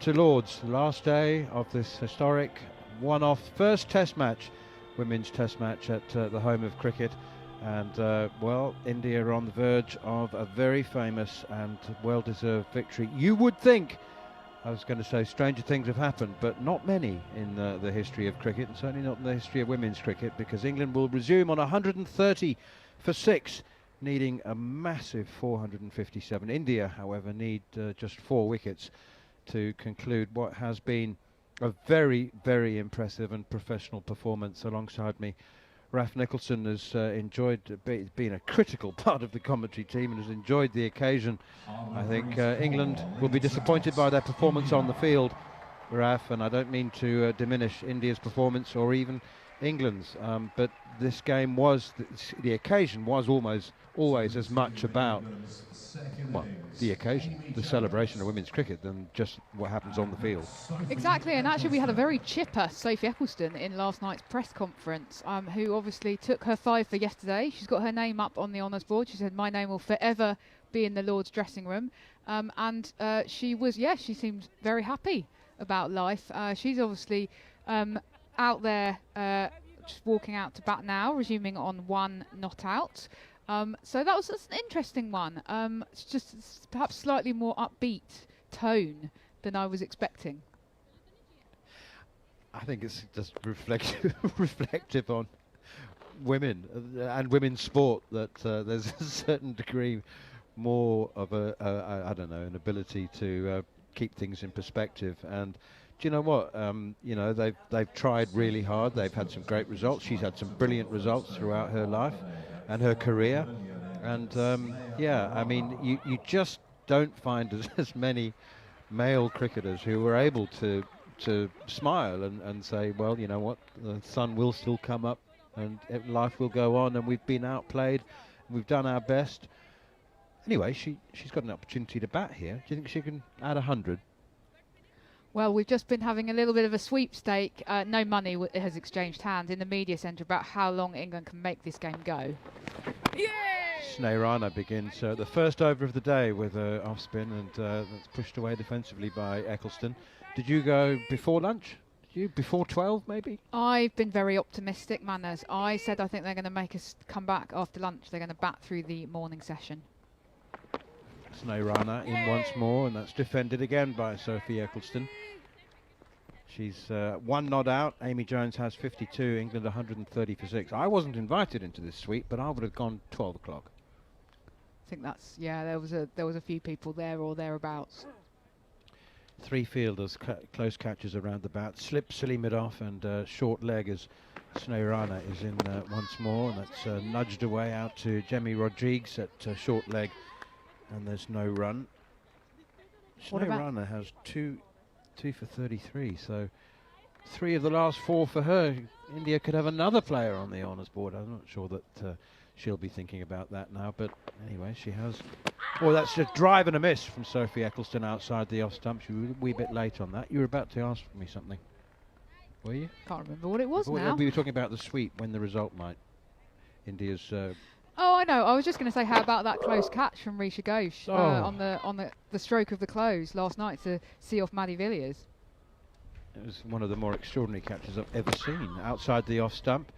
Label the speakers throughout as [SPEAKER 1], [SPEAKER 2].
[SPEAKER 1] to Lord's, last day of this historic one-off first test match, women's test match at the home of cricket. And well, India are on the verge of a very famous and well-deserved victory. You would think, I was going to say stranger things have happened, but not many in the history of cricket, and certainly not in the history of women's cricket, because England will resume on 130 for 6, needing a massive 457. India, however, need just 4 wickets to conclude what has been a very, very impressive and professional performance. Alongside me, Raf Nicholson has enjoyed being a critical part of the commentary team and has enjoyed the occasion. I think England will be disappointed by their performance on the field, Raf, and I don't mean to diminish India's performance or even England's, but this game was, the occasion was almost always as much about, well, the occasion, the celebration of women's cricket, than just what happens on the field.
[SPEAKER 2] Exactly, and actually we had a very chipper Sophie Eccleston in last night's press conference, who obviously took her 5 for yesterday. She's got her name up on the honours board. She said, "My name will forever be in the Lord's dressing room," and she seemed very happy about life. She's obviously out there just walking out to bat now, resuming on 1 not out. So that was just an interesting one. It's just perhaps slightly more upbeat tone than I was expecting.
[SPEAKER 1] I think it's just reflective on women and women's sport, that there's a certain degree more of I don't know, an ability to keep things in perspective. And do you know what? You know, they've tried really hard. They've had some great results. She's had some brilliant results throughout her life and her career. And yeah, I mean, you just don't find as many male cricketers who were able to smile and say, well, you know what, the sun will still come up and life will go on, and we've been outplayed, we've done our best. Anyway, she's got an opportunity to bat here. Do you think she can add 100?
[SPEAKER 2] Well, we've just been having a little bit of a sweepstake. No money has exchanged hands in the media centre about how long England can make this game go.
[SPEAKER 1] Yay! Rana begins the first over of the day with off spin, and that's pushed away defensively by Eccleston. Did you go before lunch? Did you before 12 maybe?
[SPEAKER 2] I've been very optimistic, Manners. I said I think they're going to make us come back after lunch. They're going to bat through the morning session.
[SPEAKER 1] Rana in once more, and that's defended again by Sophie Eccleston. She's 1 not out. Amy Jones has 52. England 130 for 6. I wasn't invited into this suite, but I would have gone 12 o'clock.
[SPEAKER 2] I think that's, yeah, there was a few people there or thereabouts.
[SPEAKER 1] 3 fielders, close catches around the bat. Slip silly mid-off, and short leg as Rana is in once more, and that's nudged away out to Jemmy Rodriguez at short leg, and there's no run. Rana has 2 for 33, so 3 of the last 4 for her. India could have another player on the honours board. I'm not sure that she'll be thinking about that now, but anyway, she has. Oh, that's a drive and a miss from Sophie Eccleston outside the off stump. She was a wee bit late on that. You were about to ask me something, were you?
[SPEAKER 2] Can't remember what it was now.
[SPEAKER 1] We were talking about the sweep, when the result might. India's.
[SPEAKER 2] Oh, I know. I was just going to say, how about that close catch from Risha Ghosh on the stroke of the close last night to see off Maddie Villiers?
[SPEAKER 1] It was one of the more extraordinary catches I've ever seen outside the off stump,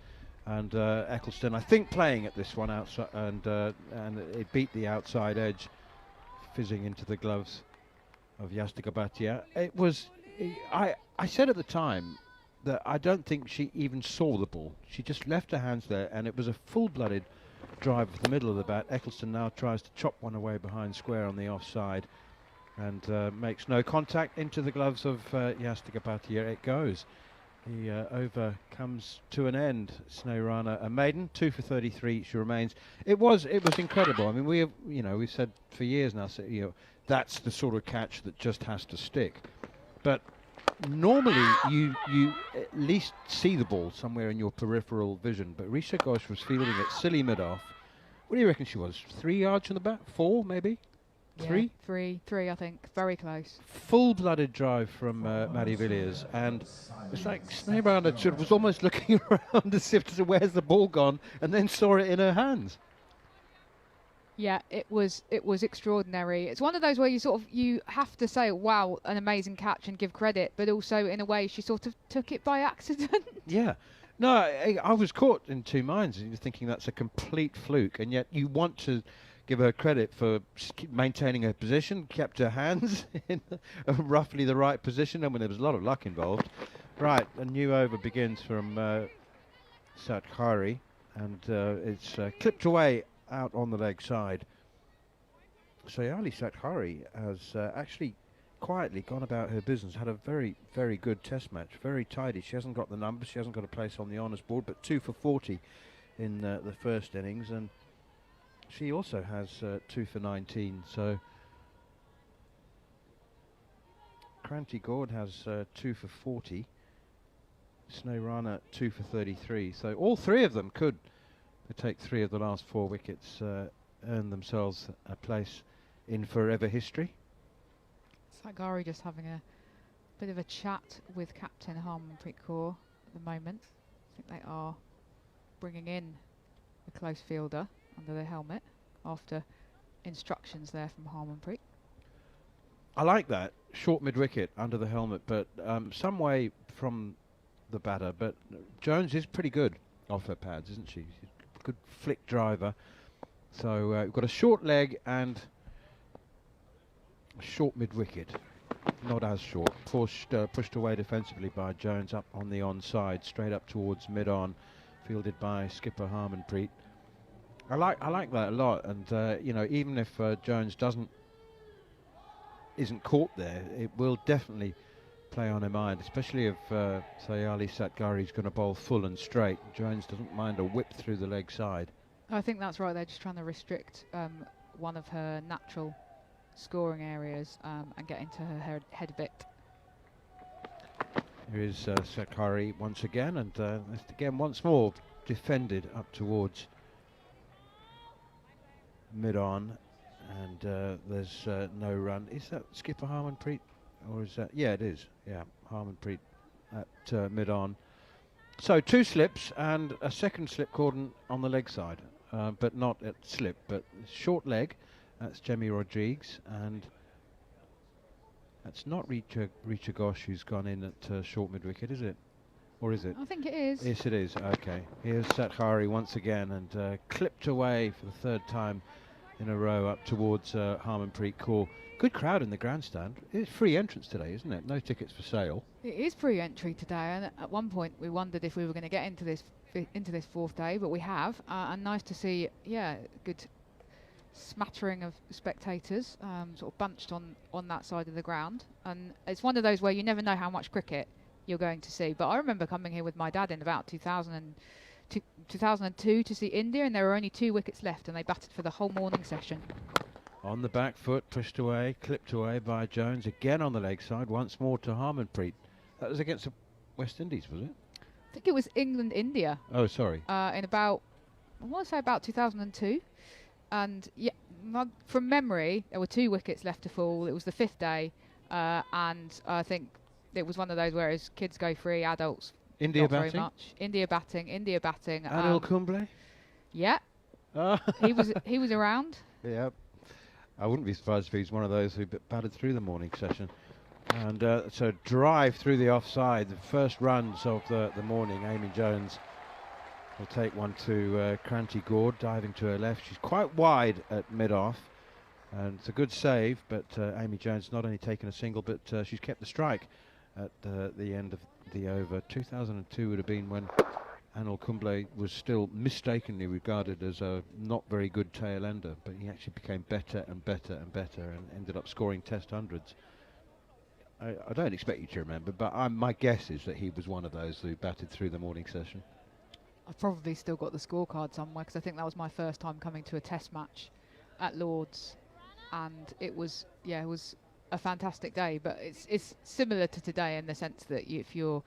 [SPEAKER 1] and Eccleston, I think, playing at this one outside, and it beat the outside edge, fizzing into the gloves of Yastika Bhatia. It was. I said at the time that I don't think she even saw the ball. She just left her hands there, and it was a full-blooded drive of the middle of the bat. Eccleston now tries to chop one away behind square on the offside, and makes no contact into the gloves of Yastika Bhatia. It goes. The over comes to an end. Rana, a maiden, 2 for 33. She remains. It was incredible. I mean, we've said for years now, that's the sort of catch that just has to stick. But normally you at least see the ball somewhere in your peripheral vision, but Risha Ghosh was fielding it silly mid-off. What do you reckon she was? 3 yards from the bat? 4 maybe?
[SPEAKER 2] Yeah,
[SPEAKER 1] 3?
[SPEAKER 2] 3 I think. Very close.
[SPEAKER 1] Full-blooded drive from Maddie Villiers, and it's like Rana was almost looking around as if to say, where's the ball gone, and then saw it in her hands.
[SPEAKER 2] Yeah, it was extraordinary. It's one of those where you have to say, wow, an amazing catch and give credit, but also in a way she sort of took it by accident.
[SPEAKER 1] Yeah. No, I was caught in two minds. You're thinking that's a complete fluke, and yet you want to give her credit for maintaining her position, kept her hands in roughly the right position, and when there was a lot of luck involved. Right, a new over begins from Satkari, and it's clipped away out on the leg side. Sayali Satkari has actually quietly gone about her business, had a very, very good test match, very tidy. She hasn't got the numbers, she hasn't got a place on the honours board, but 2 for 40 in the first innings, and she also has 2 for 19. So Kranti Gord has 2 for 40, Snow Rana 2 for 33. So all three of them could take 3 of the last 4 wickets, earn themselves a place in forever history.
[SPEAKER 2] Satkari just having a bit of a chat with Captain Harmanpreet Kaur at the moment. I think they are bringing in the close fielder under their helmet after instructions there from Harmanpreet.
[SPEAKER 1] I like that short mid-wicket under the helmet, but some way from the batter. But Jones is pretty good off her pads, isn't she? She's a good flick driver. So we've got a short leg and a short mid-wicket. Not as short. Pushed away defensively by Jones up on the onside, straight up towards mid-on, fielded by skipper Harmanpreet. I like that a lot, and you know, even if Jones isn't caught there, it will definitely play on her mind, especially if Sayali Satkari is going to bowl full and straight. Jones doesn't mind a whip through the leg side.
[SPEAKER 2] I think that's right. They're just trying to restrict one of her natural scoring areas and get into her head a bit.
[SPEAKER 1] Here is Satkari once again, and again once more defended up towards mid-on, and there's no run. Is that skipper Harmanpreet, or is that? Yeah, it is. Yeah, Harmanpreet at mid-on. So 2 slips and a second slip cordon on the leg side, but not at slip, but short leg. That's Jemmy Rodrigues, and that's not Richa Ghosh who's gone in at short mid-wicket, is it? Or is it?
[SPEAKER 2] I think it is.
[SPEAKER 1] Yes, it is. Okay. Here's Satkari once again, and clipped away for the 3rd time in a row up towards Harmanpreet Kaur. Good crowd in the grandstand. It's free entrance today, isn't it? No tickets for sale.
[SPEAKER 2] It is free entry today, and at one point we wondered if we were going to get into this 4th day, but we have, and nice to see, yeah, good smattering of spectators sort of bunched on that side of the ground. And it's one of those where you never know how much cricket you're going to see. But I remember coming here with my dad in about 2002 to see India, and there were only 2 wickets left, and they batted for the whole morning session.
[SPEAKER 1] On the back foot, pushed away, clipped away by Jones, again on the leg side, once more to Harmanpreet. That was against the West Indies, was it?
[SPEAKER 2] I think it was England-India.
[SPEAKER 1] Oh, sorry.
[SPEAKER 2] In about, I want to say about 2002. And yeah, from memory, there were 2 wickets left to fall. It was the 5th day, and I think it was one of those where as kids go free, adults
[SPEAKER 1] India
[SPEAKER 2] not
[SPEAKER 1] batting?
[SPEAKER 2] very much. India batting.
[SPEAKER 1] Anil Kumble?
[SPEAKER 2] Yeah. he was around.
[SPEAKER 1] Yeah. I wouldn't be surprised if he's one of those who batted through the morning session. And so drive through the offside, the first runs of the morning. Amy Jones will take one to Kranti Gord, diving to her left. She's quite wide at mid-off, and it's a good save, but Amy Jones not only taken a single, but she's kept the strike at the end of the over. 2002 would have been when Anil Kumble was still mistakenly regarded as a not very good tail ender, but he actually became better and better and better and ended up scoring test hundreds. I don't expect you to remember, but my guess is that he was one of those who batted through the morning session.
[SPEAKER 2] I've probably still got the scorecard somewhere, because I think that was my first time coming to a test match at Lord's, and it was a fantastic day. But it's similar to today in the sense that if you're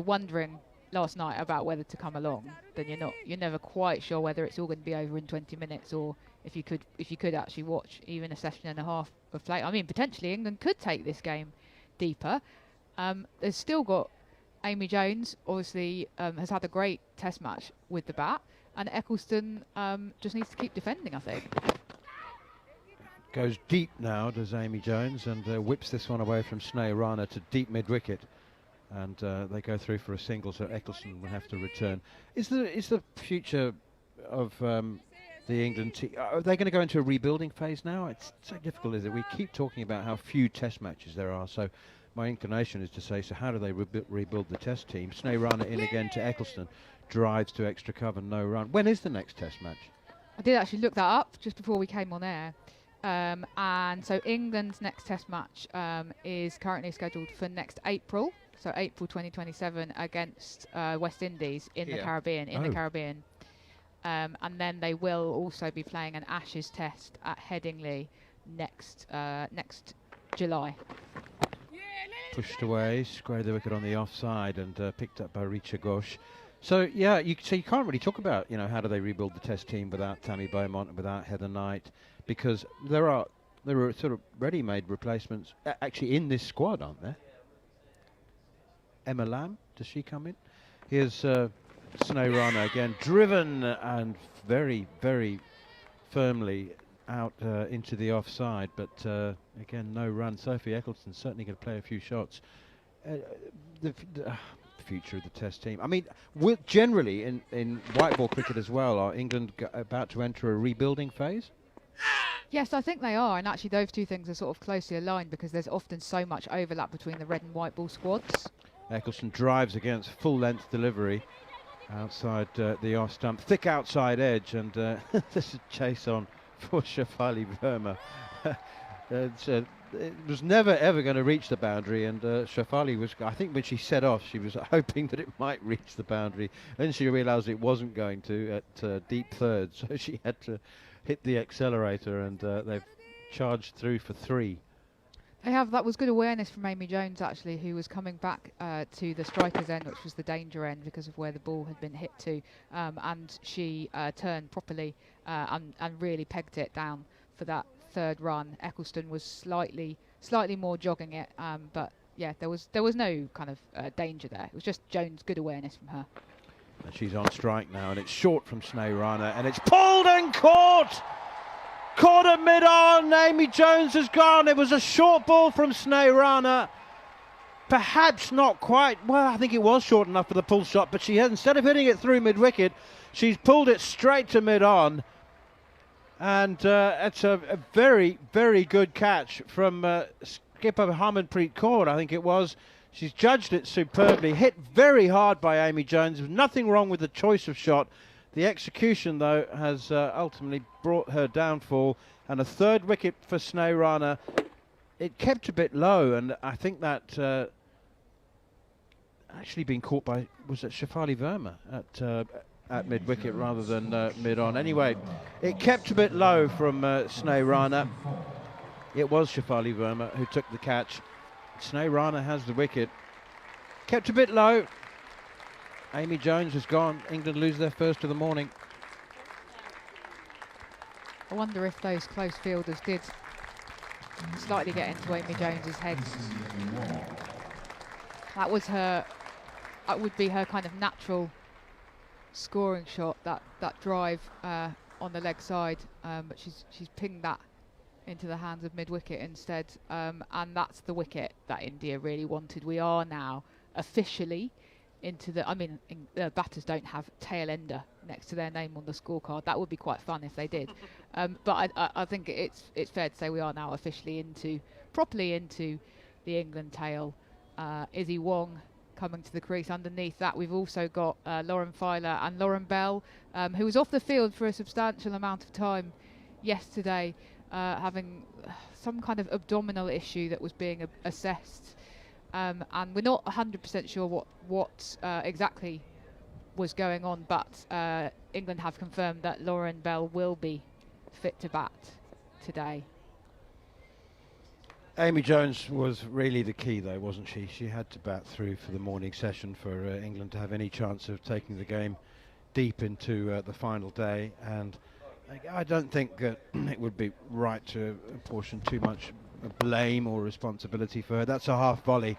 [SPEAKER 2] wondering last night about whether to come along, then you're never quite sure whether it's all going to be over in 20 minutes, or if you could actually watch even a session and a half of play. I mean, potentially England could take this game deeper. There's still got Amy Jones, obviously, has had a great test match with the bat. and Eccleston just needs to keep defending, I think.
[SPEAKER 1] Goes deep now, does Amy Jones, and whips this one away from Sneh Rana to deep mid-wicket. And they go through for a single, so Eccleston will have to return. Is the future of the England team, are they going to go into a rebuilding phase now? It's so difficult, is it? We keep talking about how few test matches there are, so my inclination is to say, so how do they rebuild the test team? Sneh Rana in again to Eccleston, drives to extra cover, no run. When is the next test match?
[SPEAKER 2] I did actually look that up just before we came on air. And so England's next test match is currently scheduled for next April, so April 2027 against West Indies in the Caribbean. The Caribbean. And then they will also be playing an Ashes test at Headingley next July.
[SPEAKER 1] Pushed away, squared the wicket on the offside, and picked up by Richa Ghosh. So yeah, you can't really talk about how do they rebuild the Test team without Tammy Beaumont and without Heather Knight, because there are sort of ready-made replacements actually in this squad, aren't there? Emma Lamb, does she come in? Here's Sneh Rana again, driven and very, very firmly out into the offside, but again no run. Sophie Eccleston's certainly going to play a few shots. The future of the Test team. I mean, generally in white ball cricket as well, are England about to enter a rebuilding phase?
[SPEAKER 2] Yes, I think they are, and actually those two things are sort of closely aligned because there's often so much overlap between the red and white ball squads. Eccleston
[SPEAKER 1] drives against full-length delivery outside the off stump, thick outside edge, and there's a chase on for Shefali Verma. It was never ever going to reach the boundary, and Shefali was, I think when she set off, she was hoping that it might reach the boundary. Then she realised it wasn't going to at deep third, so she had to hit the accelerator, and they've charged through for 3.
[SPEAKER 2] That was good awareness from Amy Jones, actually, who was coming back to the striker's end, which was the danger end because of where the ball had been hit to, and she turned properly and really pegged it down for that 3rd run. Eccleston was slightly more jogging it, but yeah, there was no kind of danger there. It was just Jones' good awareness from her.
[SPEAKER 1] And she's on strike now, and it's short from Sneh Rana, and it's pulled and caught! Caught at mid-on, Amy Jones has gone. It was a short ball from Sneh Rana. Perhaps not quite, well, I think it was short enough for the pull shot, but she had, instead of hitting it through mid-wicket, she's pulled it straight to mid-on. And it's a very, very good catch from skipper Harmanpreet Kaur, I think it was. She's judged it superbly, hit very hard by Amy Jones. There's nothing wrong with the choice of shot. The execution, though, has ultimately brought her downfall, and a 3rd wicket for Sneh Rana. It kept a bit low, and I think that actually been caught by, was it Shefali Verma at mid-wicket rather than mid-on. Anyway, it kept a bit low from Sneh Rana. It was Shefali Verma who took the catch. Sneh Rana has the wicket. Kept a bit low. Amy Jones has gone. England lose their first of the morning.
[SPEAKER 2] I wonder if those close fielders did slightly get into Amy Jones's head. That would be her kind of natural scoring shot, that drive on the leg side, but she's pinged that into the hands of mid-wicket instead, and that's the wicket that India really wanted. We are now officially into the, the batters don't have tail ender next to their name on the scorecard. That would be quite fun if they did. But I think it's fair to say we are now officially properly into the England tail. Izzy Wong coming to the crease. Underneath that, we've also got Lauren Filer and Lauren Bell, who was off the field for a substantial amount of time yesterday, having some kind of abdominal issue that was being assessed. And we're not 100% sure what exactly was going on, but England have confirmed that Lauren Bell will be fit to bat today.
[SPEAKER 1] Amy Jones was really the key, though, wasn't she? She had to bat through for the morning session for England to have any chance of taking the game deep into the final day, and I don't think that it would be right to apportion too much blame or responsibility for her. That's a half volley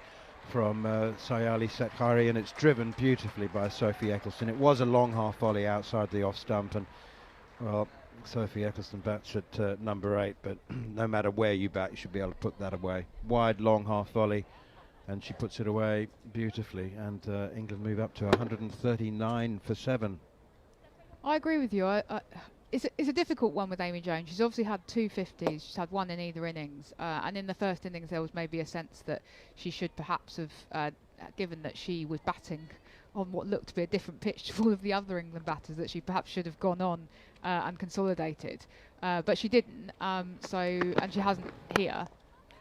[SPEAKER 1] from Sayali Sekhari, and it's driven beautifully by Sophie Eccleston. It was a long half volley outside the off stump, and well, Sophie Eccleston bats at number 8, but no matter where you bat, you should be able to put that away. Wide, long half volley, and she puts it away beautifully, and England move up to 139 for 7.
[SPEAKER 2] I agree with you. It's a difficult one with Amy Jones. She's obviously had 2 50s. She's had 1 in either innings. And in the first innings, there was maybe a sense that she should perhaps have, given that she was batting on what looked to be a different pitch to all of the other England batters, that she perhaps should have gone on and consolidated. But she didn't. And she hasn't here.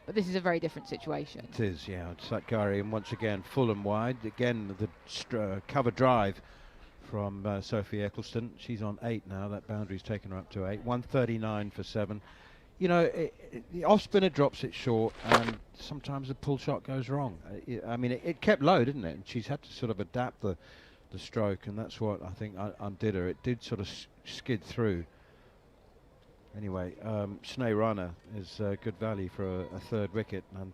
[SPEAKER 2] But this is a very different situation.
[SPEAKER 1] It is, yeah. Sekhari, and once again, full and wide. Again, the cover drive from Sophie Eccleston. She's on 8 now. That boundary's taken her up to 8. 139 for 7. You know, the off spinner drops it short, and sometimes the pull shot goes wrong. I mean, it kept low, didn't it? And she's had to sort of adapt the stroke, and that's what I think undid her. It did sort of skid through. Anyway, Sneh Rana is good value for a third wicket, and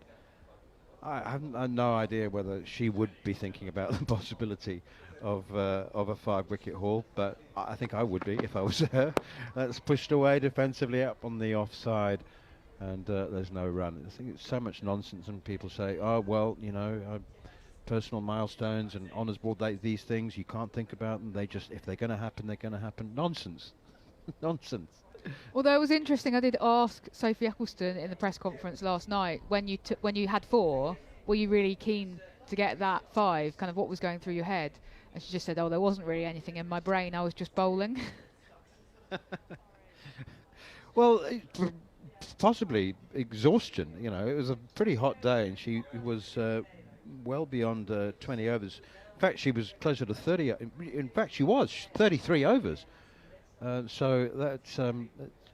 [SPEAKER 1] I have no idea whether she would be thinking about the possibility of a 5-wicket haul, but I think I would be if I was her. That's pushed away defensively up on the offside, and there's no run. I think it's so much nonsense, and people say, oh, well, you know, personal milestones and honours board, these things, you can't think about them. They just, if they're going to happen, they're going to happen. Nonsense. Nonsense.
[SPEAKER 2] Although it was interesting, I did ask Sophie Eccleston in the press conference last night, when you had 4, were you really keen to get that 5? Kind of what was going through your head? And she just said, oh, there wasn't really anything in my brain. I was just bowling.
[SPEAKER 1] Well, possibly exhaustion. You know, it was a pretty hot day, and she was well beyond 20 overs. In fact, she was closer to 30. In fact, she was 33 overs. So that's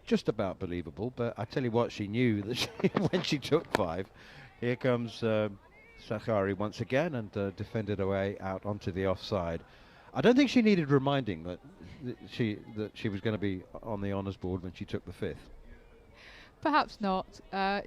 [SPEAKER 1] just about believable. But I tell you what, she knew that when she took 5, here comes Sekhari once again, and defended away out onto the offside. I don't think she needed reminding that she was going to be on the honours board when she took the 5th.
[SPEAKER 2] Perhaps not.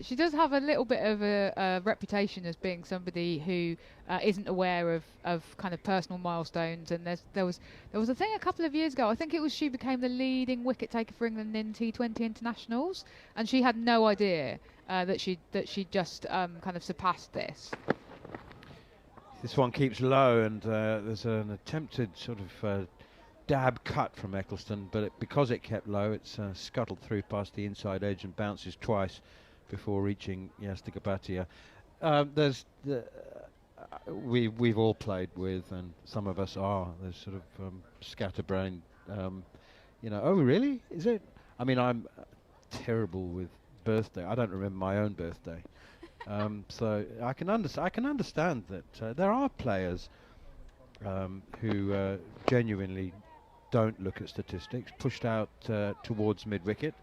[SPEAKER 2] She does have a little bit of a reputation as being somebody who isn't aware of kind of personal milestones. And there was a thing a couple of years ago. I think it was she became the leading wicket taker for England in T20 internationals, and she had no idea that she just kind of surpassed this.
[SPEAKER 1] This one keeps low, and there's an attempted sort of dab cut from Eccleston, but because it kept low, it's scuttled through past the inside edge and bounces twice before reaching Yastagabatia. We've all played with, and some of us are, there's sort of scatterbrained, you know, oh really, is it? I mean, I'm terrible with birthday. I don't remember my own birthday. So I can understand that there are players who genuinely don't look at statistics. Pushed out towards mid-wicket,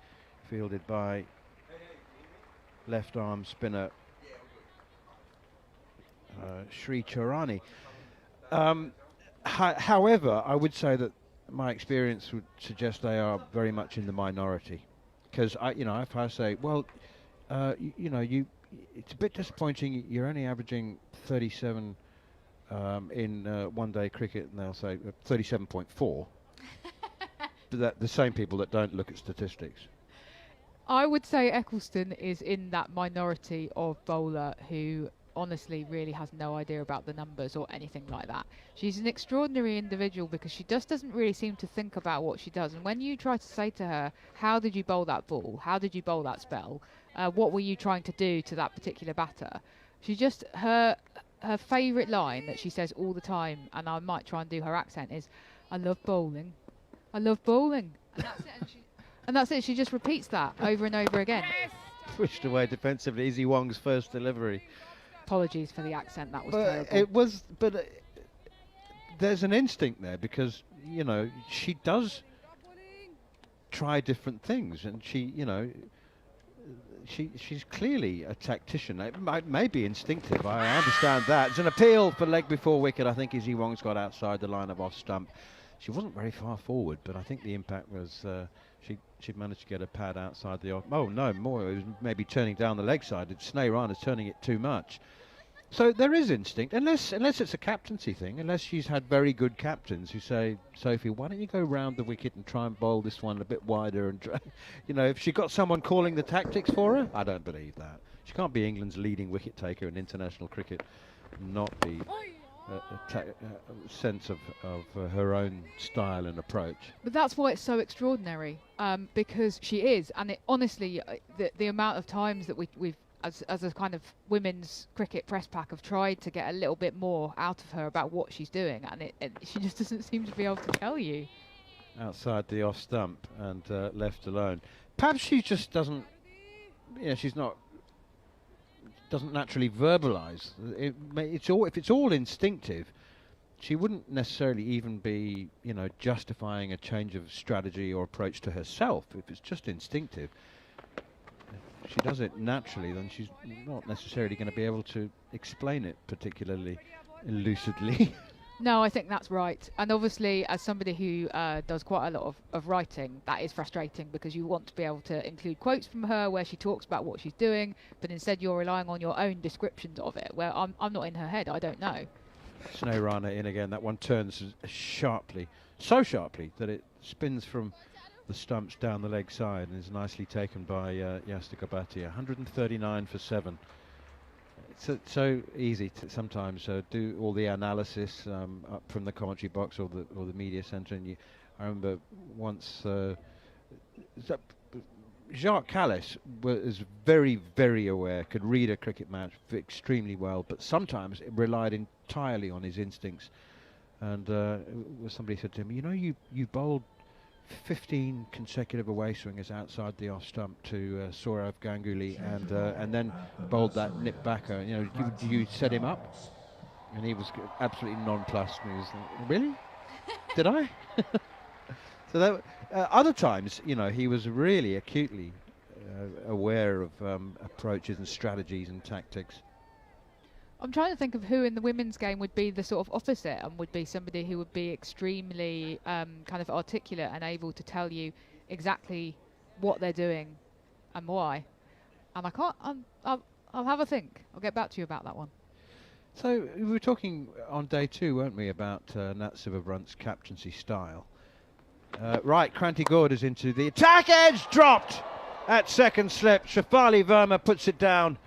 [SPEAKER 1] fielded by left arm spinner Sri Charani. However, I would say that my experience would suggest they are very much in the minority, because if I say, well, it's a bit disappointing. You're only averaging 37 in one-day cricket, and they'll say 37.4. But the same people that don't look at statistics.
[SPEAKER 2] I would say Eccleston is in that minority of bowler who honestly really has no idea about the numbers or anything like that. She's an extraordinary individual because she just doesn't really seem to think about what she does. And when you try to say to her, how did you bowl that ball? How did you bowl that spell? What were you trying to do to that particular batter? She just, her favourite line that she says all the time, and I might try and do her accent, is, I love bowling. I love bowling. And that's it. And that's it. She just repeats that over and over again.
[SPEAKER 1] Yes! Pushed away defensively. Izzy Wong's first delivery.
[SPEAKER 2] Apologies for the accent. That was terrible.
[SPEAKER 1] It was, but there's an instinct there because she does try different things, and she's clearly a tactician. It may be instinctive. I understand that. It's an appeal for leg before wicket. I think Izzy Wong's got outside the line of off stump. She wasn't very far forward, but I think the impact was she managed to get a pad outside the off. Oh no, more. It was maybe turning down the leg side. Sneh Rana's turning it too much. So there is instinct, unless it's a captaincy thing, unless she's had very good captains who say, Sophie, why don't you go round the wicket and try and bowl this one a bit wider and try, if she got someone calling the tactics for her, I don't believe that. She can't be England's leading wicket taker in international cricket, not be a sense of her own style and approach.
[SPEAKER 2] But that's why it's so extraordinary, because she is, and it honestly, the amount of times that we've as a kind of women's cricket press pack have tried to get a little bit more out of her about what she's doing, and she just doesn't seem to be able to tell you.
[SPEAKER 1] Outside the off stump and left alone. Perhaps she just doesn't, doesn't naturally verbalise. If it's all instinctive, she wouldn't necessarily even be, justifying a change of strategy or approach to herself. If it's just instinctive, if she does it naturally, then she's not necessarily going to be able to explain it particularly lucidly.
[SPEAKER 2] No, I think that's right. And obviously, as somebody who does quite a lot of writing, that is frustrating, because you want to be able to include quotes from her where she talks about what she's doing, but instead you're relying on your own descriptions of it, where I'm not in her head, I don't know.
[SPEAKER 1] Snow runner in again. That one turns sharply, so sharply that it spins from the stumps down the leg side and is nicely taken by Yastika Bhatia. 139 for 7. It's so easy to sometimes do all the analysis up from the commentary box or the media centre. And I remember once Jacques Callis was very, very aware, could read a cricket match extremely well, but sometimes it relied entirely on his instincts. And somebody said to him, you bowled 15 consecutive away swingers outside the off stump to Saurav Ganguly, and then bowled that nip backer. Do you set him up? And he was absolutely nonplussed. And he was like, really? Did I? So that other times, he was really acutely aware of approaches and strategies and tactics.
[SPEAKER 2] I'm trying to think of who in the women's game would be the sort of opposite, and would be somebody who would be extremely kind of articulate and able to tell you exactly what they're doing and why. And I can't. I'll have a think. I'll get back to you about that one.
[SPEAKER 1] So we were talking on day 2, weren't we, about Nat Sivabrant's captaincy style. Right, Kranti Gaud is into the attack edge, dropped at second slip. Shefali Verma puts it down.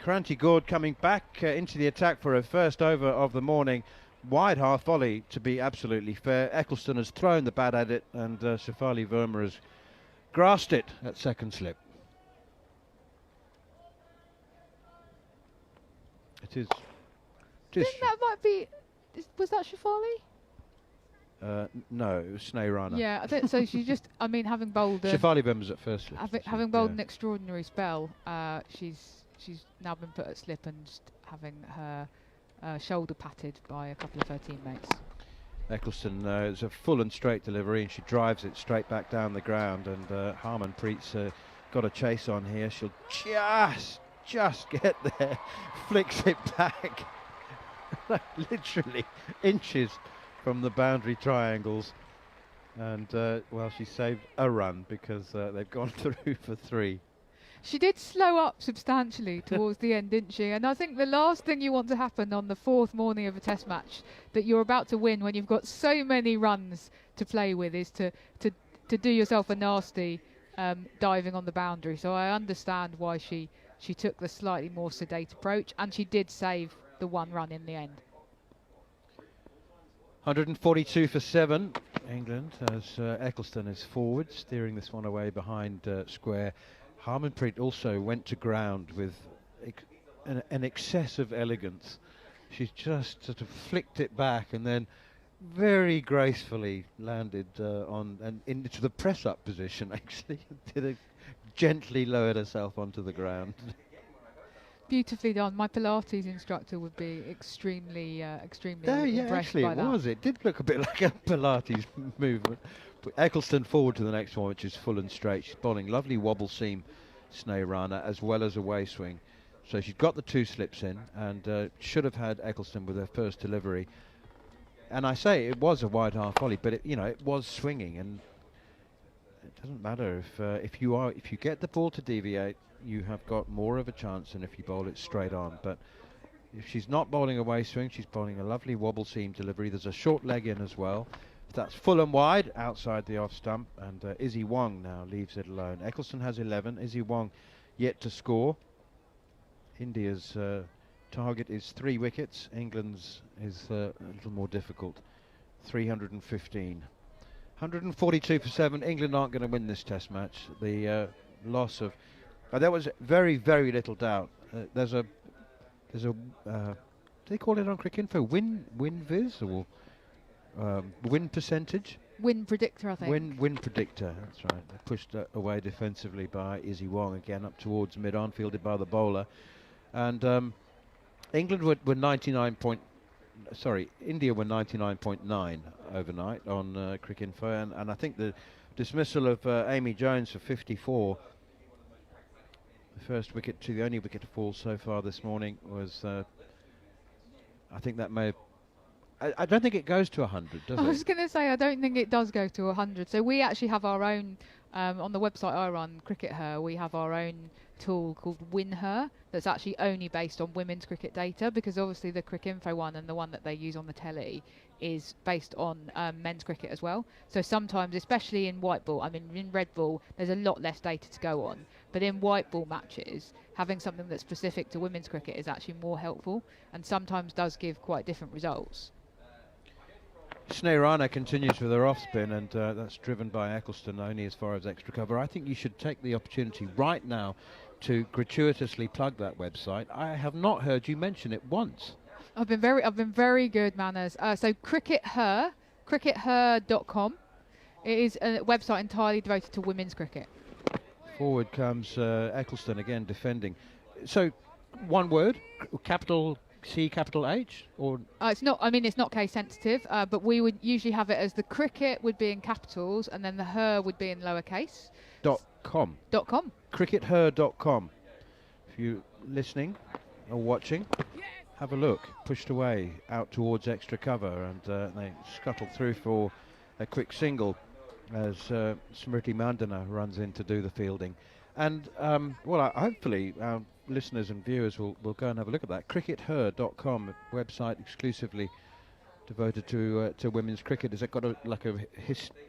[SPEAKER 1] Kranti Gaud coming back into the attack for her first over of the morning. Wide half volley, to be absolutely fair. Eccleston has thrown the bat at it, and Shefali Verma has grasped it at second slip. It is.
[SPEAKER 2] I think that might be. Was that Shefali?
[SPEAKER 1] No, it was Sneh Rana.
[SPEAKER 2] Yeah, I think so. She just, having bowled.
[SPEAKER 1] Shefali Verma's at first slip.
[SPEAKER 2] Having bowled an extraordinary spell, she's now been put at slip and just having her shoulder patted by a couple of her teammates.
[SPEAKER 1] Eccleston is a full and straight delivery, and she drives it straight back down the ground, and Harmanpreet's got a chase on here. She'll just get there, flicks it back, literally inches from the boundary triangles, and she saved a run because they've gone through for 3.
[SPEAKER 2] She did slow up substantially towards the end, didn't she? And I think the last thing you want to happen on the 4th morning of a test match that you're about to win, when you've got so many runs to play with, is to do yourself a nasty diving on the boundary. So I understand why she took the slightly more sedate approach, and she did save the 1 run in the end.
[SPEAKER 1] 142 for 7, England, as Eccleston is forward, steering this one away behind square. Harmanpreet also went to ground with an excess of elegance. She's just sort of flicked it back and then very gracefully landed into the press-up position, actually. Gently lowered herself onto the ground.
[SPEAKER 2] Beautifully done. My Pilates instructor would be extremely impressed
[SPEAKER 1] actually
[SPEAKER 2] by
[SPEAKER 1] it
[SPEAKER 2] that.
[SPEAKER 1] was. It did look a bit like a Pilates movement. But Eccleston forward to the next one, which is full and straight. She's bowling lovely wobble seam Sneh Rana as well as a way swing. So she's got the 2 slips in, and should have had Eccleston with her first delivery. And I say it was a wide half volley, but it was swinging, and it doesn't matter if you get the ball to deviate, you have got more of a chance than if you bowl it straight on. But If she's not bowling a way swing, she's bowling a lovely wobble seam delivery. There's a short leg in as well. That's full and wide outside the off stump, and Izzy Wong now leaves it alone. Nicholson has 11. Izzy Wong yet to score. India's target is 3 wickets. England's is a little more difficult. 315. 142 for 7. England aren't going to win this Test match. The loss of there was very, very little doubt. There's a do they call it on Cricinfo win viz or win percentage?
[SPEAKER 2] Win predictor, I think.
[SPEAKER 1] Win predictor. That's right. They're pushed away defensively by Izzy Wong again up towards mid-on, fielded by the bowler, and England were 99 point. Sorry, India were 99.9 overnight on Cricinfo, and I think the dismissal of Amy Jones for 54, the first wicket to the only wicket to fall so far this morning, was I think that may have, I don't think it goes to 100, does it?
[SPEAKER 2] I was going to say, I don't think it does go to 100. So we actually have our own, on the website I run, Cricket Her, we have our own tool called Win Her that's actually only based on women's cricket data, because obviously the Cricinfo one and the one that they use on the telly is based on men's cricket as well. So sometimes, especially in white ball, I mean in red ball, there's a lot less data to go on. But in white ball matches, having something that's specific to women's cricket is actually more helpful, and sometimes does give quite different results.
[SPEAKER 1] Snehrana continues with her off spin, and that's driven by Eccleston only as far as extra cover. I think you should take the opportunity right now to gratuitously plug that website. I have not heard you mention it once.
[SPEAKER 2] I've been very good, Manners. So crickether.com. It is a website entirely devoted to women's cricket.
[SPEAKER 1] Forward comes Eccleston again defending. So one word, capital C, capital H, or
[SPEAKER 2] it's not. I mean, it's not case sensitive, but we would usually have it as the cricket would be in capitals, and then the her would be in lowercase.
[SPEAKER 1] .com.
[SPEAKER 2] .com.
[SPEAKER 1] Crickether.com. If you're listening or watching, have a look. Pushed away out towards extra cover, and they scuttle through for a quick single as Smriti Mandana runs in to do the fielding. And well, hopefully our listeners and viewers will go and have a look at that. Crickether.com, a website exclusively devoted to women's cricket. Has it got a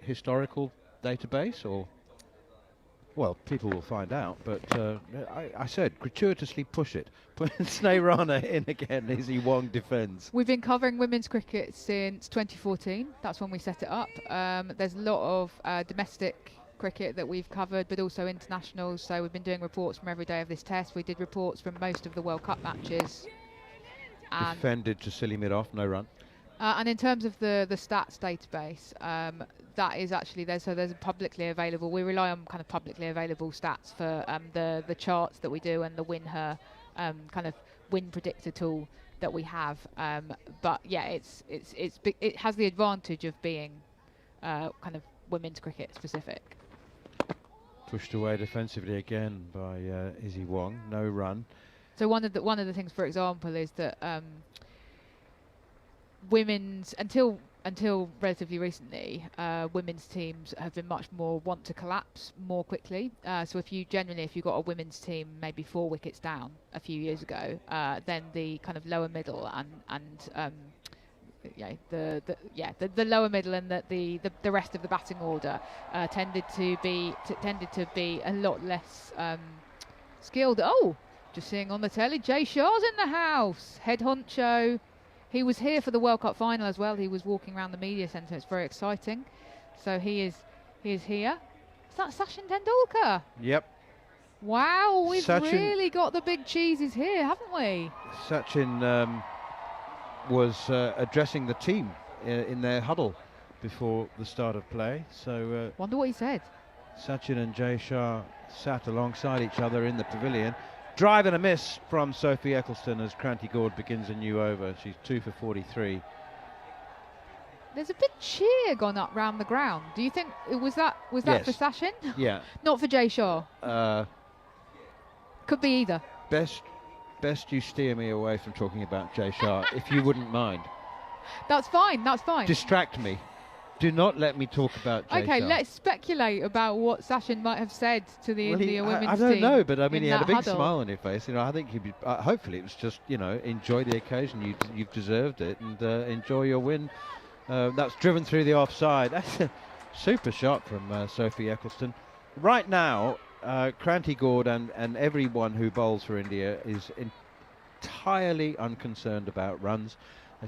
[SPEAKER 1] historical database, or? Well, people will find out, but I said gratuitously push it. Put Snehrana in again. Izzy Wong defends.
[SPEAKER 2] We've been covering women's cricket since 2014. That's when we set it up. There's a lot of domestic cricket that we've covered, but also internationals. So we've been doing reports from every day of this test. We did reports from most of the World Cup matches.
[SPEAKER 1] Defended to silly mid-off, no run.
[SPEAKER 2] And in terms of the stats database, that is actually there's a publicly available. We rely on kind of publicly available stats for the charts that we do and the Win Her kind of win predictor tool that we have. But yeah, it has the advantage of being kind of women's cricket specific.
[SPEAKER 1] Pushed away defensively again by Izzy Wong, no run.
[SPEAKER 2] So one of the things, for example, is that women's until relatively recently, women's teams have been much more want to collapse more quickly. So if you got a women's team maybe 4 wickets down a few years ago, then the kind of lower middle and the lower middle and the rest of the batting order tended to be a lot less skilled. Oh, just seeing on the telly, Jay Shah's in the house, head honcho. He was here for the World Cup final as well. He was walking around the media centre. It's very exciting. So he is here. Is that Sachin Tendulkar?
[SPEAKER 1] Yep.
[SPEAKER 2] Wow, we've really got the big cheeses here, haven't we?
[SPEAKER 1] Sachin was addressing the team in their huddle before the start of play. So
[SPEAKER 2] wonder what he said.
[SPEAKER 1] Sachin and Jay Shah sat alongside each other in the pavilion. Drive and a miss from Sophie Eccleston as Kranti Gaud begins a new over. She's 2 for 43.
[SPEAKER 2] There's a big cheer gone up round the ground. Do you think was that
[SPEAKER 1] yes.
[SPEAKER 2] for Sachin?
[SPEAKER 1] Yeah.
[SPEAKER 2] Not for Jay Shah. Could be either.
[SPEAKER 1] Best you steer me away from talking about Jay Shah, if you wouldn't mind.
[SPEAKER 2] That's fine. That's fine.
[SPEAKER 1] Distract me. Do not let me talk about Jay
[SPEAKER 2] Okay,
[SPEAKER 1] Shah.
[SPEAKER 2] let's speculate about what Sachin might have said to the India women's team.
[SPEAKER 1] I don't know, but I mean, he had a big
[SPEAKER 2] huddle.
[SPEAKER 1] smile on his face. You know, I think he'd be. Hopefully, it was just, you know, enjoy the occasion. You've deserved it, and enjoy your win. That's driven through the offside. That's a super shot from Sophie Eccleston. Right now, Kranti Gaud and everyone who bowls for India is entirely unconcerned about runs.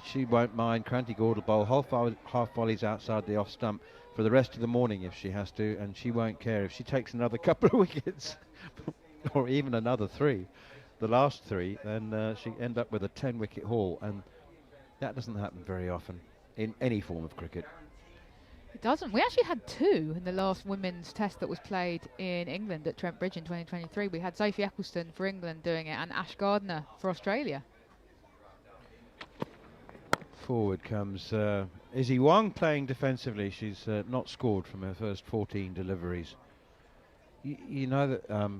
[SPEAKER 1] She won't mind. Kranti Gaud will bowl half volleys outside the off stump for the rest of the morning if she has to, and she won't care if she takes another couple of wickets or even another 3, the last 3, then she end up with a 10-wicket haul, and that doesn't happen very often in any form of cricket.
[SPEAKER 2] It doesn't. We actually had 2 in the last women's test that was played in England at Trent Bridge in 2023. We had Sophie Eccleston for England doing it and Ash Gardner for Australia.
[SPEAKER 1] Forward comes Izzy Wong playing defensively. She's not scored from her first 14 deliveries. You know that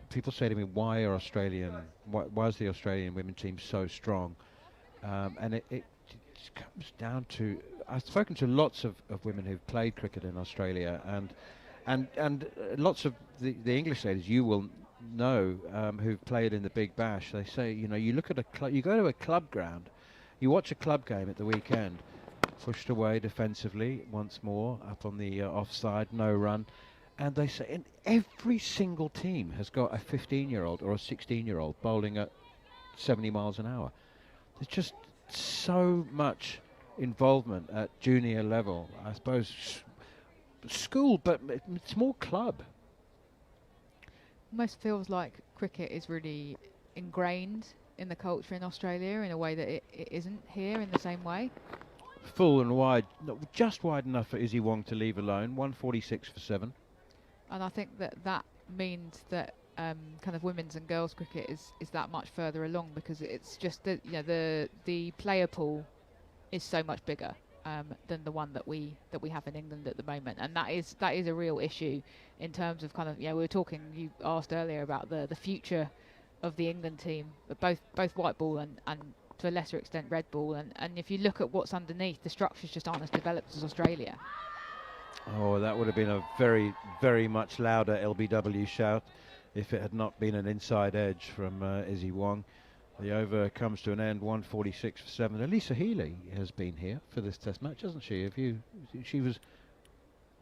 [SPEAKER 1] people say to me, why is the Australian women's team so strong? And it just comes down to, I've spoken to lots of women who've played cricket in Australia, and lots of the English ladies you will know who've played in the Big Bash. They say, you know, you look at you go to a club ground, you watch a club game at the weekend, pushed away defensively once more, up on the offside, no run. And they say every single team has got a 15-year-old or a 16-year-old bowling at 70 miles an hour. There's just so much involvement at junior level. I suppose school, but it's more club.
[SPEAKER 2] Almost feels like cricket is really ingrained in the culture in Australia in a way that it isn't here in the same way.
[SPEAKER 1] Full and wide, just wide enough for Izzy Wong to leave alone. 146 for 7.
[SPEAKER 2] And I think that means that kind of women's and girls cricket is that much further along, because it's just that, you know, the player pool is so much bigger than the one that we have in England at the moment, and that is a real issue in terms of kind of, you know, we were talking, you asked earlier about the future of the England team, but both white ball and to a lesser extent red ball, and if you look at what's underneath, the structures just aren't as developed as Australia.
[SPEAKER 1] Oh, that would have been a very, very much louder LBW shout if it had not been an inside edge from Izzy Wong. The over comes to an end, 146 for 7. Elisa Healy has been here for this test match, hasn't she? She was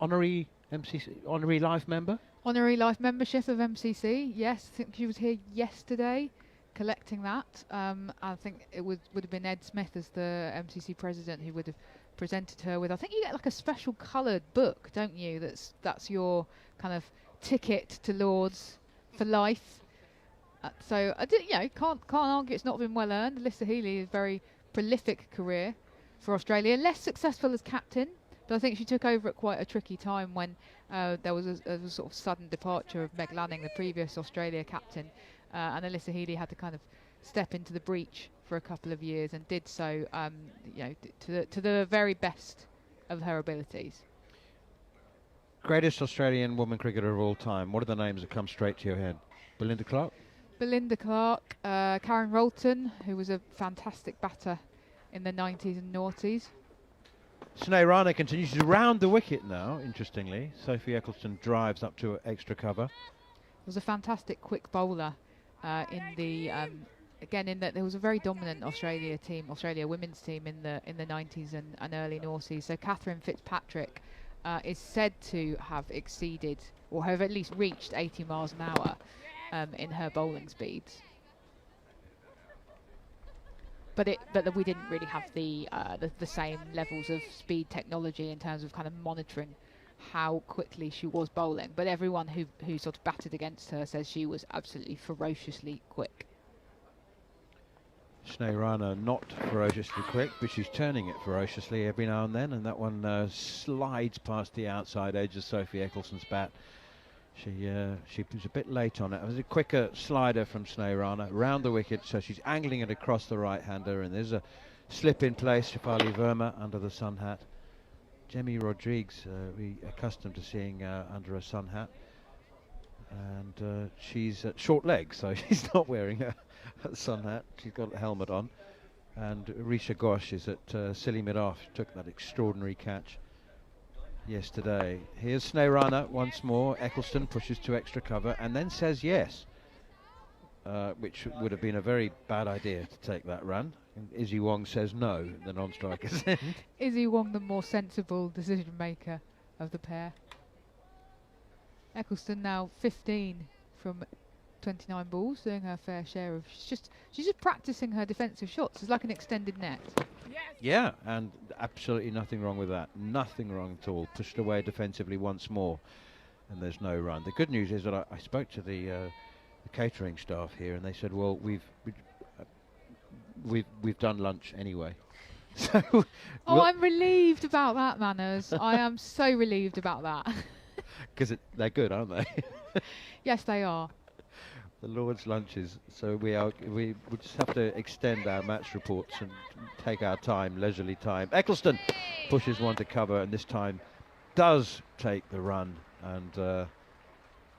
[SPEAKER 1] honorary life member?
[SPEAKER 2] Honorary life membership of MCC, yes. I think she was here yesterday collecting that. I think it would have been Ed Smith as the MCC president who would have presented her with, I think you get like a special coloured book, don't you? That's your kind of ticket to Lords for life. So I did, you know, can't argue it's not been well earned. Alyssa Healy is a very prolific career for Australia, less successful as captain, but I think she took over at quite a tricky time when there was a sort of sudden departure of Meg Lanning, the previous Australia captain, and Alyssa Healy had to kind of step into the breach for a couple of years, and did so, you know, to the very best of her abilities.
[SPEAKER 1] Greatest Australian woman cricketer of all time. What are the names that come straight to your head? Belinda Clark?
[SPEAKER 2] Belinda Clark, Karen Rolton, who was a fantastic batter in the 90s and noughties.
[SPEAKER 1] Sneh Rana continues to round the wicket now, interestingly. Sophie Eccleston drives up to extra cover.
[SPEAKER 2] Was a fantastic quick bowler in the again, in that there was a very dominant Australia women's team in the 90s and early noughties. So Catherine Fitzpatrick is said to have exceeded, or have at least reached 80 miles an hour in her bowling speeds. But we didn't really have the same levels of speed technology in terms of kind of monitoring how quickly she was bowling. But everyone who sort of batted against her says she was absolutely ferociously quick.
[SPEAKER 1] Sneh Rana not ferociously quick, but she's turning it ferociously every now and then, and that one slides past the outside edge of Sophie Eccleston's bat. She was a bit late on it. It was a quicker slider from Sneh Rana round the wicket, so she's angling it across the right-hander, and there's a slip in place. Shafali Verma under the sun hat. Jemmy Rodrigues, we accustomed to seeing under a sun hat, and she's short legs, so she's not wearing a sun hat. She's got a helmet on. And Risha Ghosh is at silly mid-off. Took that extraordinary catch yesterday. Here's Snayrunner once more. Eccleston pushes to extra cover and then says yes, which would have been a very bad idea to take that run. And Izzy Wong says no, the non-striker's end.
[SPEAKER 2] Izzy Wong, the more sensible decision maker of the pair. Eccleston now 15 from 29 balls, doing her fair share of. She's just practicing her defensive shots. It's like an extended net.
[SPEAKER 1] Yeah, and absolutely nothing wrong with that. Nothing wrong at all. Pushed away defensively once more, and there's no run. The good news is that I spoke to the catering staff here, and they said, "Well, we've done lunch anyway." So
[SPEAKER 2] oh, I'm relieved about that, Manners. I am so relieved about that.
[SPEAKER 1] Because they're good, aren't they?
[SPEAKER 2] Yes, they are.
[SPEAKER 1] The Lord's lunches. So we just have to extend our match reports and take our time, leisurely time. Eccleston pushes one to cover, and this time does take the run, and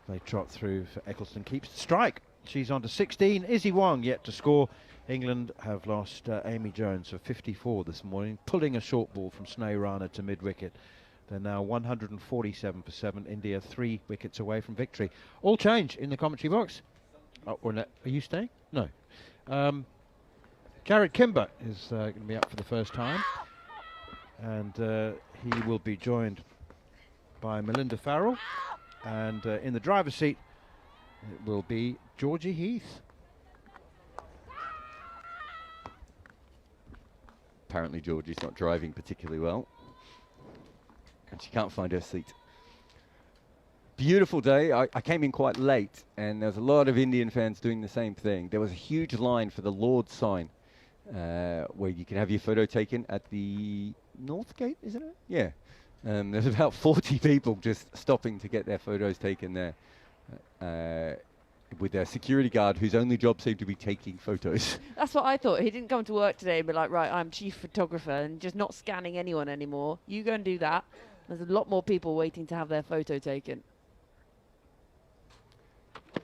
[SPEAKER 1] they trot through for Eccleston. Keeps the strike. She's on to 16. Izzy Wong yet to score. England have lost Amy Jones for 54 this morning, pulling a short ball from Snayrunner to mid-wicket. They're now 147 for 7. India 3 wickets away from victory. All change in the commentary box. Oh, or no, are you staying? No. Jarrod Kimber is going to be up for the first time, and he will be joined by Melinda Farrell, and in the driver's seat it will be Georgie Heath.
[SPEAKER 3] Apparently Georgie's not driving particularly well, and she can't find her seat. Beautiful day. I came in quite late, and there's a lot of Indian fans doing the same thing. There was a huge line for the Lord's sign, where you can have your photo taken at the North Gate, isn't it? Yeah. There's about 40 people just stopping to get their photos taken there, with their security guard, whose only job seemed to be taking photos.
[SPEAKER 4] That's what I thought. He didn't come to work today and be like, right, I'm chief photographer and just not scanning anyone anymore. You go and do that. There's a lot more people waiting to have their photo taken.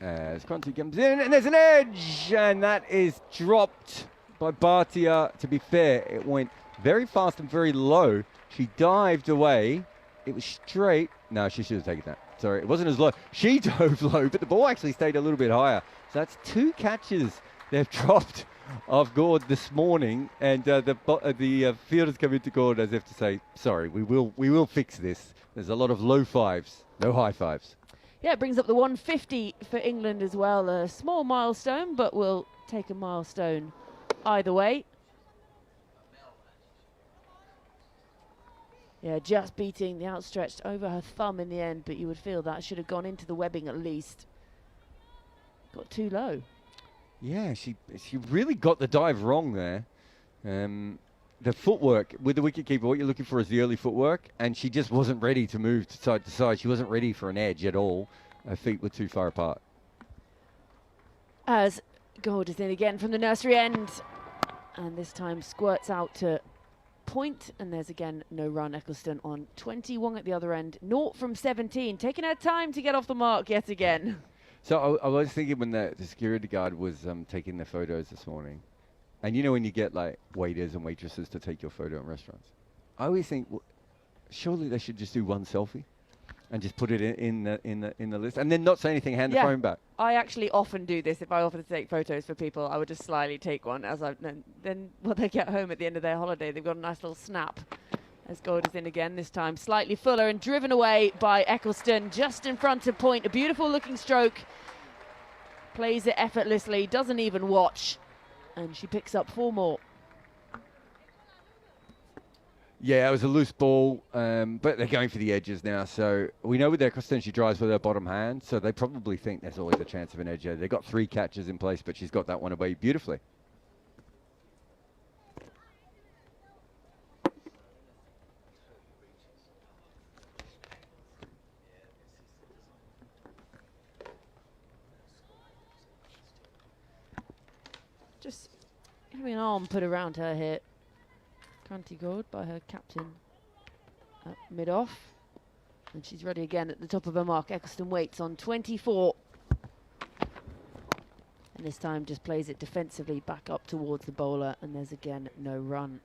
[SPEAKER 3] As Crunchy comes in, and there's an edge, and that is dropped by Bhatia. To be fair, it went very fast and very low. She dived away. It was straight. No, she should have taken that. Sorry, it wasn't as low. She dove low, but the ball actually stayed a little bit higher. So that's 2 catches they've dropped off Gord this morning, and the fielders come into Gord as if to say, sorry, we will fix this. There's a lot of low fives, no high fives.
[SPEAKER 4] Yeah, it brings up the 150 for England as well. A small milestone, but we'll take a milestone either way. Yeah, just beating the outstretched over her thumb in the end, but you would feel that should have gone into the webbing at least. Got too low.
[SPEAKER 3] Yeah, she really got the dive wrong there. The footwork with the wicketkeeper, what you're looking for is the early footwork, and she just wasn't ready to move to side. She wasn't ready for an edge at all. Her feet were too far apart.
[SPEAKER 4] As Gold is in again from the nursery end, and this time squirts out to point, and there's again no run. Eccleston on 21 at the other end, 0 from 17, taking her time to get off the mark yet again.
[SPEAKER 3] So I was thinking when the security guard was taking the photos this morning, and you know when you get like waiters and waitresses to take your photo in restaurants, I always think, well, surely they should just do one selfie and just put it in the list, and then not say anything, hand the phone back.
[SPEAKER 4] I actually often do this. If I offer to take photos for people, I would just slyly take one. Then when they get home at the end of their holiday, they've got a nice little snap. As Gold is in again, this time slightly fuller and driven away by Eccleston, just in front of point. A beautiful looking stroke. Plays it effortlessly, doesn't even watch. And she picks up 4 more.
[SPEAKER 3] Yeah, it was a loose ball, but they're going for the edges now. So we know with Eccleston, she drives with her bottom hand, so they probably think there's always a chance of an edge there. They've got 3 catches in place, but she's got that one away beautifully.
[SPEAKER 4] Just having an arm put around her here. Cranty Gold by her captain at mid-off. And she's ready again at the top of her mark. Eccleston waits on 24. And this time just plays it defensively back up towards the bowler. And there's again no run.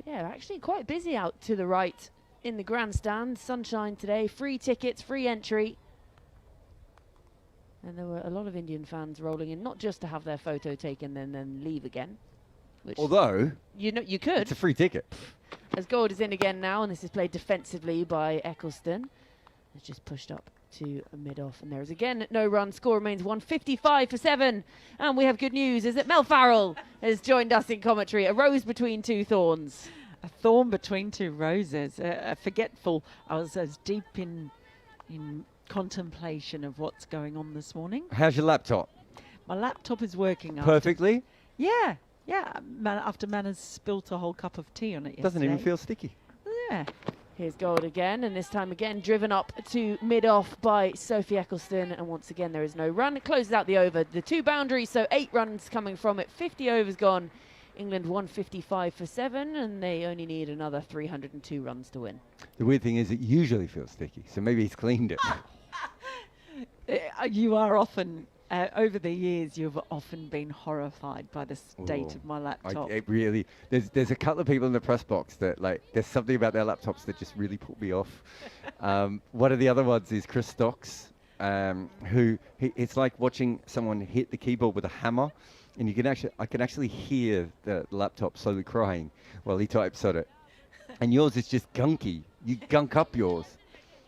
[SPEAKER 4] Yeah, actually quite busy out to the right in the grandstand. Sunshine today, free tickets, free entry. And there were a lot of Indian fans rolling in, not just to have their photo taken and then leave again. Which
[SPEAKER 3] Although,
[SPEAKER 4] you know, you could.
[SPEAKER 3] it's a free ticket.
[SPEAKER 4] As Gold is in again now, and this is played defensively by Nicholson. It's just pushed up to a mid-off, and there is again no run. Score remains 155 for 7. And we have good news, is that Mel Farrell has joined us in commentary. A rose between two thorns.
[SPEAKER 5] A thorn between two roses. Forgetful. I was as deep in contemplation of what's going on this morning.
[SPEAKER 3] How's your laptop?
[SPEAKER 5] My laptop is working.
[SPEAKER 3] Perfectly?
[SPEAKER 5] Yeah. After Manners spilt a whole cup of tea on it yesterday.
[SPEAKER 3] Doesn't even feel sticky.
[SPEAKER 5] Yeah.
[SPEAKER 4] Here's Gold again, and this time again driven up to mid-off by Sophie Eccleston, and once again there is no run. It closes out the over. The 2 boundaries, so 8 runs coming from it. 50 overs gone. England 155 for 7, and they only need another 302 runs to win.
[SPEAKER 3] The weird thing is it usually feels sticky, so maybe he's cleaned it.
[SPEAKER 5] You are often, over the years, you've often been horrified by the state of my laptop.
[SPEAKER 3] It really, there's a couple of people in the press box that, like, there's something about their laptops that just really put me off. One of the other ones is Chris Stocks, it's like watching someone hit the keyboard with a hammer, and I can actually hear the laptop slowly crying while he types on it. And yours is just gunky. You gunk up yours.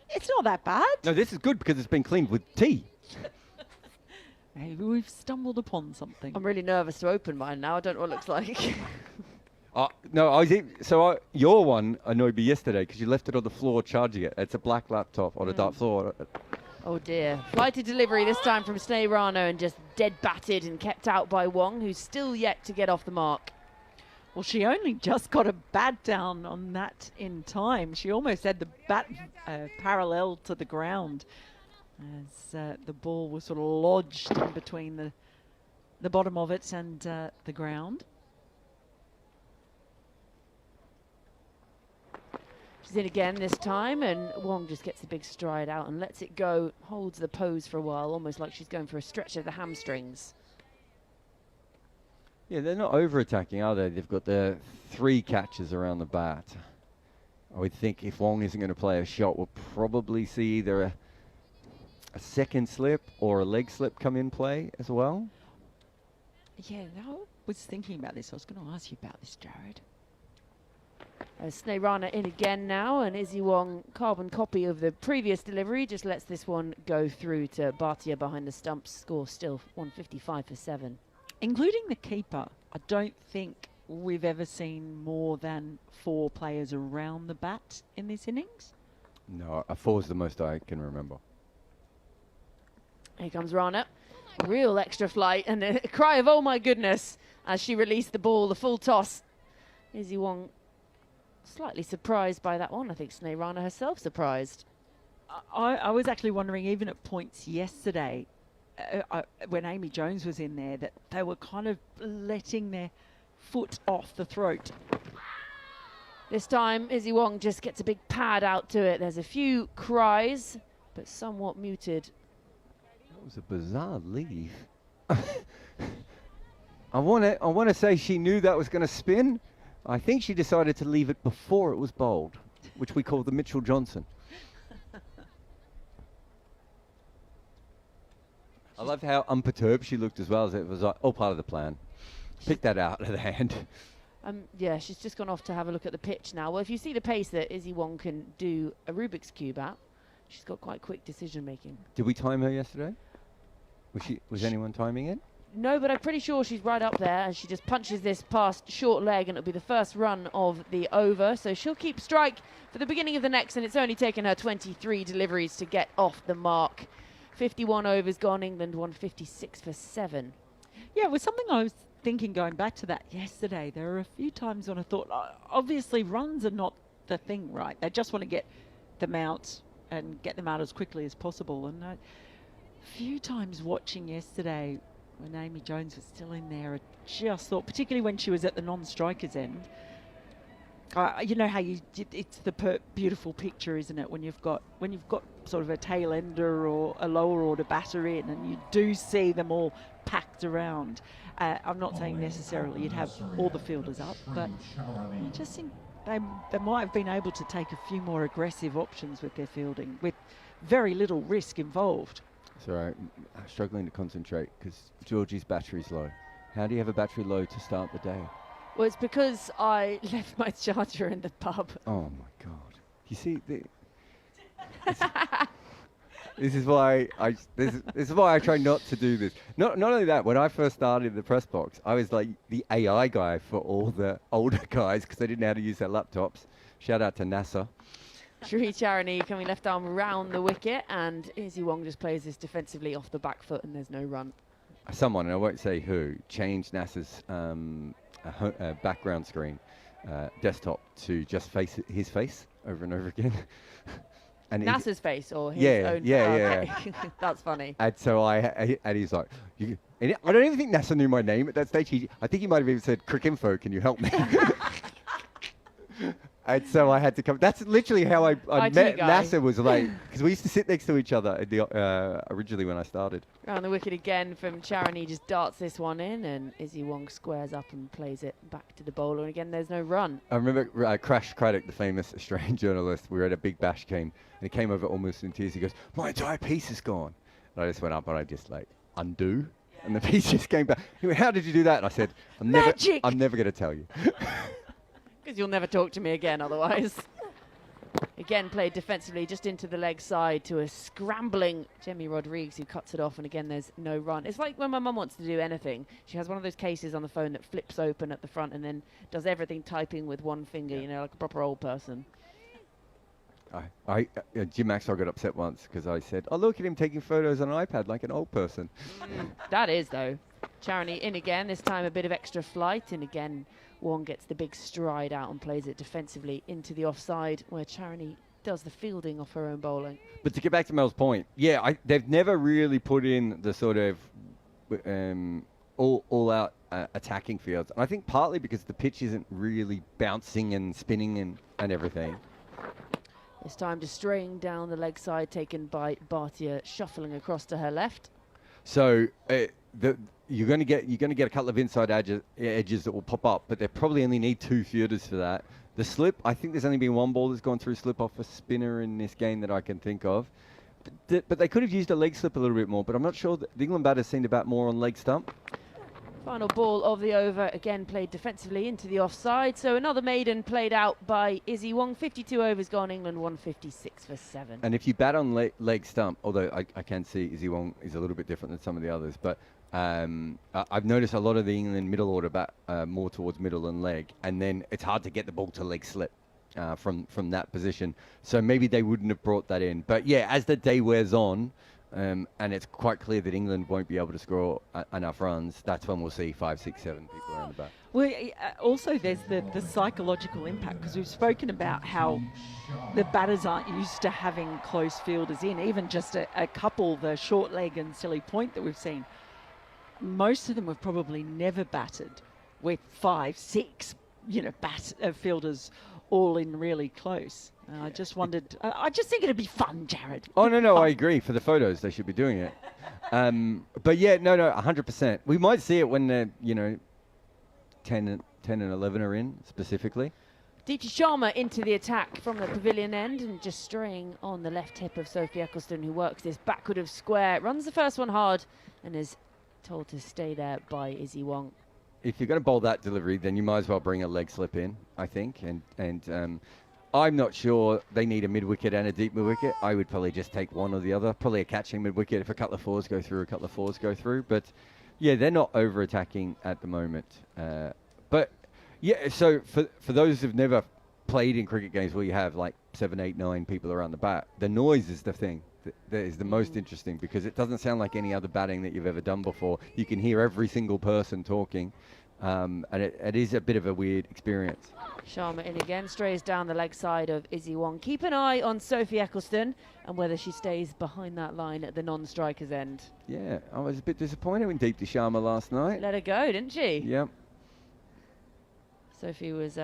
[SPEAKER 5] It's not that bad.
[SPEAKER 3] No, this is good because it's been cleaned with tea.
[SPEAKER 5] Maybe we've stumbled upon something.
[SPEAKER 4] I'm really nervous to open mine now. I don't know what it looks like.
[SPEAKER 3] No, your one annoyed me yesterday because you left it on the floor charging it. It's a black laptop on a dark floor.
[SPEAKER 4] Oh dear. Flighted delivery this time from Sneh Rana and just dead batted and kept out by Wong, who's still yet to get off the mark.
[SPEAKER 5] Well, she only just got a bat down on that in time. She almost had the bat parallel to the ground as the ball was sort of lodged in between the bottom of it and the ground.
[SPEAKER 4] She's in again this time, and Wong just gets the big stride out and lets it go, holds the pose for a while, almost like she's going for a stretch of the hamstrings.
[SPEAKER 3] Yeah, they're not over-attacking, are they? They've got their 3 catches around the bat. I would think if Wong isn't going to play a shot, we'll probably see either a second slip or a leg slip come in play as well.
[SPEAKER 5] Yeah, I was thinking about this. I was going to ask you about this, Jarrod.
[SPEAKER 4] Sneh Rana in again now, and Izzy Wong, carbon copy of the previous delivery, just lets this one go through to Bhatia behind the stumps. Score still 155 for 7.
[SPEAKER 5] Including the keeper, I don't think we've ever seen more than 4 players around the bat in this innings.
[SPEAKER 3] No, a 4 is the most I can remember.
[SPEAKER 4] Here comes Rana. Real extra flight and a cry of oh my goodness as she released the ball, the full toss. Izzy Wong slightly surprised by that one. I think Sneh Rana herself surprised.
[SPEAKER 5] I was actually wondering, even at points yesterday, when Amy Jones was in there, that they were kind of letting their foot off the throat.
[SPEAKER 4] This time, Izzy Wong just gets a big pad out to it. There's a few cries, but somewhat muted.
[SPEAKER 3] That was a bizarre leave. I want to say she knew that was going to spin. I think she decided to leave it before it was bowled, which we call the Mitchell Johnson. I loved how unperturbed she looked as well, as it was like, all part of the plan. Pick that out of the hand.
[SPEAKER 4] Yeah, she's just gone off to have a look at the pitch now. Well, if you see the pace that Izzy Wong can do a Rubik's Cube at, she's got quite quick decision making.
[SPEAKER 3] Did we time her yesterday? Was anyone timing it?
[SPEAKER 4] No, but I'm pretty sure she's right up there, and she just punches this past short leg, and it'll be the first run of the over. So she'll keep strike for the beginning of the next, and it's only taken her 23 deliveries to get off the mark. 51 overs gone, England 156 for 7.
[SPEAKER 5] Yeah, it was something I was thinking going back to that yesterday. There were a few times when I thought, obviously runs are not the thing, right? They just want to get them out and get them out as quickly as possible. And a few times watching yesterday when Amy Jones was still in there, I just thought, particularly when she was at the non-strikers end, you know how it's the beautiful picture, isn't it? When you've got sort of a tail ender or a lower order batter in, and you do see them all packed around. I'm not saying necessarily you'd have all the fielders up, but you just they might have been able to take a few more aggressive options with their fielding, with very little risk involved.
[SPEAKER 3] Sorry, I'm struggling to concentrate because Georgie's battery's low. How do you have a battery low to start the day?
[SPEAKER 4] Well, it's because I left my charger in the pub.
[SPEAKER 3] Oh my God! You see, this is why this is why I try not to do this. Not only that, when I first started in the press box, I was like the AI guy for all the older guys because they didn't know how to use their laptops. Shout out to NASA.
[SPEAKER 4] Sri Charani coming left arm round the wicket, and Izzy Wong just plays this defensively off the back foot, and there's no run.
[SPEAKER 3] Someone, and I won't say who, changed NASA's background screen desktop to just face his face over and over again. And
[SPEAKER 4] NASA's face or his own?
[SPEAKER 3] Yeah.
[SPEAKER 4] That's funny.
[SPEAKER 3] And so and he's like, I don't even think NASA knew my name at that stage. I think he might have even said, "Cricinfo, can you help me?" And so I had to come. That's literally how I met NASA, was like, because we used to sit next to each other originally when I started.
[SPEAKER 4] Round the wicket again from Charani, just darts this one in, and Izzy Wong squares up and plays it back to the bowler. And again, there's no run.
[SPEAKER 3] I remember Crash Craddock, the famous Australian journalist, we were at a big bash game, and he came over almost in tears. He goes, "My entire piece is gone." And I just went up and I just like, undo. And the piece just came back. He went, "How did you do that?" And I said, I'm never going to tell you.
[SPEAKER 4] Because you'll never talk to me again otherwise. Again, played defensively just into the leg side to a scrambling Jemmy Rodriguez, who cuts it off, and again there's no run. It's like when my mum wants to do anything. She has one of those cases on the phone that flips open at the front and then does everything typing with one finger, you know, like a proper old person.
[SPEAKER 3] Jim Maxwell got upset once because I said, "Oh, look at him taking photos on an iPad like an old person."
[SPEAKER 4] That is, though. Charani in again, this time a bit of extra flight, and again Wong gets the big stride out and plays it defensively into the offside, where Charani does the fielding off her own bowling.
[SPEAKER 3] But to get back to Mel's point, they've never really put in the sort of all-out attacking fields. And I think partly because the pitch isn't really bouncing and spinning and everything.
[SPEAKER 4] This time just straying down the leg side, taken by Bhatia, shuffling across to her left.
[SPEAKER 3] So you're going to get a couple of inside edges that will pop up, but they probably only need 2 fielders for that. The slip, I think there's only been 1 ball that's gone through slip off a spinner in this game that I can think of. But they could have used a leg slip a little bit more, but I'm not sure that the England batters seem to bat more on leg stump.
[SPEAKER 4] Final ball of the over, again played defensively into the offside. So another maiden played out by Izzy Wong. 52 overs gone, England 156 for 7.
[SPEAKER 3] And if you bat on leg stump, although I can see Izzy Wong is a little bit different than some of the others, but I've noticed a lot of the England middle order bat more towards middle and leg, and then it's hard to get the ball to leg slip from that position. So maybe they wouldn't have brought that in. But yeah, as the day wears on, and it's quite clear that England won't be able to score enough runs, that's when we'll see 5, 6, 7 people around the bat.
[SPEAKER 5] Well, also there's the psychological impact, because we've spoken about how the batters aren't used to having close fielders in, even just a couple, the short leg and silly point that we've seen. Most of them have probably never batted with 5, 6, fielders all in really close. I just wondered, I just think it'd be fun, Jarrod.
[SPEAKER 3] Oh, no, I agree. For the photos, they should be doing it. But yeah, no, 100%. We might see it when they're, 10 and 11 are in, specifically.
[SPEAKER 4] Deepti Sharma into the attack from the pavilion end, and just straying on the left hip of Sophie Ecclestone, who works this backward of square, runs the first one hard, and is told to stay there by Izzy Wong.
[SPEAKER 3] If you're going to bowl that delivery, then you might as well bring a leg slip in, I think. And I'm not sure they need a mid-wicket and a deep mid-wicket. I would probably just take one or the other. Probably a catching mid-wicket if a couple of 4s go through, a couple of 4s go through. But, yeah, they're not over-attacking at the moment. But, yeah, so for those who've never played in cricket games where you have, like, 7, 8, 9 people around the bat, the noise is the thing that is the most interesting, because it doesn't sound like any other batting that you've ever done before. You can hear every single person talking. And it is a bit of a weird experience.
[SPEAKER 4] Sharma in again, strays down the leg side of Izzy Wong. Keep an eye on Sophie Ecclestone and whether she stays behind that line at the non-striker's end.
[SPEAKER 3] Yeah, I was a bit disappointed in Deepti Sharma last night.
[SPEAKER 4] Let her go, didn't she?
[SPEAKER 3] Yep.
[SPEAKER 4] Sophie was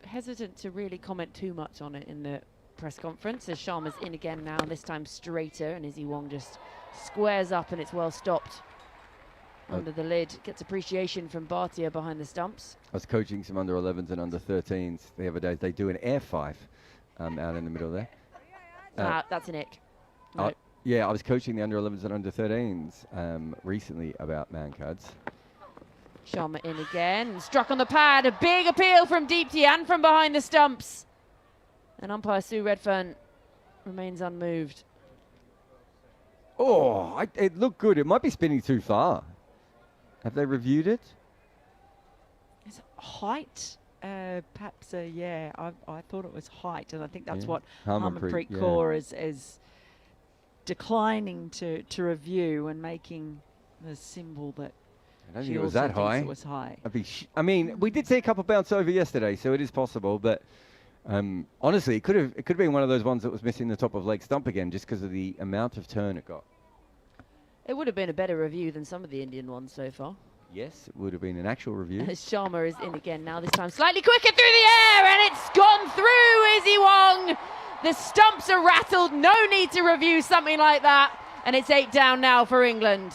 [SPEAKER 4] hesitant to really comment too much on it in the press conference, as Sharma's in again now, this time straighter, and Izzy Wong just squares up, and it's well stopped under the lid. Gets appreciation from Bhatia behind the stumps.
[SPEAKER 3] I was coaching some under 11s and under 13s the other day. They do an air 5 out in the middle there.
[SPEAKER 4] That's an ick. No.
[SPEAKER 3] Yeah, I was coaching the under 11s and under 13s recently about Mankads.
[SPEAKER 4] Sharma in again, struck on the pad. A big appeal from Deepti and from behind the stumps. And umpire Sue Redfern remains unmoved.
[SPEAKER 3] Oh, it looked good. It might be spinning too far. Have they reviewed it?
[SPEAKER 5] Is it height? Perhaps, yeah, I thought it was height, and I think that's what Harmanpreet Kaur is declining to review and making the symbol that
[SPEAKER 3] I don't think it was that high.
[SPEAKER 5] It was high.
[SPEAKER 3] I mean, we did see a couple bounce over yesterday, so it is possible, but honestly, it could have been one of those ones that was missing the top of leg stump again just because of the amount of turn it got.
[SPEAKER 4] It would have been a better review than some of the Indian ones so far.
[SPEAKER 3] Yes, it would have been an actual review.
[SPEAKER 4] As Sharma is in again now, this time slightly quicker through the air, and it's gone through Izzy Wong. The stumps are rattled, no need to review something like that, and it's 8 down now for England.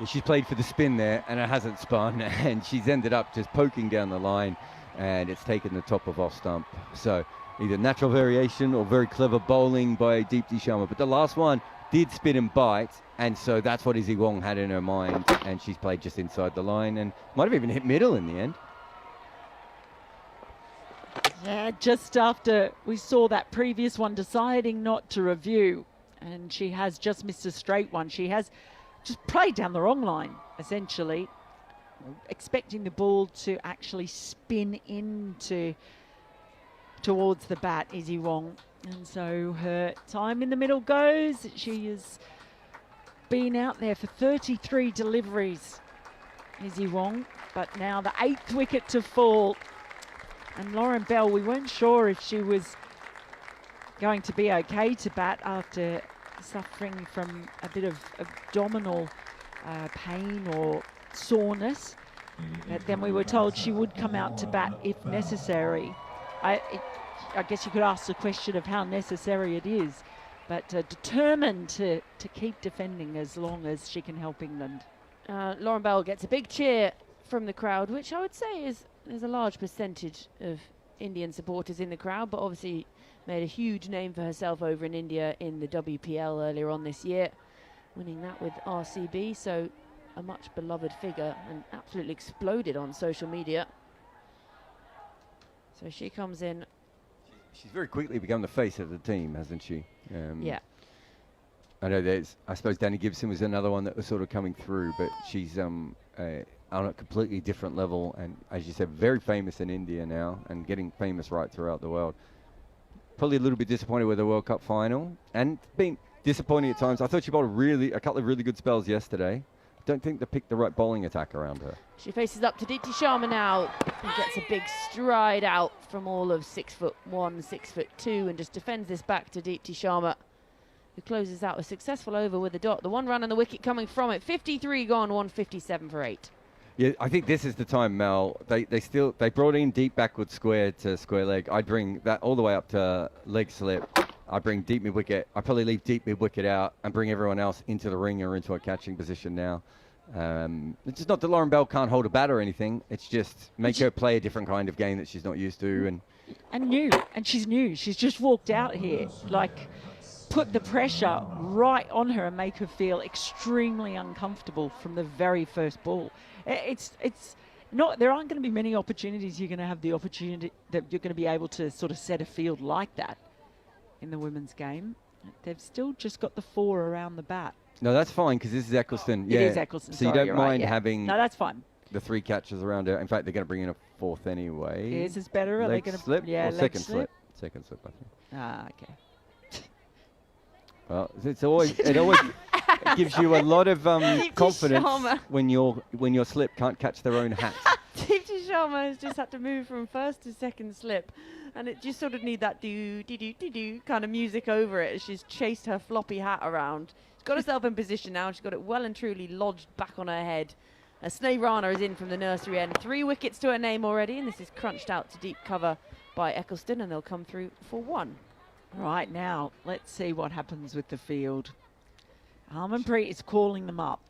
[SPEAKER 3] Yeah, she's played for the spin there, and it hasn't spun, and she's ended up just poking down the line, and it's taken the top of off stump. So either natural variation or very clever bowling by Deepti Sharma, but the last one did spin and bite, and so that's what Izzy Wong had in her mind, and she's played just inside the line and might have even hit middle in the end.
[SPEAKER 5] Yeah, just after we saw that previous one deciding not to review, and she has just missed a straight one. She has just played down the wrong line, essentially, expecting the ball to actually spin towards the bat, Izzy Wong. And so her time in the middle goes. She has been out there for 33 deliveries, Izzy Wong, but now the 8th wicket to fall. And Lauren Bell, we weren't sure if she was going to be okay to bat after suffering from a bit of abdominal pain or soreness. But then we were told she would come out to bat if necessary. I guess you could ask the question of how necessary it is, but determined to keep defending as long as she can help England.
[SPEAKER 4] Lauren Bell gets a big cheer from the crowd, which I would say is there's a large percentage of Indian supporters in the crowd, but obviously made a huge name for herself over in India in the WPL earlier on this year, winning that with RCB, so a much beloved figure and absolutely exploded on social media. So she comes in.
[SPEAKER 3] She's very quickly become the face of the team, hasn't she?
[SPEAKER 4] Yeah.
[SPEAKER 3] I suppose Danny Gibson was another one that was sort of coming through, but she's on a completely different level, and as you said, very famous in India now and getting famous right throughout the world. Probably a little bit disappointed with the World Cup final and been disappointing at times. I thought she bowled a couple of really good spells yesterday. Don't think they picked the right bowling attack around her. She
[SPEAKER 4] faces up to Deepti Sharma now and gets a big stride out from all of 6'1", 6'2", and just defends this back to Deepti Sharma, who closes out a successful over with a dot. The 1 run and the wicket coming from it. 53 gone, 157 for 8.
[SPEAKER 3] Yeah, I think this is the time, Mel. They brought in deep backward square to square leg. I'd bring that all the way up to leg slip. I bring deep mid wicket. I probably leave deep mid wicket out and bring everyone else into the ring or into a catching position now. It's just not that Lauren Bell can't hold a bat or anything. It's just make her play a different kind of game that she's not used to.
[SPEAKER 5] And she's new. She's just walked out here, like put the pressure right on her and make her feel extremely uncomfortable from the very first ball. It's not. There aren't going to be many opportunities you're going to have the opportunity that you're going to be able to sort of set a field like that in the women's game. They've still just got the 4 around the bat.
[SPEAKER 3] No, that's fine because this is Eccleston.
[SPEAKER 5] It is Eccleston.
[SPEAKER 3] So you don't mind having
[SPEAKER 5] that's fine.
[SPEAKER 3] The 3 catches around her. In fact, they're going to bring in a 4th anyway.
[SPEAKER 5] Is better? Are they going to
[SPEAKER 3] slip?
[SPEAKER 5] Yeah,
[SPEAKER 3] or second slip. Second slip, I think.
[SPEAKER 5] Ah, okay.
[SPEAKER 3] Well, it always gives you a lot of confidence when your slip can't catch their own hat.
[SPEAKER 4] Deepti Sharma has just had to move from first to second slip, and it just sort of need that do kind of music over it as she's chased her floppy hat around. She's got herself in position now. She's got it well and truly lodged back on her head. Sneh Rana is in from the nursery end. 3 wickets to her name already, and this is crunched out to deep cover by Eccleston, and they'll come through for 1.
[SPEAKER 5] Right, now, let's see what happens with the field. Harmanpreet is calling them up.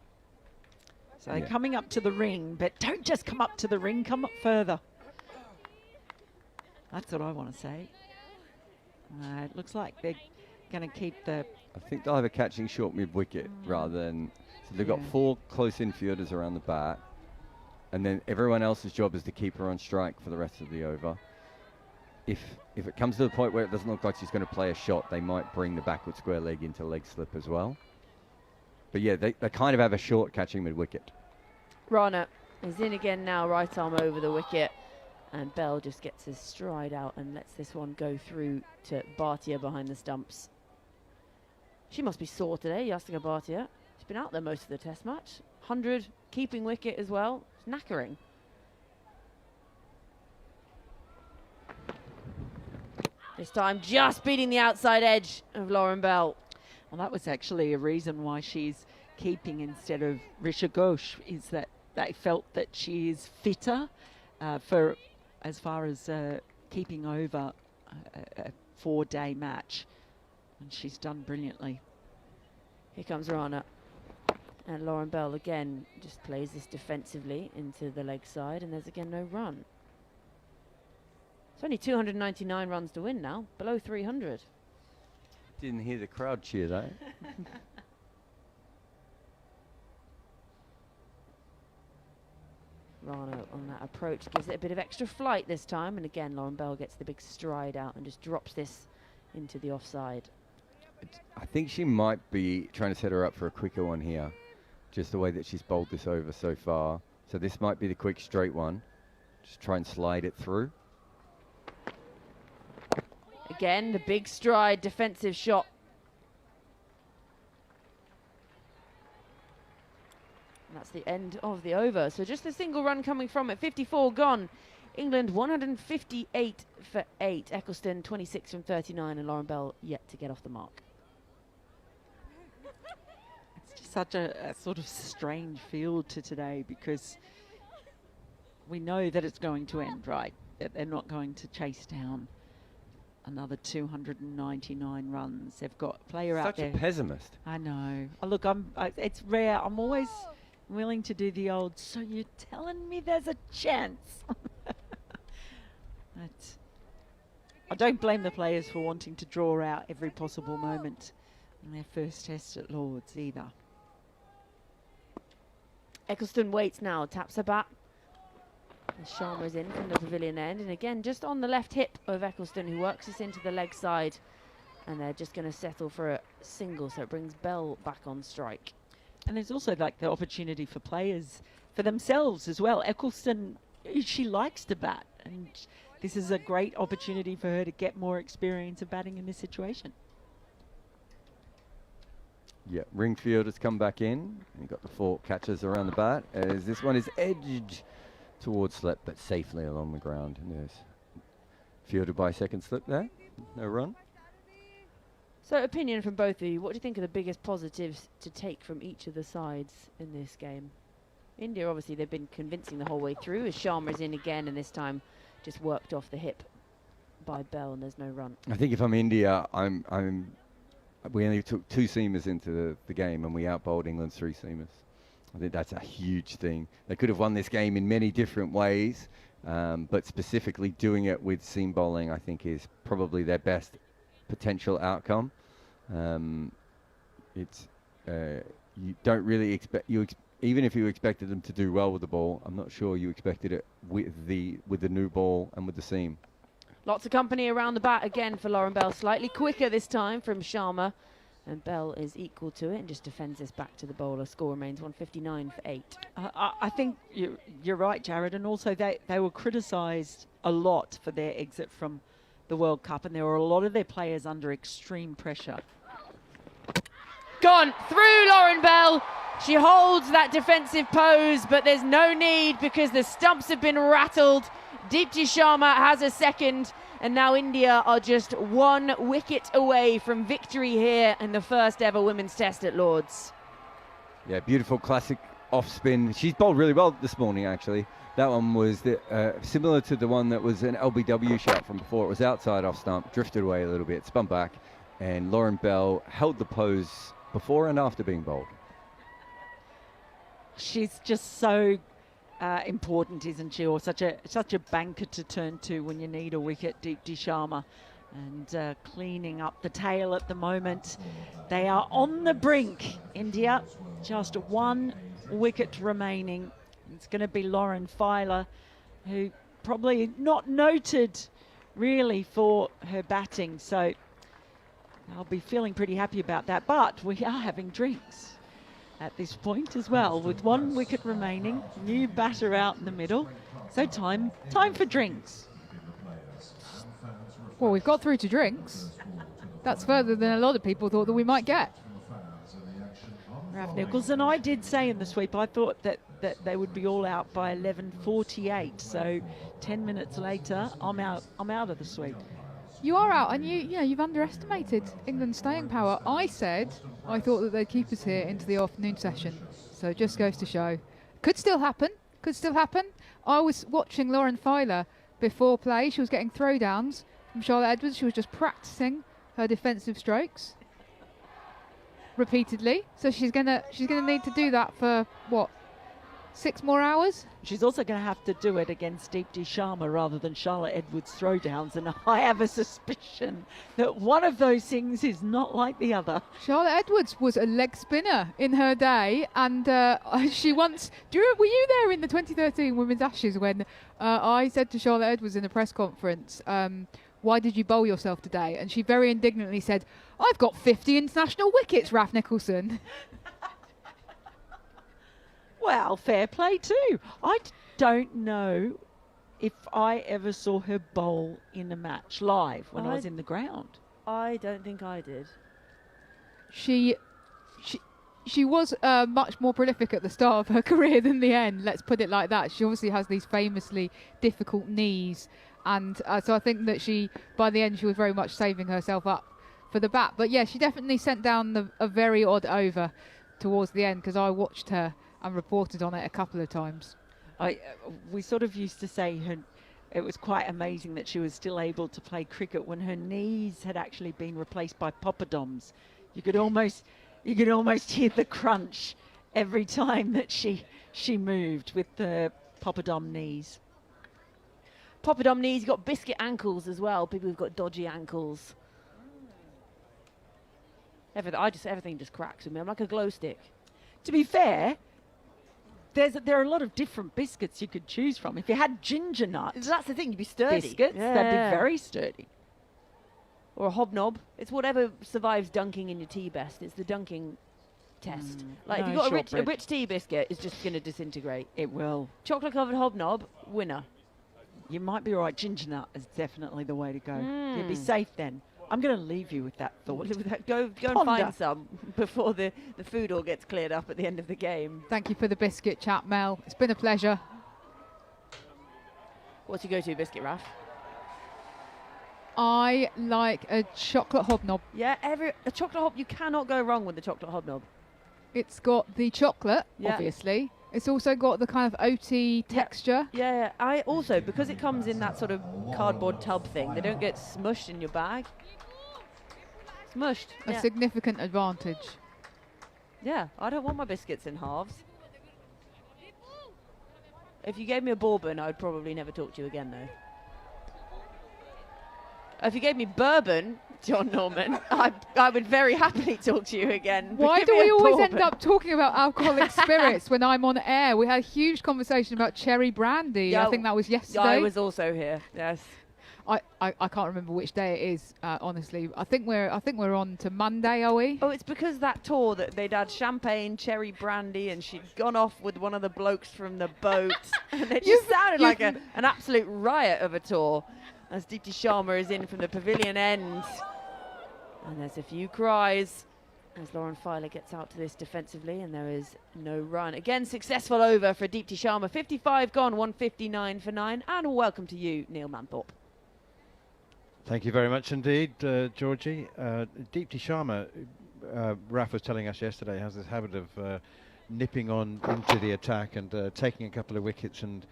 [SPEAKER 5] So they're coming up to the ring, but don't just come up to the ring, come up further. That's what I want to say. It looks like they're going to keep the...
[SPEAKER 3] I think they'll have a catching short mid-wicket rather than... So they've got 4 close infielders around the bat, and then everyone else's job is to keep her on strike for the rest of the over. If it comes to the point where it doesn't look like she's going to play a shot, they might bring the backward square leg into leg slip as well. But yeah, they kind of have a short catching mid-wicket.
[SPEAKER 4] Rana is in again now, right arm over the wicket. And Bell just gets his stride out and lets this one go through to Bhatia behind the stumps. She must be sore today, Yastika Bhatia. She's been out there most of the test match. 100, keeping wicket as well. It's knackering. This time just beating the outside edge of Lauren Bell.
[SPEAKER 5] Well, that was actually a reason why she's keeping instead of Risha Ghosh, is that they felt that she is fitter for as far as keeping over a 4-day match. And she's done brilliantly.
[SPEAKER 4] Here comes Rana. And Lauren Bell again just plays this defensively into the leg side, and there's again no run. It's only 299 runs to win now, below 300.
[SPEAKER 3] Didn't hear the crowd cheer though.
[SPEAKER 4] Rana on that approach gives it a bit of extra flight this time, and again Lauren Bell gets the big stride out and just drops this into the offside.
[SPEAKER 3] I think she might be trying to set her up for a quicker one here, just the way that she's bowled this over so far. So this might be the quick straight one. Just try and slide it through.
[SPEAKER 4] Again, the big stride defensive shot. And that's the end of the over. So just a single run coming from it. 54 gone. England 158 for 8. Eccleston 26 from 39, and Lauren Bell yet to get off the mark.
[SPEAKER 5] It's just such a sort of strange field to today, because we know that it's going to end, right? That they're not going to chase down another 299 runs. They've got a player out there.
[SPEAKER 3] Such a pessimist.
[SPEAKER 5] I know. Oh, look, it's rare. I'm always willing to do the old, so you're telling me there's a chance. I don't blame the players for wanting to draw out every possible moment in their first test at Lord's either.
[SPEAKER 4] Eccleston waits now, taps her bat. As Sharma's in from the pavilion end, and again just on the left hip of Eccleston, who works this into the leg side, and they're just going to settle for a single, so it brings Bell back on strike.
[SPEAKER 5] And there's also like the opportunity for players, for themselves as well. Eccleston, she likes to bat, and this is a great opportunity for her to get more experience of batting in this situation.
[SPEAKER 3] Yeah, Ringfield has come back in, and you've got the 4 catchers around the bat, as this one is edged towards slip, but safely along the ground. And there's fielded by second slip there. No run.
[SPEAKER 4] So opinion from both of you. What do you think are the biggest positives to take from each of the sides in this game? India, obviously, they've been convincing the whole way through, as Sharma's in again, and this time just worked off the hip by Bell, and there's no run.
[SPEAKER 3] I think if I'm India, we only took 2 seamers into the game, and we outbowled England's 3 seamers. I think that's a huge thing. They could have won this game in many different ways, but specifically doing it with seam bowling, I think, is probably their best potential outcome. You don't really expect even if you expected them to do well with the ball, I'm not sure you expected it with the new ball and with the seam.
[SPEAKER 4] Lots of company around the bat again for Lauren Bell. Slightly quicker this time from Sharma. And Bell is equal to it and just defends this back to the bowler. Score remains 159 for 8.
[SPEAKER 5] I think you're right, Jarrod. And also they were criticised a lot for their exit from the World Cup. And there were a lot of their players under extreme pressure.
[SPEAKER 4] Gone through Lauren Bell. She holds that defensive pose, but there's no need because the stumps have been rattled. Deepti Sharma has a second. And now India are just 1 wicket away from victory here in the first ever women's test at Lord's.
[SPEAKER 3] Yeah, beautiful classic off spin. She's bowled really well this morning, actually. That one was similar to the one that was an LBW shot from before. It was outside off stump, drifted away a little bit, spun back, and Lauren Bell held the pose before and after being bowled.
[SPEAKER 5] she's just so important, isn't she? Or such a banker to turn to when you need a wicket, Deepti Sharma. And cleaning up the tail at the moment. They are on the brink, India. Just 1 wicket remaining. It's going to be Lauren Filer, who probably not noted really for her batting. So I'll be feeling pretty happy about that. But we are having drinks at this point as well, with 1 wicket remaining. New batter out in the middle. So time for drinks.
[SPEAKER 2] Well, we've got through to drinks. That's further than a lot of people thought that we might get.
[SPEAKER 5] Raf Nicholson, I did say in the sweep, I thought that they would be all out by 11:48. So 10 minutes later, I'm out of the sweep.
[SPEAKER 2] You are out, and you've underestimated England's staying power. I said I thought that they'd keep us here into the afternoon session. So it just goes to show. Could still happen. I was watching Lauren Filer before play. She was getting throwdowns from Charlotte Edwards. She was just practicing her defensive strokes repeatedly. So she's gonna need to do that for what, 6 more hours?
[SPEAKER 5] She's also going to have to do it against Deepti Sharma rather than Charlotte Edwards' throwdowns, and I have a suspicion that one of those things is not like the other.
[SPEAKER 2] Charlotte Edwards was a leg spinner in her day, and she once... were you there in the 2013 Women's Ashes when I said to Charlotte Edwards in a press conference, why did you bowl yourself today? And she very indignantly said, I've got 50 international wickets, Raf Nicholson.
[SPEAKER 5] Well, fair play too. I don't know if I ever saw her bowl in a match live when I was in the ground.
[SPEAKER 4] I don't think I did.
[SPEAKER 2] She was much more prolific at the start of her career than the end, let's put it like that. She obviously has these famously difficult knees, and so I think that by the end, she was very much saving herself up for the bat. But yeah, she definitely sent down a very odd over towards the end, because I watched her and reported on it a couple of times.
[SPEAKER 5] We sort of used to say it was quite amazing that she was still able to play cricket when her knees had actually been replaced by poppadoms. You could almost hear the crunch every time that she moved with the poppadom knees.
[SPEAKER 4] Poppadom knees, you've got biscuit ankles as well, people who've got dodgy ankles. Everything just cracks with me. I'm like a glow stick.
[SPEAKER 5] To be fair, there are a lot of different biscuits you could choose from. If you had ginger nut,
[SPEAKER 4] that's the thing, you'd be sturdy.
[SPEAKER 5] Biscuits, they'd be very sturdy.
[SPEAKER 4] Or a hobnob. It's whatever survives dunking in your tea best. It's the dunking test. Like, if you've got a rich tea biscuit, it's just going to disintegrate.
[SPEAKER 5] It will.
[SPEAKER 4] Chocolate covered hobnob, winner.
[SPEAKER 5] You might be right. Ginger nut is definitely the way to go. You'd be safe then. I'm going to leave you with that thought.
[SPEAKER 4] Go and find some before the food all gets cleared up at the end of the game.
[SPEAKER 2] Thank you for the biscuit chat, Mel. It's been a pleasure.
[SPEAKER 4] What's your go-to biscuit, Raf?
[SPEAKER 2] I like a chocolate hobnob.
[SPEAKER 4] Yeah, a chocolate hob. You cannot go wrong with the chocolate hobnob.
[SPEAKER 2] It's got the chocolate, obviously. It's also got the kind of oaty texture.
[SPEAKER 4] Yeah. I also, because it comes in that sort of cardboard tub thing, they don't get smushed in your bag. Smushed.
[SPEAKER 2] A significant advantage.
[SPEAKER 4] Yeah, I don't want my biscuits in halves. If you gave me a bourbon, I would probably never talk to you again, though. If you gave me bourbon, John Norman, I would very happily talk to you again.
[SPEAKER 2] Why do we always end up talking about alcoholic spirits when I'm on air? We had a huge conversation about cherry brandy. I think that was yesterday.
[SPEAKER 4] I was also here. Yes.
[SPEAKER 2] I can't remember which day it is, honestly. I think we're on to Monday, are we?
[SPEAKER 4] Oh, it's because that tour that they'd had champagne, cherry brandy, and she'd gone off with one of the blokes from the boat. And it just sounded like an absolute riot of a tour. As Deepti Sharma is in from the pavilion end. And there's a few cries as Lauren Filer gets out to this defensively, and there is no run. Again, successful over for Deepti Sharma. 55 gone, 159 for 9. And welcome to you, Neil Manthorp.
[SPEAKER 1] Thank you very much indeed, Georgie. Deepti Sharma, Raf was telling us yesterday, has this habit of nipping on into the attack and taking a couple of wickets and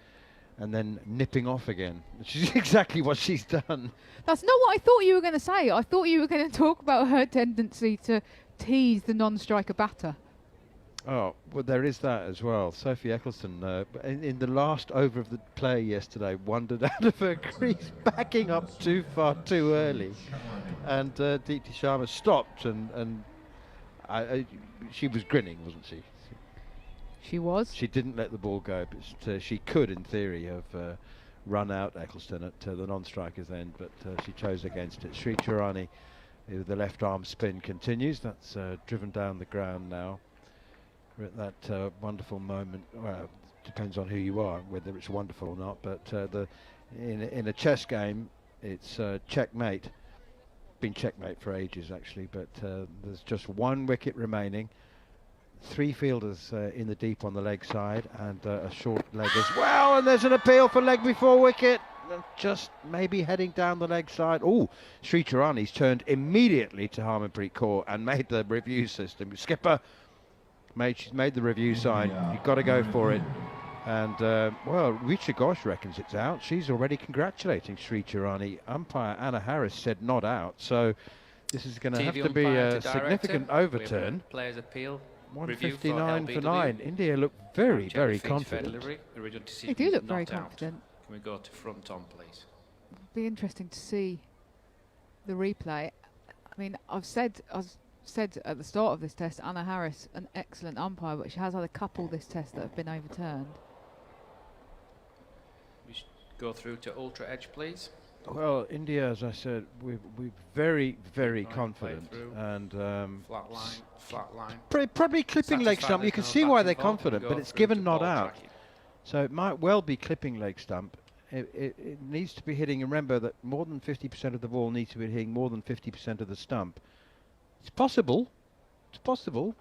[SPEAKER 1] then nipping off again, which is exactly what she's done.
[SPEAKER 2] That's not what I thought you were going to say. I thought you were going to talk about her tendency to tease the non-striker batter.
[SPEAKER 1] Oh, well, there is that as well. Sophie Eccleston, in the last over of the play yesterday, wandered out of her crease, backing up too far too early. And Deepti Sharma stopped, and she was grinning, wasn't she?
[SPEAKER 2] She was.
[SPEAKER 1] She didn't let the ball go, but she could, in theory, have run out Eccleston at the non-striker's end, but she chose against it. Sri Charani, with the left arm spin, continues. That's driven down the ground now. We're at that wonderful moment. Well, depends on who you are, whether it's wonderful or not. But in a chess game, it's checkmate. Been checkmate for ages, actually. But there's just one wicket remaining. 3 fielders in the deep on the leg side, and a short leg as well. And there's an appeal for leg before wicket. Just maybe heading down the leg side. Oh, Sri Charani's turned immediately to Harmanpreet Kaur and made the review system. Skipper. She's made the review sign. You've got to go for it. And, well, Richa Ghosh reckons it's out. She's already congratulating Sri Charani. Umpire Anna Harris said not out. So this is going to have to be a significant overturn.
[SPEAKER 6] Players appeal.
[SPEAKER 1] 159 for 9. India look very, very confident.
[SPEAKER 2] They do look very confident.
[SPEAKER 6] Can we go to front on, please?
[SPEAKER 2] It'll be interesting to see the replay. I mean, I've said at the start of this test, Anna Harris, an excellent umpire, but she has had a couple this test that have been overturned.
[SPEAKER 6] We should go through to ultra edge, please.
[SPEAKER 1] Well, India, as I said, we're very, very confident, and
[SPEAKER 6] flat line.
[SPEAKER 1] Probably clipping leg stump. You can see why they're confident, but it's given not out. So it might well be clipping leg stump. It needs to be hitting. Remember that more than 50% of the ball needs to be hitting more than 50% of the stump. It's possible. It's possible.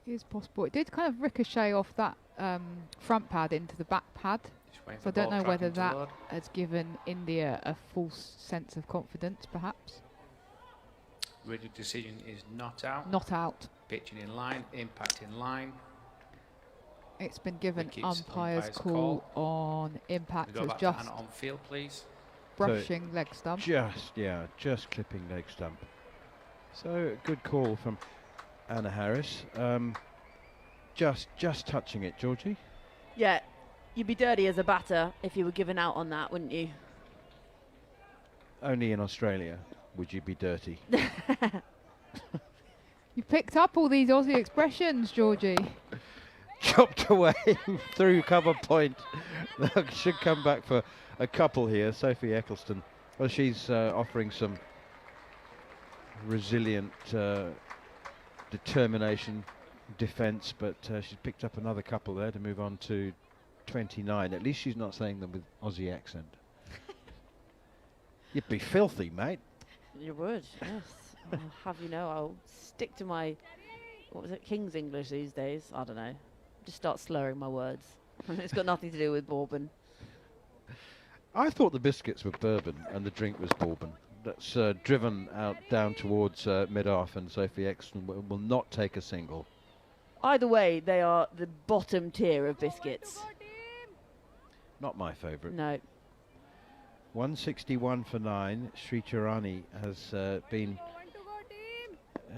[SPEAKER 2] It is possible. It did kind of ricochet off that front pad into the back pad. So I don't know whether that has given India a false sense of confidence, perhaps.
[SPEAKER 6] Rigid decision is not out.
[SPEAKER 2] Not out.
[SPEAKER 6] Pitching in line, impact in line.
[SPEAKER 2] It's been given
[SPEAKER 6] Wickets,
[SPEAKER 2] umpire's call on impact as just
[SPEAKER 6] on field, please.
[SPEAKER 2] Brushing leg stump.
[SPEAKER 1] Just clipping leg stump. So good call from Anna Harris. Just touching it, Georgie.
[SPEAKER 4] Yeah, you'd be dirty as a batter if you were given out on that, wouldn't you?
[SPEAKER 1] Only in Australia would you be dirty.
[SPEAKER 2] You picked up all these Aussie expressions, Georgie.
[SPEAKER 1] Chopped away through cover point. Should come back for a couple here. Sophie Eccleston. Well, she's offering some resilient determination, defence, but she's picked up another couple there to move on to 29. At least she's not saying them with Aussie accent. You'd be filthy, mate.
[SPEAKER 4] You would, yes. I'll have you know, I'll stick to my, what was it, King's English these days? I don't know. Just start slurring my words. It's got nothing to do with bourbon.
[SPEAKER 1] I thought the biscuits were bourbon and the drink was bourbon. That's driven out down towards mid-off, and Sophie Eccleston will not take a single.
[SPEAKER 4] Either way, they are the bottom tier of biscuits.
[SPEAKER 1] Not my favourite.
[SPEAKER 4] No.
[SPEAKER 1] 161 for 9. Sri Charani has been...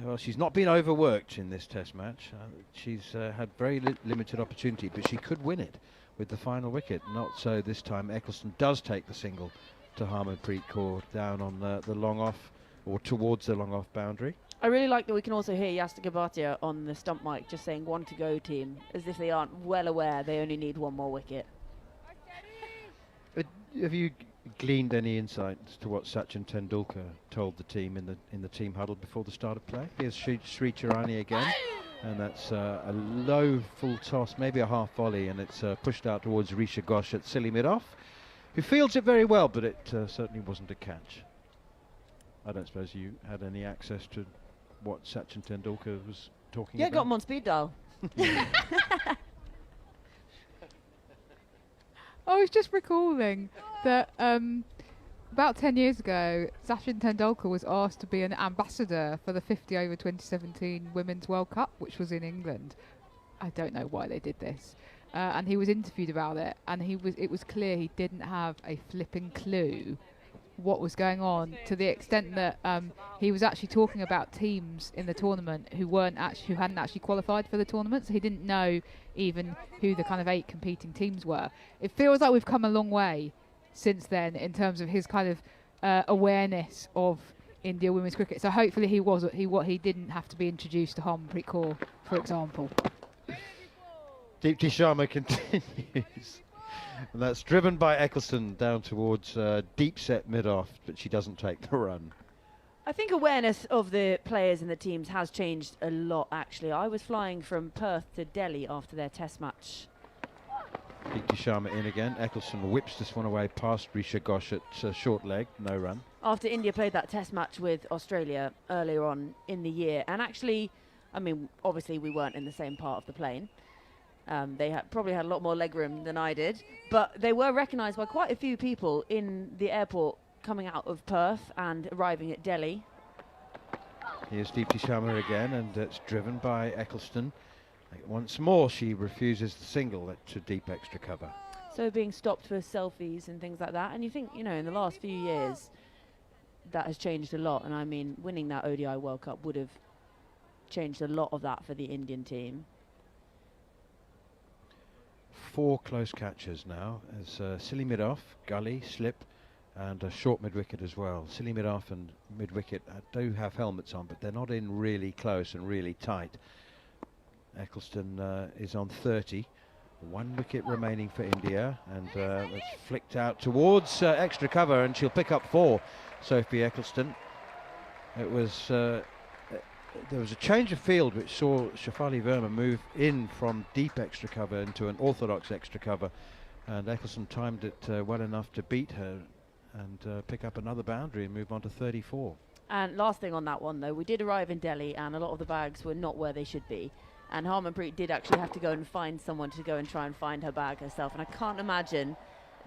[SPEAKER 1] well, she's not been overworked in this test match. She's had very limited opportunity, but she could win it with the final wicket. Not so this time. Eccleston does take the single to Harmanpreet Kaur down on the long off, or towards the long off boundary.
[SPEAKER 4] I really like that we can also hear Yastika Bhatia on the stump mic just saying 1 to go, team, as if they aren't well aware they only need 1 more wicket.
[SPEAKER 1] Have you gleaned any insight as to what Sachin Tendulkar told the team in the team huddle before the start of play? Here's Sri Charani again, and that's a low full toss, maybe a half volley, and it's pushed out towards Risha Ghosh at silly mid-off, who fields it very well, but it certainly wasn't a catch. I don't suppose you had any access to what Sachin Tendulkar was talking about?
[SPEAKER 4] Yeah, got him on speed dial.
[SPEAKER 2] I was just recalling that about 10 years ago, Sachin Tendulkar was asked to be an ambassador for the 50 over 2017 Women's World Cup, which was in England. I don't know why they did this. And he was interviewed about it, and it was clear he didn't have a flipping clue what was going on, to the extent that he was actually talking about teams in the tournament who hadn't actually qualified for the tournament, so he didn't know even who the kind of 8 competing teams were. It feels like we've come a long way since then in terms of his kind of awareness of India women's cricket. So hopefully he didn't have to be introduced to Harmanpreet Kaur, for example.
[SPEAKER 1] Deepti Sharma continues. And that's driven by Eccleston down towards deep set mid-off, but she doesn't take the run.
[SPEAKER 4] I think awareness of the players and the teams has changed a lot, actually. I was flying from Perth to Delhi after their test match.
[SPEAKER 1] Deepti Sharma in again. Eccleston whips this one away past Risha Ghosh at short leg, no run.
[SPEAKER 4] After India played that test match with Australia earlier on in the year, and actually, I mean, obviously we weren't in the same part of the plane. They probably had a lot more legroom than I did, but they were recognised by quite a few people in the airport coming out of Perth and arriving at Delhi.
[SPEAKER 1] Here's Deepti Sharma again, and it's driven by Eccleston. Once more, she refuses the single to deep extra cover.
[SPEAKER 4] So being stopped for selfies and things like that, and you think, you know, in the last few years, that has changed a lot. And I mean, winning that ODI World Cup would have changed a lot of that for the Indian team.
[SPEAKER 1] 4 close catches now, as silly mid-off, gully, slip, and a short mid-wicket as well. Silly mid-off and mid-wicket do have helmets on, but they're not in really close and really tight. Eccleston is on 30. 1 wicket remaining for India, and it's flicked out towards extra cover, and she'll pick up 4. Sophie Eccleston. It was there was a change of field which saw Shafali Verma move in from deep extra cover into an orthodox extra cover, and Eccleston timed it well enough to beat her and pick up another boundary and move on to 34.
[SPEAKER 4] And last thing on that one, though, we did arrive in Delhi and a lot of the bags were not where they should be. And Harmanpreet did actually have to go and find someone to go and try and find her bag herself. And I can't imagine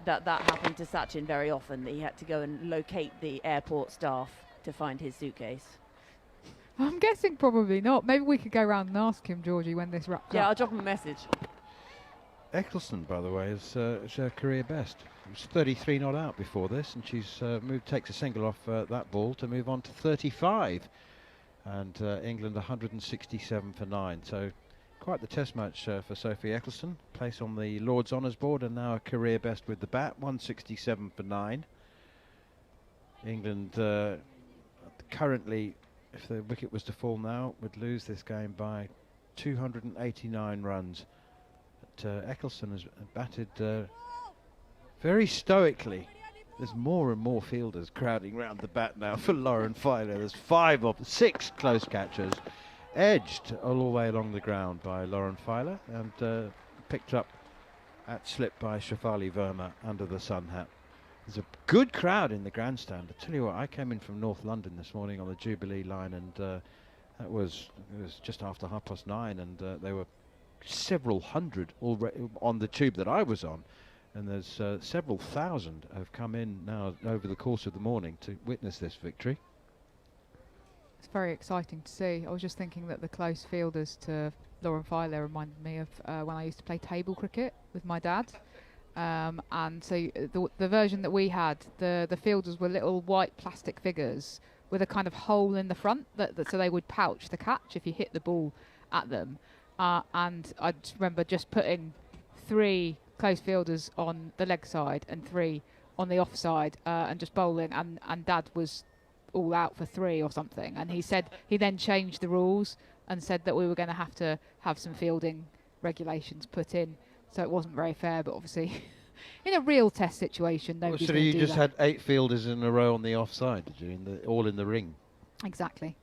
[SPEAKER 4] that happened to Sachin very often, that he had to go and locate the airport staff to find his suitcase.
[SPEAKER 2] I'm guessing probably not. Maybe we could go around and ask him, Georgie, when this wraps up.
[SPEAKER 4] Yeah, I'll drop him a message.
[SPEAKER 1] Eccleston, by the way, is her career best. It was 33 not out before this, and she's takes a single off that ball to move on to 35. And England 167 for 9. So quite the test match for Sophie Eccleston. Place on the Lord's Honours board, and now a career best with the bat, 167 for 9. England currently, if the wicket was to fall now, would lose this game by 289 runs. But Eccleston has batted very stoically. There's more and more fielders crowding round the bat now for Lauren Filer. There's 5 of 6 close catches, edged all the way along the ground by Lauren Filer, and picked up at slip by Shafali Verma under the sun hat. There's a good crowd in the grandstand. I tell you what, I came in from North London this morning on the Jubilee line, and it was just after 9:30, and there were several hundred already on the tube that I was on. And there's several thousand have come in now over the course of the morning to witness this victory.
[SPEAKER 2] It's very exciting to see. I was just thinking that the close fielders to Lauren Filer reminded me of when I used to play table cricket with my dad. And so the version that we had, the fielders were little white plastic figures with a kind of hole in the front, so they would pouch the catch if you hit the ball at them. And I just remember just putting 3 close fielders on the leg side and 3 on the off side, and just bowling, and Dad was all out for 3 or something, and he said he then changed the rules and said that we were going to have some fielding regulations put in, so it wasn't very fair, but obviously in a real test situation nobody's
[SPEAKER 1] So
[SPEAKER 2] going to
[SPEAKER 1] you
[SPEAKER 2] do
[SPEAKER 1] just
[SPEAKER 2] that.
[SPEAKER 1] had 8 fielders in a row on the offside, did you? All in the ring.
[SPEAKER 2] Exactly.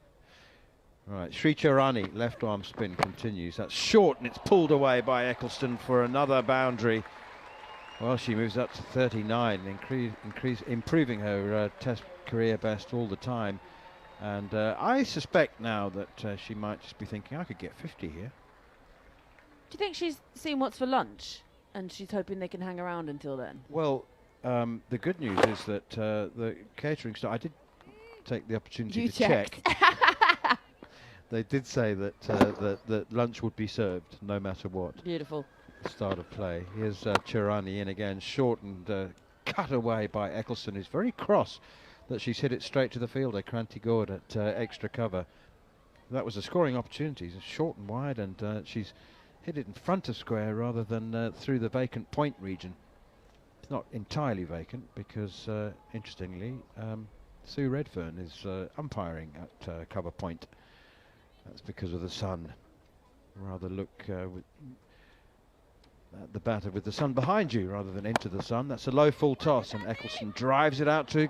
[SPEAKER 1] Right, Sri Charani, left arm spin continues. That's short, and it's pulled away by Eccleston for another boundary. Well, she moves up to 39, improving her test career best all the time. And I suspect now that she might just be thinking, I could get 50 here.
[SPEAKER 4] Do you think she's seen what's for lunch and she's hoping they can hang around until then?
[SPEAKER 1] Well, the good news is that the catering staff, I did take the opportunity to check. They did say that that lunch would be served no matter what.
[SPEAKER 4] Beautiful.
[SPEAKER 1] Start of play. Here's Chirani in again, short and cut away by Eccleston, who's very cross that she's hit it straight to the fielder, Kranti Gord, at extra cover. That was a scoring opportunity. It's short and wide, and she's hit it in front of square rather than through the vacant point region. It's not entirely vacant because, interestingly, Sue Redfern is umpiring at cover point. That's because of the sun. Rather look at the batter with the sun behind you rather than into the sun. That's a low full toss, and Nicholson drives it out to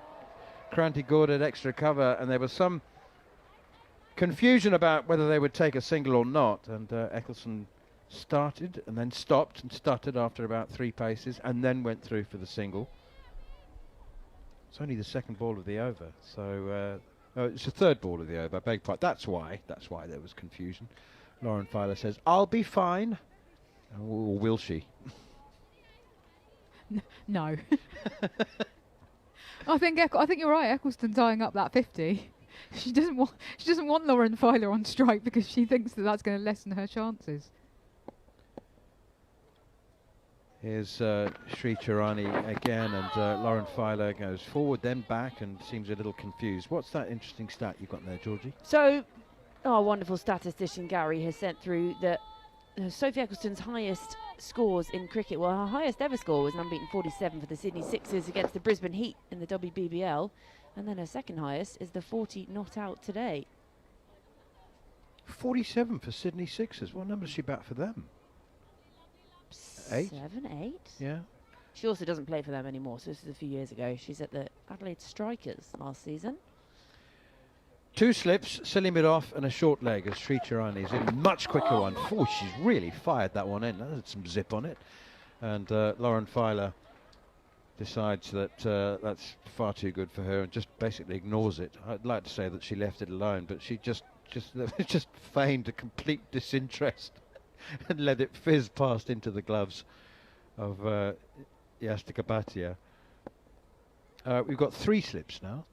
[SPEAKER 1] Kranti Gord at extra cover, and there was some confusion about whether they would take a single or not, and Nicholson started and then stopped and stuttered after about 3 paces and then went through for the single. It's only the second ball of the over, so it's the third ball of the over, I beg pardon. That's why there was confusion. Lauren Filer says, "I'll be fine." Or will she?
[SPEAKER 2] No. I think you're right. Eccleston tying up that 50. She doesn't want Lauren Filer on strike because she thinks that that's going to lessen her chances.
[SPEAKER 1] Here's Sri Charani again, and Lauren Filer goes forward, then back, and seems a little confused. What's that interesting stat you've got there, Georgie?
[SPEAKER 4] So, our wonderful statistician Gary has sent through that Sophie Eccleston's highest scores in cricket, well, her highest ever score was an unbeaten 47 for the Sydney Sixers against the Brisbane Heat in the WBBL, and then her second highest is the 40 not out today.
[SPEAKER 1] 47 for Sydney Sixers. What number does she bat for them? 8?
[SPEAKER 4] 7, 8?
[SPEAKER 1] Yeah.
[SPEAKER 4] She also doesn't play for them anymore, so this is a few years ago. She's at the Adelaide Strikers last season.
[SPEAKER 1] 2 slips, silly mid off, and a short leg as Sri Charani is in. Much quicker one. Oh, she's really fired that one in. That had some zip on it. And Lauren Filer decides that that's far too good for her and just basically ignores it. I'd like to say that she left it alone, but she just feigned a complete disinterest and let it fizz past into the gloves of Yastika Bhatia. We've got 3 slips now.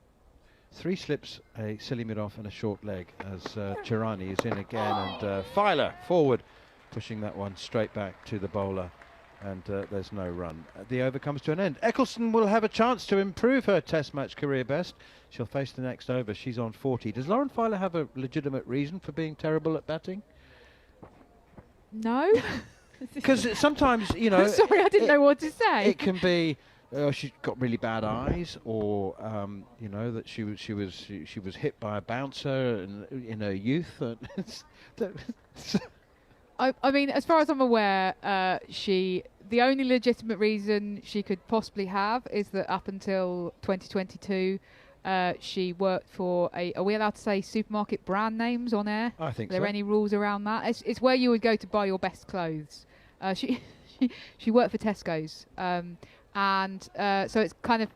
[SPEAKER 1] 3 slips, a silly mid-off and a short leg as Charani is in again, and Filer forward, pushing that one straight back to the bowler, and there's no run. The over comes to an end. Eccleston will have a chance to improve her Test match career best. She'll face the next over. She's on 40. Does Lauren Filer have a legitimate reason for being terrible at batting?
[SPEAKER 2] No.
[SPEAKER 1] Because sometimes, you know...
[SPEAKER 2] Sorry, I didn't know what to say.
[SPEAKER 1] It can be... she's got really bad eyes, or you know, that she was hit by a bouncer in her youth.
[SPEAKER 2] I mean, as far as I'm aware, the only legitimate reason she could possibly have is that up until 2022, she worked for are we allowed to say supermarket brand names on air?
[SPEAKER 1] I think
[SPEAKER 2] so. Are there
[SPEAKER 1] so.
[SPEAKER 2] any rules around that? It's where you would go to buy your best clothes. She worked for Tesco's. And so it's kind of...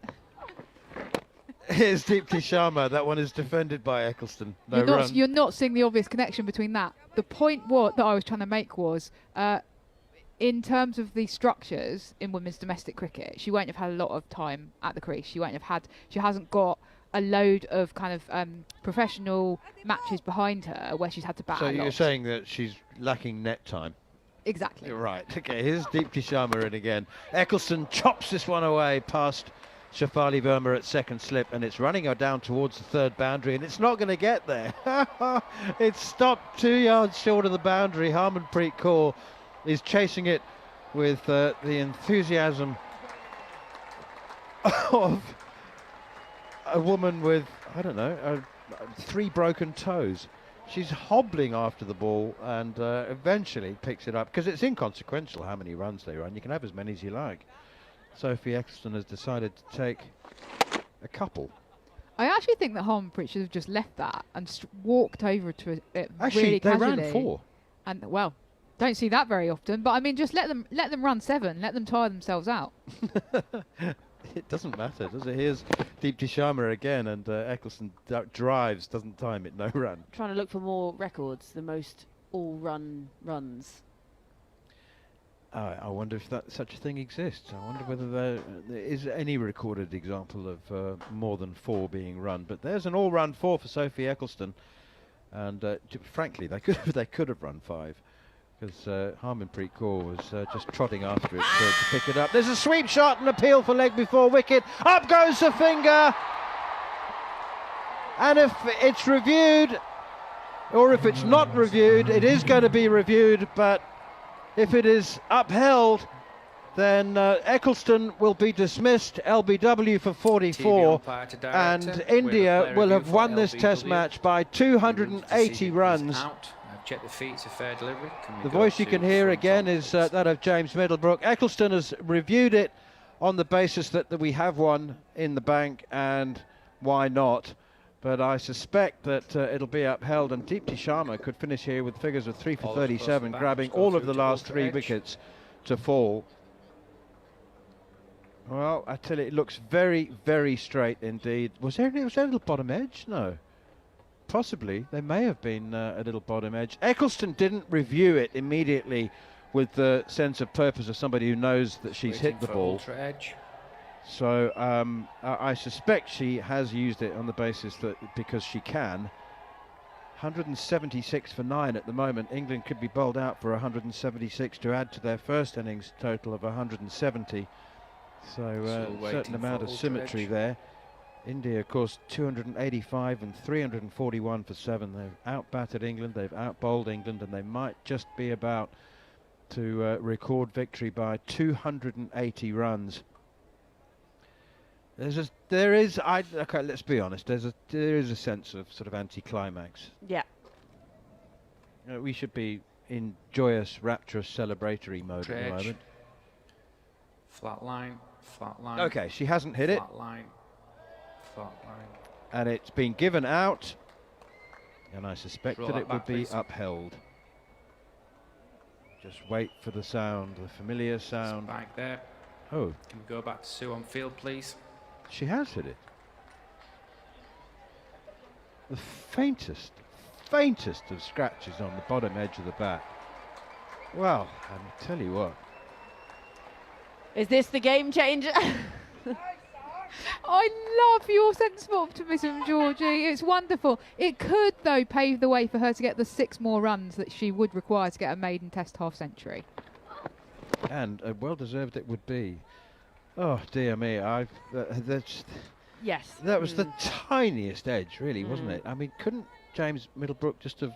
[SPEAKER 1] Here's Deepti Sharma. That one is defended by Eccleston. No run.
[SPEAKER 2] You're not seeing the obvious connection between that. The point that I was trying to make was, in terms of the structures in women's domestic cricket, she won't have had a lot of time at the crease. She hasn't got a load of kind of professional matches behind her where she's had to bat a lot.
[SPEAKER 1] So you're saying that she's lacking net time?
[SPEAKER 2] Exactly.
[SPEAKER 1] Right. Okay, here's Deepti Sharma in again. Eccleston chops this one away past Shafali Verma at second slip, and it's running her down towards the third boundary, and it's not going to get there. It's stopped 2 yards short of the boundary. Harmanpreet Kaur is chasing it with the enthusiasm of a woman with, I don't know, 3 broken toes. She's hobbling after the ball and eventually picks it up, because it's inconsequential how many runs they run. You can have as many as you like. Sophie Eccleston has decided to take a couple.
[SPEAKER 2] I actually think that Harmanpreet should have just left that and walked over to it
[SPEAKER 1] Actually,
[SPEAKER 2] really
[SPEAKER 1] they
[SPEAKER 2] casually.
[SPEAKER 1] ran 4.
[SPEAKER 2] And well, don't see that very often. But I mean, just let them run 7. Let them tire themselves out.
[SPEAKER 1] It doesn't matter, does it? Here's Deepti Sharma again, and Eccleston drives, doesn't time it, no run.
[SPEAKER 4] Trying to look for more records, the most all-run runs.
[SPEAKER 1] I wonder if such a thing exists. I wonder whether there is any recorded example of more than 4 being run. But there's an all-run 4 for Sophie Eccleston, and frankly, they could have run 5. Because Harmanpreet Kaur was just trotting after it to pick it up. There's a sweep shot and appeal for leg before wicket. Up goes the finger. And if it's reviewed, or if it's not reviewed, it is going to be reviewed, but if it is upheld, then Eccleston will be dismissed, LBW for 44, and India will have won this test match by 280 runs.
[SPEAKER 6] Check the feet, it's a fair delivery.
[SPEAKER 1] The voice you can hear again is that of James Middlebrook. Eccleston has reviewed it on the basis that we have one in the bank, and why not? But I suspect that it'll be upheld, and Deepti Sharma could finish here with figures of 3 for 37, grabbing all of the last 3 wickets to fall. Well, I tell you, it looks very, very straight indeed. Was there a little bottom edge? No. Possibly. There may have been a little bottom edge. Eccleston didn't review it immediately with the sense of purpose of somebody who knows that she's hit the ball.
[SPEAKER 6] Edge.
[SPEAKER 1] So I suspect she has used it on the basis that because she can. 176 for 9 at the moment. England could be bowled out for 176 to add to their first innings total of 170. So a certain amount of symmetry there. India, of course, 285 and 341 for 7. They've outbatted England, they've outbowled England, and they might just be about to record victory by 280 runs. Okay, let's be honest. There is a sense of sort of anticlimax.
[SPEAKER 4] Yeah.
[SPEAKER 1] We should be in joyous, rapturous, celebratory mode at the moment.
[SPEAKER 6] Flat line, flat line.
[SPEAKER 1] Okay, she hasn't hit it.
[SPEAKER 6] Flat line, flat line.
[SPEAKER 1] And it's been given out, and I suspect that it would be upheld. Just wait for the sound, the familiar sound.
[SPEAKER 6] It's back there.
[SPEAKER 1] Oh.
[SPEAKER 6] Can we go back to Sue on field, please?
[SPEAKER 1] She has hit it. The faintest of scratches on the bottom edge of the bat. Well, I tell you what.
[SPEAKER 4] Is this the game changer?
[SPEAKER 2] I love your sensible optimism, Georgie. It's wonderful. It could, though, pave the way for her to get the 6 more runs that she would require to get a maiden Test half-century.
[SPEAKER 1] And well-deserved it would be. Oh, dear me.
[SPEAKER 4] Yes.
[SPEAKER 1] That was the tiniest edge, really, wasn't it? I mean, couldn't James Middlebrook just have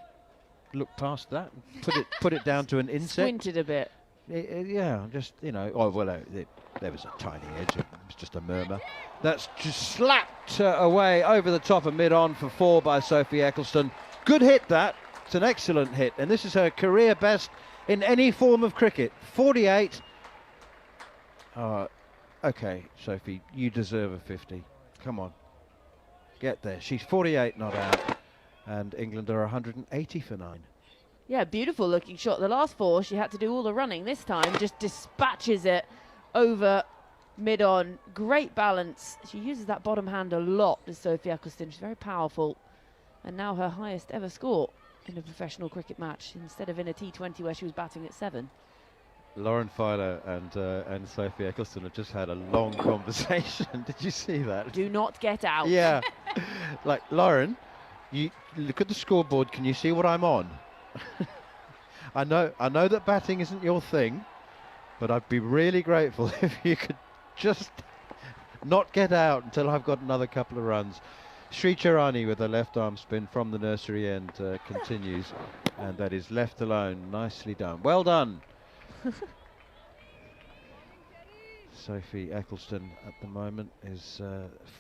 [SPEAKER 1] looked past that and put it down to an insect?
[SPEAKER 4] Squinted a bit.
[SPEAKER 1] Yeah, just, you know. Oh, well, there was a tiny edge. It was just a murmur. That's just slapped away over the top of mid-on for 4 by Sophie Eccleston. Good hit, that. It's an excellent hit. And this is her career best in any form of cricket. 48. Okay, Sophie, you deserve a 50. Come on. Get there. She's 48 not out. And England are 180 for 9.
[SPEAKER 4] Yeah, beautiful looking shot. The last 4, she had to do all the running. This time, just dispatches it over mid-on. Great balance. She uses that bottom hand a lot, does Sophie Eccleston. She's very powerful. And now her highest ever score in a professional cricket match, instead of in a T20 where she was batting at 7.
[SPEAKER 1] Lauren Filer and Sophie Eccleston have just had a long conversation. Did you see that?
[SPEAKER 4] Do not get out.
[SPEAKER 1] Yeah. Like, Lauren, you look at the scoreboard. Can you see what I'm on? I know that batting isn't your thing, but I'd be really grateful if you could just not get out until I've got another couple of runs. Sri Charani with a left arm spin from the nursery end continues, and that is left alone. Nicely done. Well done. Sophie Eccleston at the moment is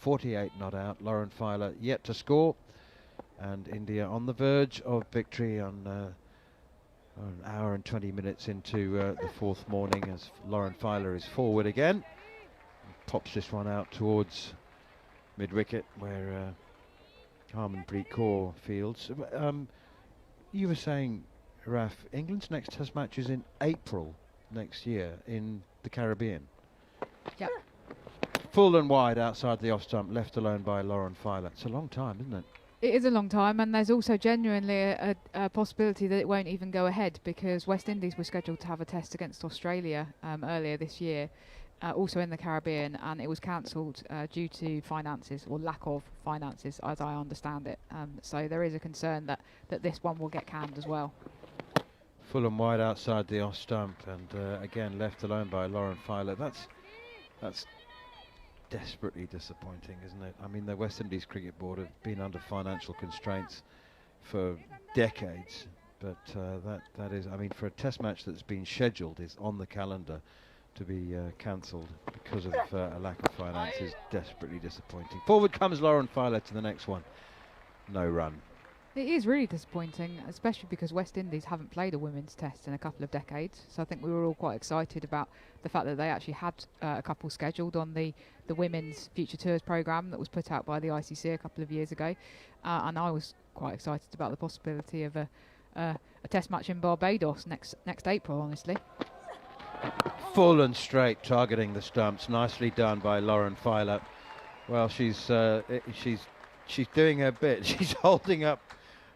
[SPEAKER 1] 48 not out. Lauren Filer yet to score, and India on the verge of victory on an hour and 20 minutes into the 4th morning, as Lauren Filer is forward again. Pops this one out towards mid-wicket where Harmanpreet Kaur fields. You were saying, Raf, England's next Test match is in April next year in the Caribbean.
[SPEAKER 2] Yep.
[SPEAKER 1] Full and wide outside the off stump, left alone by Lauren Filer. It's a long time, isn't it?
[SPEAKER 2] It is a long time, and there's also genuinely a possibility that it won't even go ahead, because West Indies were scheduled to have a test against Australia earlier this year, also in the Caribbean, and it was cancelled due to finances, or lack of finances, as I understand it. So there is a concern that this one will get canned as well.
[SPEAKER 1] Full and wide outside the off stump, and again left alone by Lauren Filer. That's desperately disappointing, isn't it? I mean, the West Indies Cricket Board have been under financial constraints for decades, but that is, I mean, for a test match that's been scheduled, is on the calendar, to be cancelled because of a lack of finance is desperately disappointing. Forward comes Lauren Filer to the next one. No run.
[SPEAKER 2] It is really disappointing, especially because West Indies haven't played a women's test in a couple of decades. So I think we were all quite excited about the fact that they actually had a couple scheduled on the Women's Future Tours programme that was put out by the ICC a couple of years ago. And I was quite excited about the possibility of a test match in Barbados next April, honestly.
[SPEAKER 1] Full and straight, targeting the stumps. Nicely done by Lauren Filer. Well, she's doing her bit. She's holding up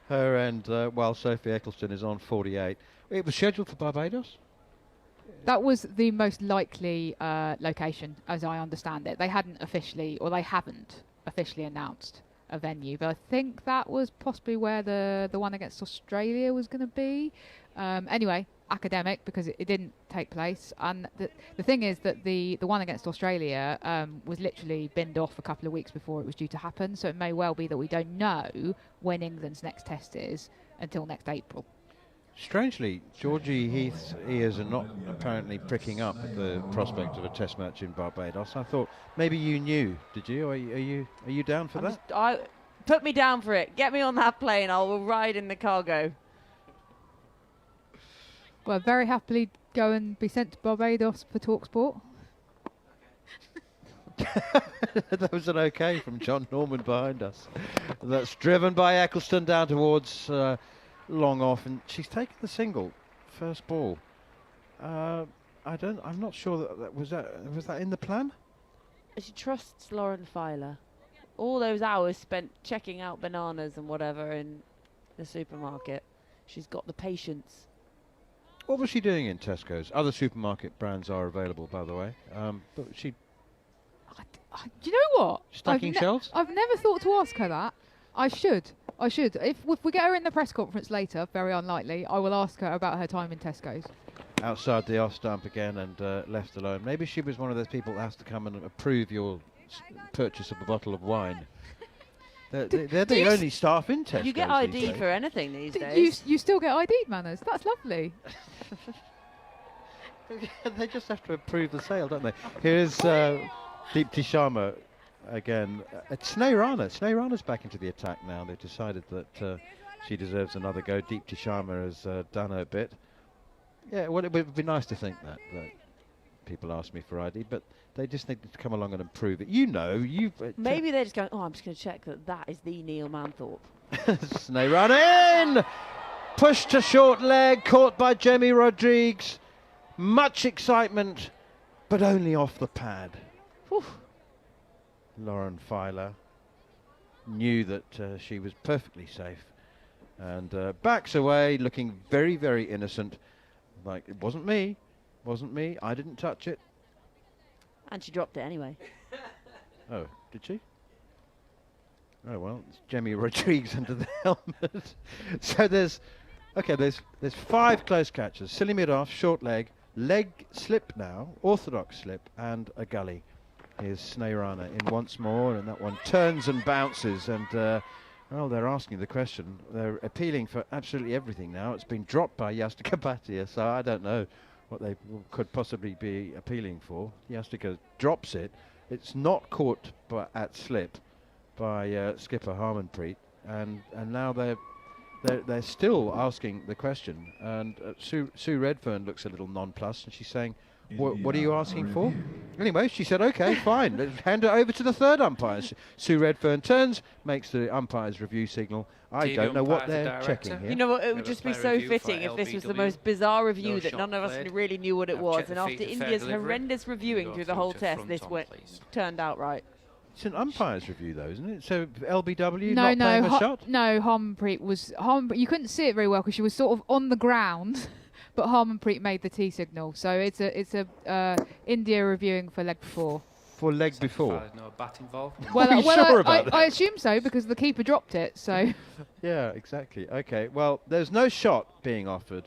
[SPEAKER 1] her end while Sophie Eccleston is on 48. It was scheduled for Barbados?
[SPEAKER 2] That was the most likely location, as I understand it. They haven't officially announced a venue, but I think that was possibly where the one against Australia was going to be. Anyway, academic, because it didn't take place. And the thing is that the one against Australia was literally binned off a couple of weeks before it was due to happen, so it may well be that we don't know when England's next test is until next April.
[SPEAKER 1] Strangely, Georgie Heath's ears are not apparently pricking up at the prospect of a test match in Barbados. I thought maybe you knew. Did you? Are you down for that?
[SPEAKER 4] Put me down for it. Get me on that plane. I will ride in the cargo.
[SPEAKER 2] Well, very happily go and be sent to Barbados for talkSPORT.
[SPEAKER 1] That was an okay from John Norman behind us. That's driven by Eccleston down towards long off, and she's taken the single first ball. I'm not sure that was that in the plan.
[SPEAKER 4] She trusts Lauren Filer. All those hours spent checking out bananas and whatever in the supermarket, she's got the patience.
[SPEAKER 1] What was she doing in Tesco's? Other supermarket brands are available, by the way. But she...
[SPEAKER 2] Do you know what?
[SPEAKER 1] Stacking shelves?
[SPEAKER 2] I've never thought to ask her that. I should. If we get her in the press conference later, very unlikely, I will ask her about her time in Tesco's.
[SPEAKER 1] Outside the off stump again and left alone. Maybe she was one of those people that has to come and approve your purchase of a bottle of wine. They're the only staff in Tesco's.
[SPEAKER 4] You get ID for anything these
[SPEAKER 2] days. You still get ID, Manners. That's lovely.
[SPEAKER 1] They just have to approve the sale, don't they? Here's Deepti Sharma again. It's Sneh Rana. Sneh Rana's back into the attack now. They've decided that she deserves another go. Deepti Sharma has done her bit. Yeah, well, it would be nice to think that people ask me for ID, but they just need to come along and improve it. You know,
[SPEAKER 4] maybe they're just going, oh, I'm just going to check that is the Neil Manthorp.
[SPEAKER 1] Sneh Rana in! Push to short leg, caught by Jemmy Rodrigues. Much excitement, but only off the pad. Whew. Lauren Filer knew that she was perfectly safe and backs away, looking very, very innocent. Like, it wasn't me, I didn't touch it.
[SPEAKER 4] And she dropped it anyway.
[SPEAKER 1] Oh, did she? Oh, well, it's Jemmy Rodrigues under the helmet. So there's 5 close catches. Silly mid-off, short leg slip now, orthodox slip, and a gully. Here's Sneh Rana in once more, and that one turns and bounces, and well, they're asking the question. They're appealing for absolutely everything now. It's been dropped by Yastika Bhatia, so I don't know what they could possibly be appealing for. Yastika drops it. It's not caught at slip by skipper Harmanpreet, and now they're still asking the question. And Sue Redfern looks a little nonplussed, and she's saying, what are you asking for? Anyway, she said, okay, fine. Let's hand it over to the third umpire. Sue Redfern turns, makes the umpire's review signal. I don't know what they're checking here.
[SPEAKER 4] You know what, it would just be so fitting if this was the most bizarre review that none of us really knew what it was. And after India's horrendous reviewing through the whole test, this turned out right.
[SPEAKER 1] It's an umpire's review, though, isn't it? So LBW not playing a shot?
[SPEAKER 2] No, Harmanpreet, you couldn't see it very well because she was sort of on the ground. But Harmanpreet made the T signal, so it's a India reviewing for leg before.
[SPEAKER 1] For leg before.
[SPEAKER 6] No bat involved.
[SPEAKER 2] Well,
[SPEAKER 1] sure
[SPEAKER 2] I assume so because the keeper dropped it. So.
[SPEAKER 1] Yeah, exactly. Okay. Well, there's no shot being offered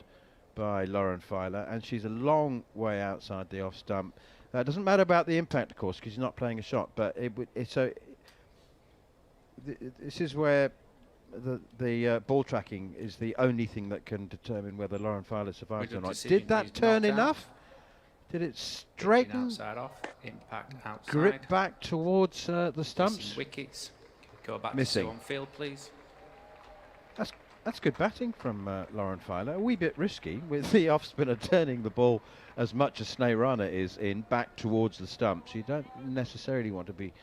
[SPEAKER 1] by Lauren Filer, and she's a long way outside the off stump. That doesn't matter about the impact, of course, because he's not playing a shot. But this is where the ball tracking is the only thing that can determine whether Lauren Feiler survives or not. Did that turn enough? Did it straighten?
[SPEAKER 6] Outside off, impact outside.
[SPEAKER 1] Grip back towards the stumps.
[SPEAKER 6] Missing wickets. Go back
[SPEAKER 1] Missing.
[SPEAKER 6] to on field, please.
[SPEAKER 1] That's good batting from Lauren Feiler. A wee bit risky with the off spinner turning the ball as much as Snehrana is in back towards the stumps. You don't necessarily want to be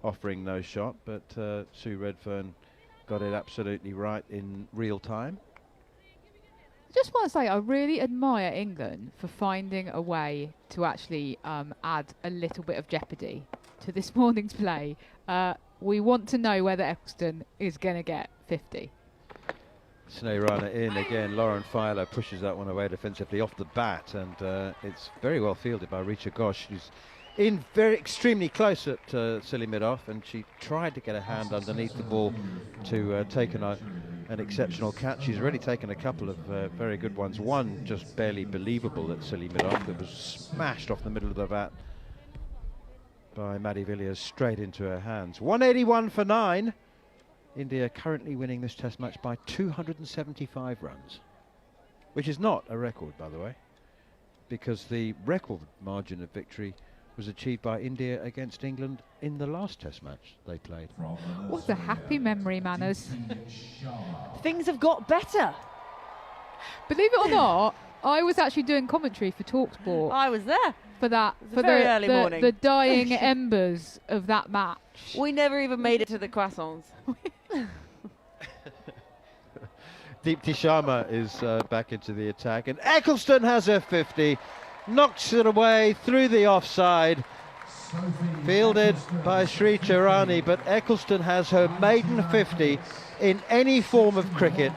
[SPEAKER 1] offering no shot, but Sue Redfern got it absolutely right in real time.
[SPEAKER 2] I just want to say I really admire England for finding a way to actually add a little bit of jeopardy to this morning's play. We want to know whether Eccleston is going to get 50.
[SPEAKER 1] Snehrana in again. Lauren Feiler pushes that one away defensively off the bat, and it's very well fielded by Richa Ghosh, who's in extremely close at silly mid-off, and she tried to get a hand underneath the ball to take an exceptional catch. She's already taken a couple of very good ones. One just barely believable at silly mid-off that was smashed off the middle of the bat by Maddie Villiers straight into her hands. 181 for 9. India currently winning this test match by 275 runs, which is not a record, by the way, because the record margin of victory was achieved by India against England in the last test match they played.
[SPEAKER 2] What a happy memory, Manners.
[SPEAKER 4] Things have got better.
[SPEAKER 2] Believe it or not, I was actually doing commentary for talkSPORT.
[SPEAKER 4] I was there.
[SPEAKER 2] For that,
[SPEAKER 4] for very early morning.
[SPEAKER 2] The dying embers of that match.
[SPEAKER 4] We never even made it to the croissants.
[SPEAKER 1] Deepti Sharma is back into the attack, and Eccleston has her 50, knocks it away through the offside, fielded by Sri Charani, but Eccleston has her maiden 50 in any form of cricket,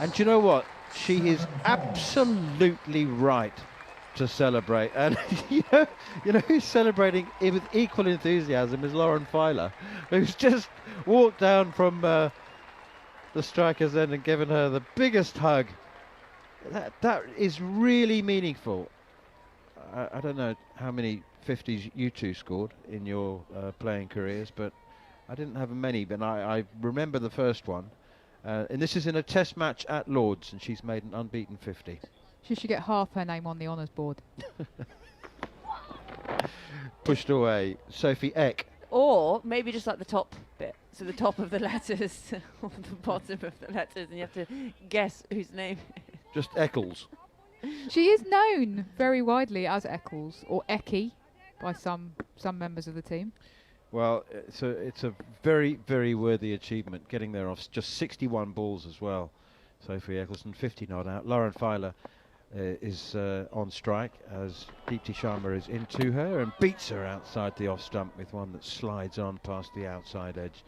[SPEAKER 1] and do you know what? She is absolutely right to celebrate, and you know who's celebrating with equal enthusiasm is Lauren Feiler, who's just walked down from the striker's end and given her the biggest hug. That is really meaningful. I don't know how many 50s you two scored in your playing careers, but I didn't have many, but I remember the first one. And this is in a test match at Lord's, and she's made an unbeaten 50.
[SPEAKER 2] She should get half her name on the honours board.
[SPEAKER 3] Pushed away. Sophie Eck.
[SPEAKER 4] Or maybe just like the top bit. So the top of the letters, or the bottom of the letters, and you have to guess whose name.
[SPEAKER 3] Just Eccles.
[SPEAKER 2] She is known very widely as Eccles, or Ecky, by some members of the team.
[SPEAKER 1] Well, it's a very, very worthy achievement, getting there off just 61 balls as well. Sophie Eccleston, 50 not out. Lauren Feiler is on strike as Deepti Sharma is into her and beats her outside the off stump with one that slides on past the outside edge.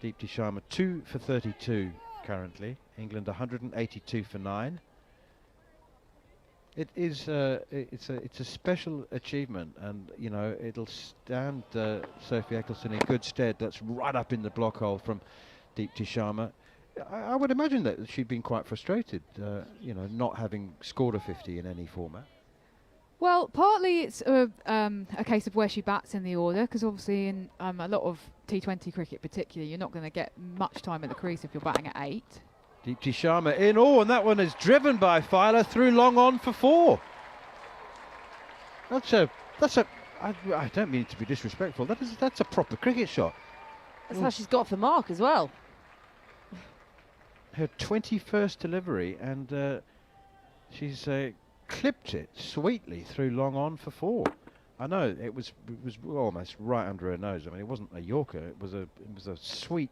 [SPEAKER 1] Deepti Sharma 2 for 32 currently. England 182 for 9. It is it's a special achievement, and you know it'll stand Sophie Eccleston in good stead. That's right up in the block hole from Deepti Sharma. I would imagine that she'd been quite frustrated, you know, not having scored a 50 in any format.
[SPEAKER 2] Well, partly it's a case of where she bats in the order, because obviously in a lot of T20 cricket particularly, you're not going to get much time at the crease if you're batting at 8.
[SPEAKER 1] Deepti Sharma in, and that one is driven by Feiler through long on for 4. I don't mean to be disrespectful, that's a proper cricket shot.
[SPEAKER 4] That's how she's got off the mark as well.
[SPEAKER 1] Her 21st delivery, and she's clipped it sweetly through long on for 4. I know it was almost right under her nose. I mean, it wasn't a Yorker, it was a sweet,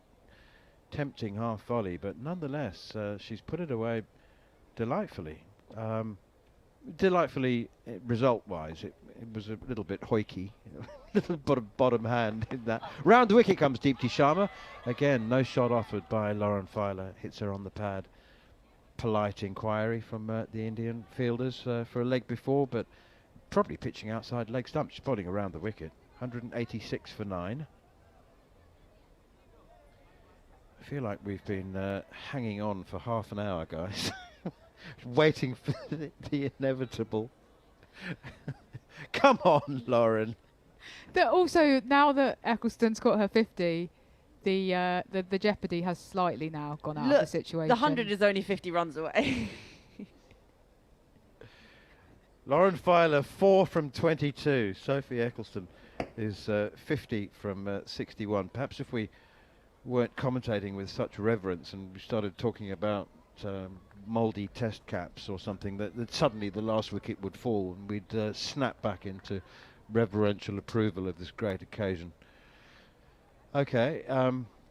[SPEAKER 1] tempting half volley, but nonetheless she's put it away delightfully. Result-wise, it was a little bit hoiky, little bottom hand in that. Round the wicket comes Deepti Sharma. Again, no shot offered by Lauren Feiler. Hits her on the pad. Polite inquiry from the Indian fielders for a leg before, but probably pitching outside leg stump. She's bowling around the wicket. 186 for 9. I feel like we've been hanging on for half an hour, guys. Waiting for the inevitable. Come on, Lauren.
[SPEAKER 2] Also, now that Eccleston's got her 50, the jeopardy has slightly now gone out of the situation.
[SPEAKER 4] The 100 is only 50 runs away.
[SPEAKER 1] Lauren Filer, 4 from 22. Sophie Eccleston is 50 from 61. Perhaps if we weren't commentating with such reverence and we started talking about mouldy test caps or something, that suddenly the last wicket would fall and we'd snap back into reverential approval of this great occasion. Okay,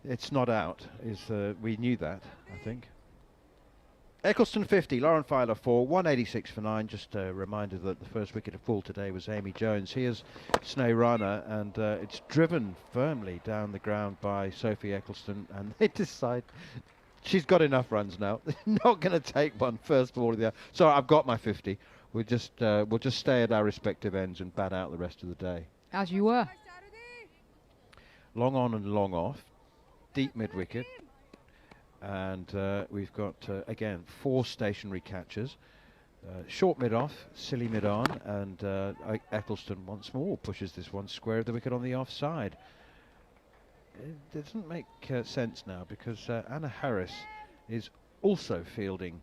[SPEAKER 1] it's not out. We knew that, I think. Eccleston 50, Lauren Filer 4, 186 for 9. Just a reminder that the first wicket to fall today was Amy Jones. Here's Sneh Rana, and it's driven firmly down the ground by Sophie Eccleston, and they decide she's got enough runs now. They're not going to take one first ball of the hour. So I've got my 50. We'll just stay at our respective ends and bat out the rest of the day.
[SPEAKER 2] As you were.
[SPEAKER 1] Long on and long off, deep mid wicket. And we've got, again, 4 stationary catches. Short mid off, silly mid on, and Eccleston once more pushes this one square of the wicket on the offside. It doesn't make sense now because Anna Harris is also fielding,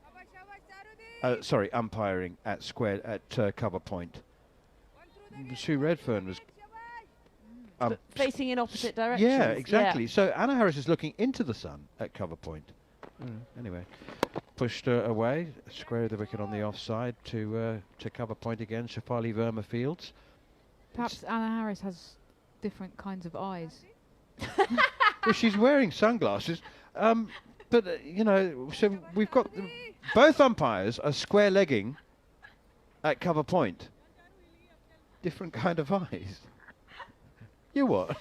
[SPEAKER 1] umpiring at cover point. Sue Redfern was
[SPEAKER 4] facing in opposite directions.
[SPEAKER 1] Yeah, exactly. Yeah. So Anna Harris is looking into the sun at cover point. Anyway, pushed away, square of the wicket on the offside to cover point again. Shafali Verma fields.
[SPEAKER 2] Perhaps Anna Harris has different kinds of eyes.
[SPEAKER 1] Well, she's wearing sunglasses. But, you know, so we've got both umpires are square legging at cover point. Different kind of eyes. You what?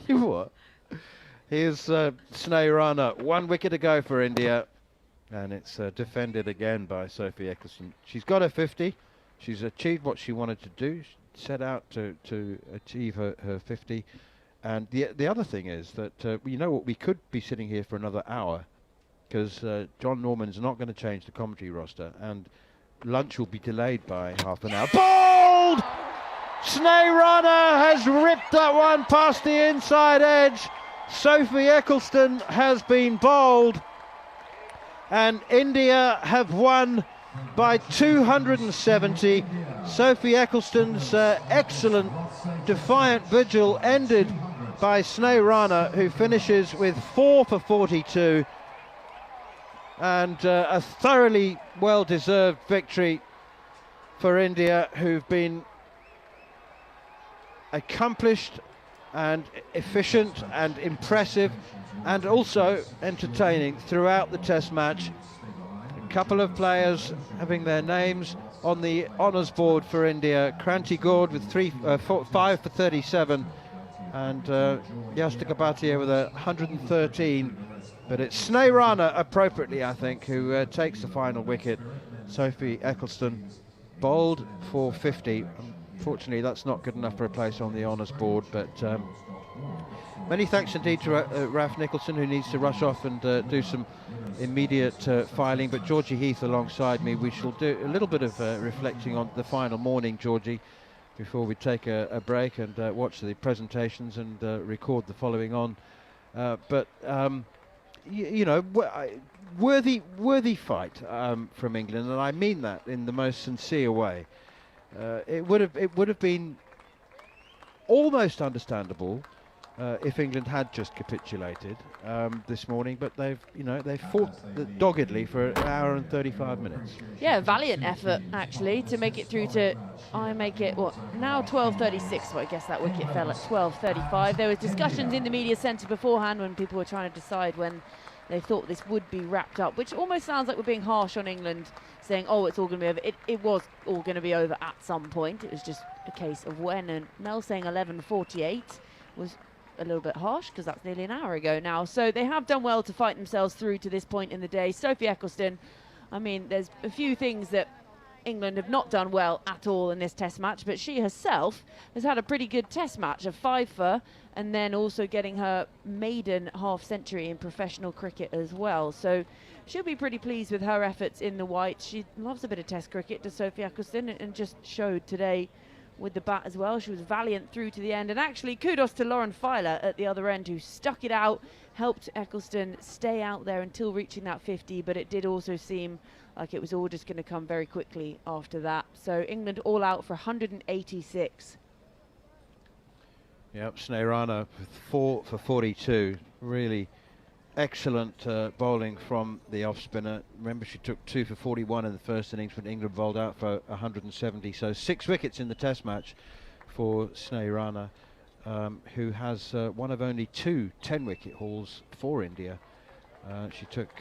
[SPEAKER 1] You what? Here's Sneh Rana. 1 wicket to go for India. And it's defended again by Sophie Eccleston. She's got her 50. She's achieved what she wanted to do. She set out to achieve her 50. And the other thing is that, you know what, we could be sitting here for another hour because John Norman's not going to change the commentary roster. And lunch will be delayed by half an hour. Bowled! Sneh Rana has ripped that one past the inside edge. Sophie Eccleston has been bowled. And India have won by 270. Sophie Eccleston's excellent defiant vigil ended by Sneh Rana, who finishes with 4 for 42. And a thoroughly well-deserved victory for India, who've been accomplished and efficient and impressive and also entertaining throughout the test match. A couple of players having their names on the honours board for India. Kranti Gaud with 5 for 37 and Yastika Bhatia with 113, but it's Sneh Rana appropriately, I think, who takes the final wicket. Sophie Eccleston bowled for 50. Unfortunately, that's not good enough for a place on the honours board, but many thanks indeed to Raf Nicholson, who needs to rush off and do some immediate filing, but Georgie Heath alongside me. We shall do a little bit of reflecting on the final morning, Georgie, before we take a break and watch the presentations and record the following on. You know, worthy fight from England, and I mean that in the most sincere way. It would have been almost understandable if England had just capitulated this morning, but they've fought doggedly for an hour and 35 minutes.
[SPEAKER 4] Yeah, valiant effort actually to make it through to now 12:36. So I guess that wicket fell at 12:35. There was discussions in the media centre beforehand when people were trying to decide when they thought this would be wrapped up, which almost sounds like we're being harsh on England, saying, oh, it's all going to be over. It was all going to be over at some point. It was just a case of when. And Mel saying 11:48 was a little bit harsh because that's nearly an hour ago now. So they have done well to fight themselves through to this point in the day. Sophie Eccleston, I mean, there's a few things that England have not done well at all in this test match, but she herself has had a pretty good test match, a 5-for, and then also getting her maiden half-century in professional cricket as well. So she'll be pretty pleased with her efforts in the white. She loves a bit of test cricket, does Sophie Ecclestone, and just showed today with the bat as well. She was valiant through to the end, and actually kudos to Lauren Filer at the other end, who stuck it out, helped Ecclestone stay out there until reaching that 50, but it did also seem like it was all just going to come very quickly after that. So England all out for 186.
[SPEAKER 1] Yep, Snehrana with 4 for 42. Really excellent bowling from the off spinner. Remember, she took 2 for 41 in the first innings when England bowled out for 170. So 6 wickets in the test match for Snehrana, who has one of only 2 10-wicket hauls for India. She took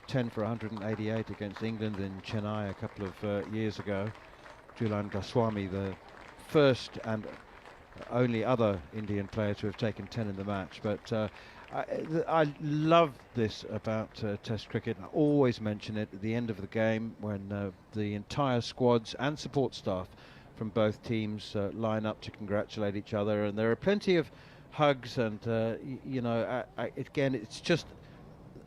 [SPEAKER 1] 10 for 188 against England in Chennai a couple of years ago. Julan Goswami, the first and only other Indian player to have taken 10 in the match. But I love this about Test cricket. I always mention it at the end of the game when the entire squads and support staff from both teams line up to congratulate each other, and there are plenty of hugs, and you know, again, it's just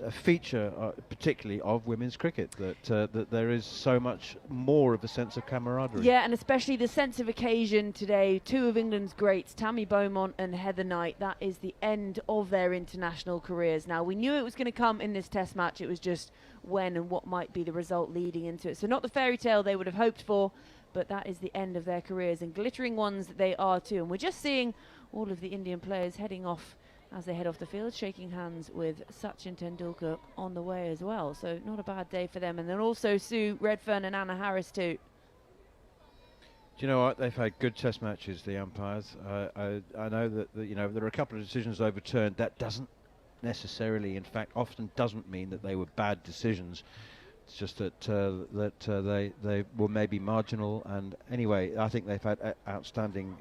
[SPEAKER 1] a feature, particularly of women's cricket, that there is so much more of a sense of camaraderie.
[SPEAKER 4] Yeah, and especially the sense of occasion today. 2 of England's greats, Tammy Beaumont and Heather Knight, that is the end of their international careers. Now, we knew it was going to come in this test match. It was just when and what might be the result leading into it. So not the fairy tale they would have hoped for, but that is the end of their careers, and glittering ones they are too. And we're just seeing all of the Indian players heading off as they head off the field, shaking hands with Sachin Tendulkar on the way as well. So not a bad day for them. And then also Sue Redfern and Anna Harris too.
[SPEAKER 1] Do you know what? They've had good test matches, the umpires. I know that you know, there are a couple of decisions overturned. That doesn't necessarily, in fact, often doesn't mean that they were bad decisions. It's just that they were maybe marginal. And anyway, I think they've had outstanding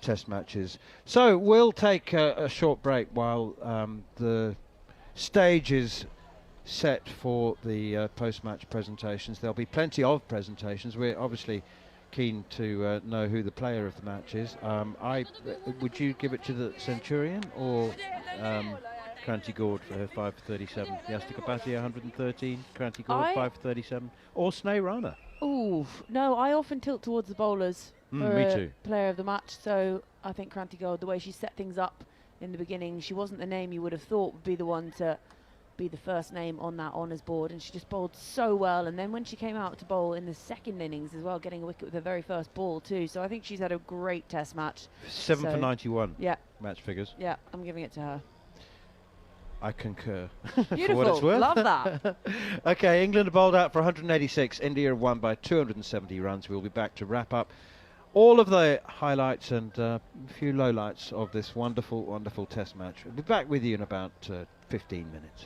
[SPEAKER 1] test matches. So we'll take a short break while the stage is set for the post-match presentations. There'll be plenty of presentations. We're obviously keen to know who the player of the match is. Would you give it to the Centurion or Kranti Gord for her 5 for 37? Yastika Bhatia 113, Kranti Gord 5 for 37, or Snehrana?
[SPEAKER 4] Ooh, no, I often tilt towards the bowlers for
[SPEAKER 1] me too.
[SPEAKER 4] Player of the match. So I think Kranti Gord, the way she set things up in the beginning, she wasn't the name you would have thought would be the one to be the first name on that honours board, and she just bowled so well. And then when she came out to bowl in the second innings as well, getting a wicket with her very first ball too. So I think she's had a great test match.
[SPEAKER 1] 7 for 91.
[SPEAKER 4] Yeah.
[SPEAKER 1] Match figures.
[SPEAKER 4] Yeah, I'm giving it to her.
[SPEAKER 1] I concur.
[SPEAKER 4] Beautiful.
[SPEAKER 1] For what it's worth.
[SPEAKER 4] Love that.
[SPEAKER 1] Okay, England have bowled out for 186. India have won by 270 runs. We'll be back to wrap up all of the highlights and a few lowlights of this wonderful, wonderful test match. We'll be back with you in about 15 minutes.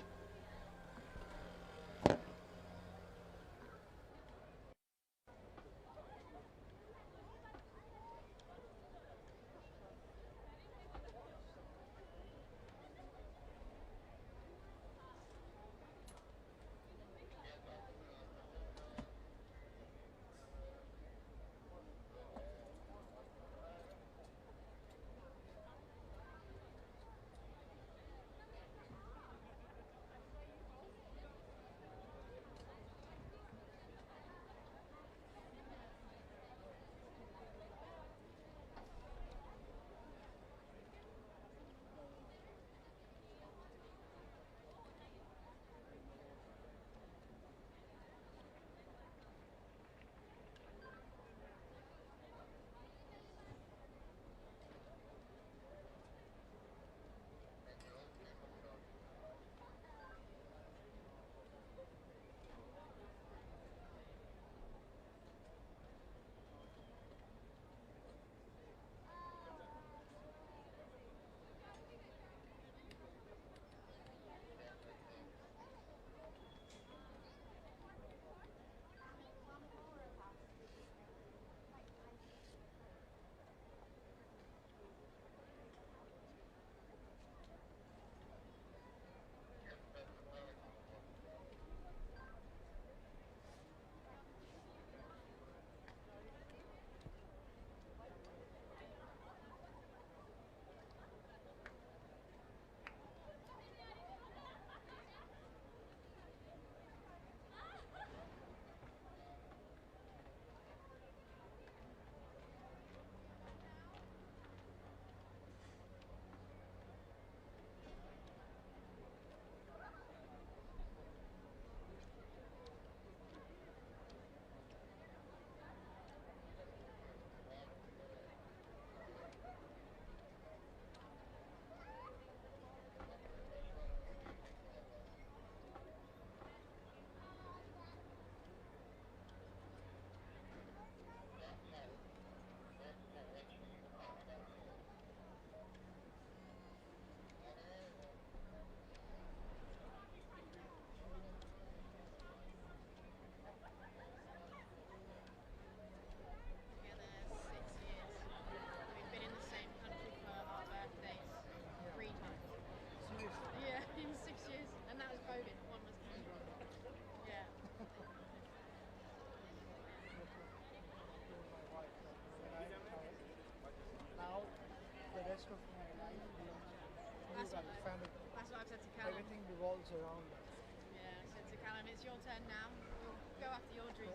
[SPEAKER 7] after your dreams.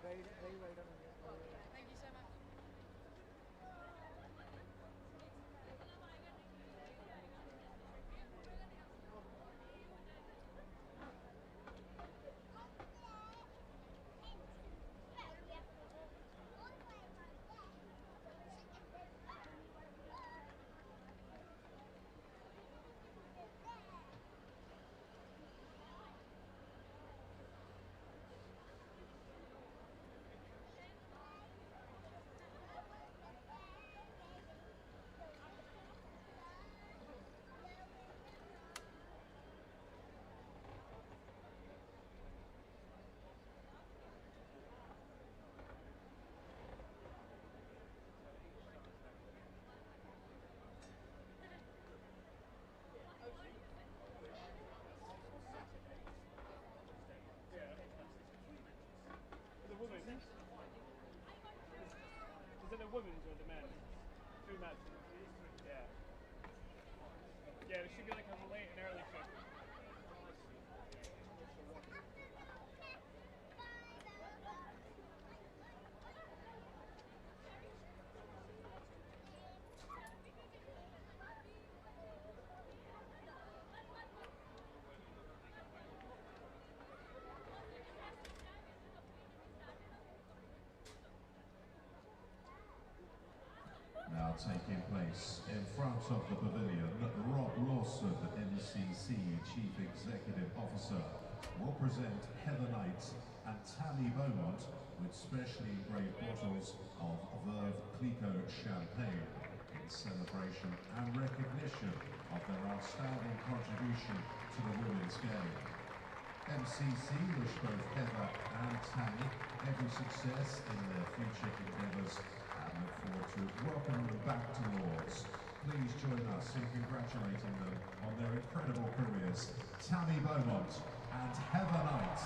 [SPEAKER 8] Very, very well done.
[SPEAKER 7] Thank you so much.
[SPEAKER 8] The women. Is it the women's or the men? 2 matches. Yeah. Yeah, there should be like a late and early kick.
[SPEAKER 9] Now taking place in front of the pavilion, Rob Lawson, MCC Chief Executive Officer, will present Heather Knight and Tammy Beaumont with specially engraved bottles of Veuve Clicquot champagne in celebration and recognition of their outstanding contribution to the women's game. MCC wish both Heather and Tammy every success in their future endeavours and look forward to welcoming them back to Lords. Please join us in congratulating them on their incredible careers, Tammy Beaumont and Heather Knight.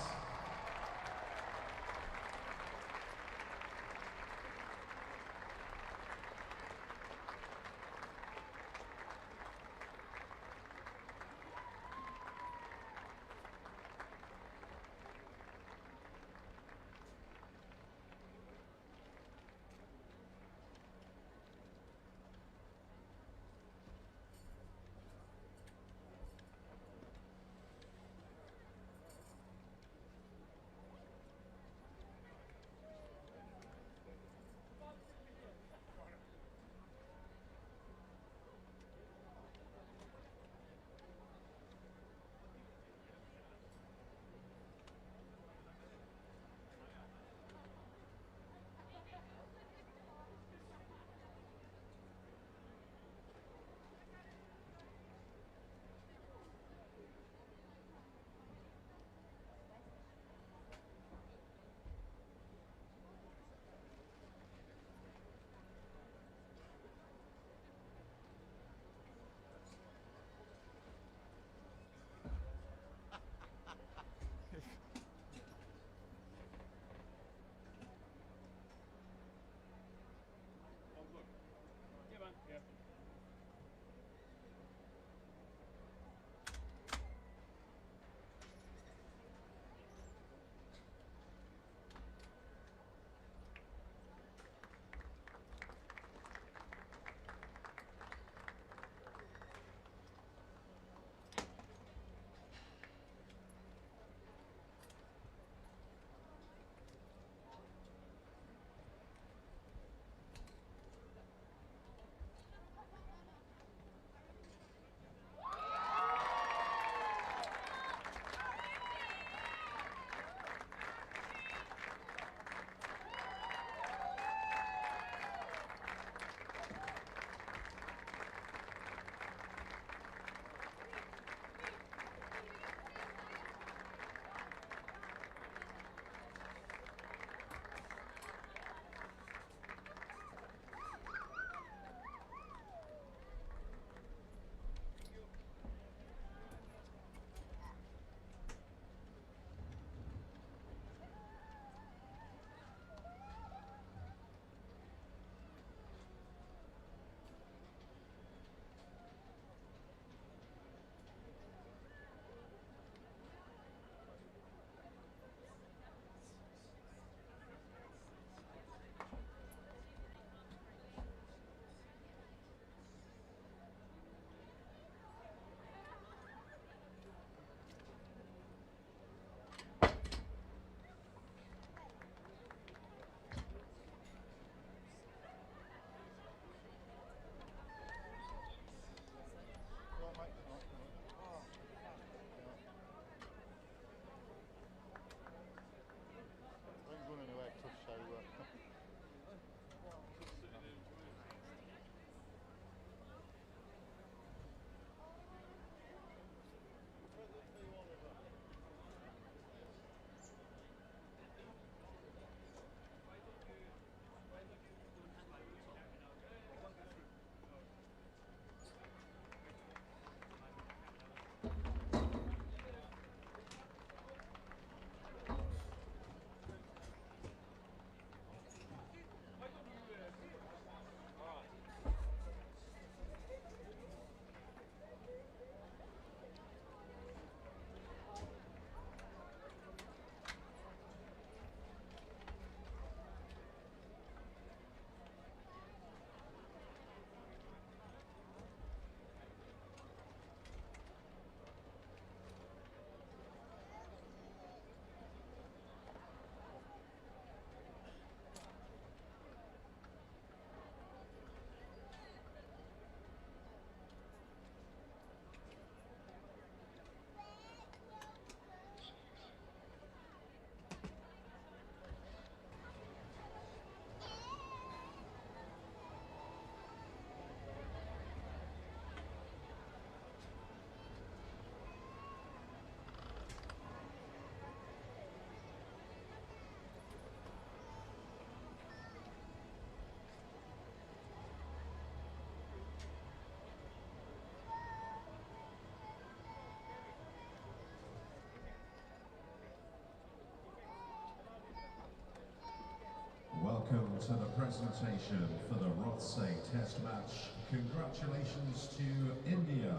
[SPEAKER 9] to the presentation for the Rothsay Test match. Congratulations to India,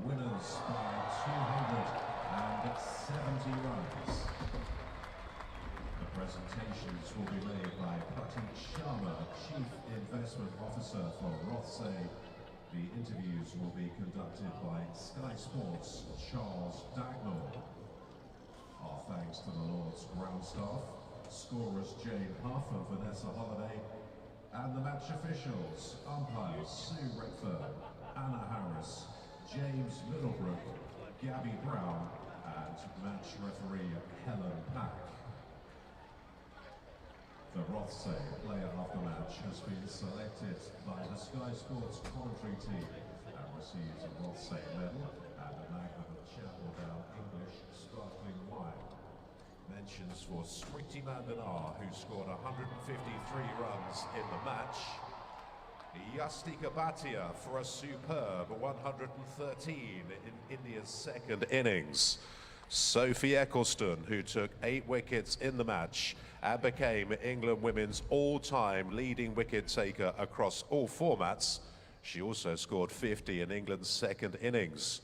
[SPEAKER 9] winners by 270 runs. The presentations will be made by Pratik Sharma, Chief Investment Officer for Rothsay. The interviews will be conducted by Sky Sports' Charles Dagnall. Our thanks to the Lord's ground staff, scorers Jane Huff and Vanessa Holliday, and the match officials, umpires Sue Redfern, Anna Harris, James Middlebrook, Gabby Brown, and match referee Helen Pack. The Rothsay player of the match has been selected by the Sky Sports commentary team and receives a Rothsay medal and a Magnum Chapel Down English sparkling wine. Mentions for Smriti Mandana, who scored 153 runs in the match. Yastika Bhatia for a superb 113 in India's second innings. Sophie Eccleston, who took 8 wickets in the match and became England women's all-time leading wicket taker across all formats. She also scored 50 in England's second innings.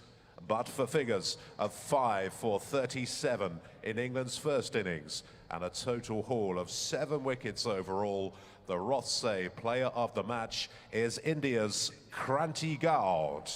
[SPEAKER 9] But for figures of 5 for 37 in England's first innings and a total haul of 7 wickets overall, the Rothsay player of the match is India's Kranti Gaud.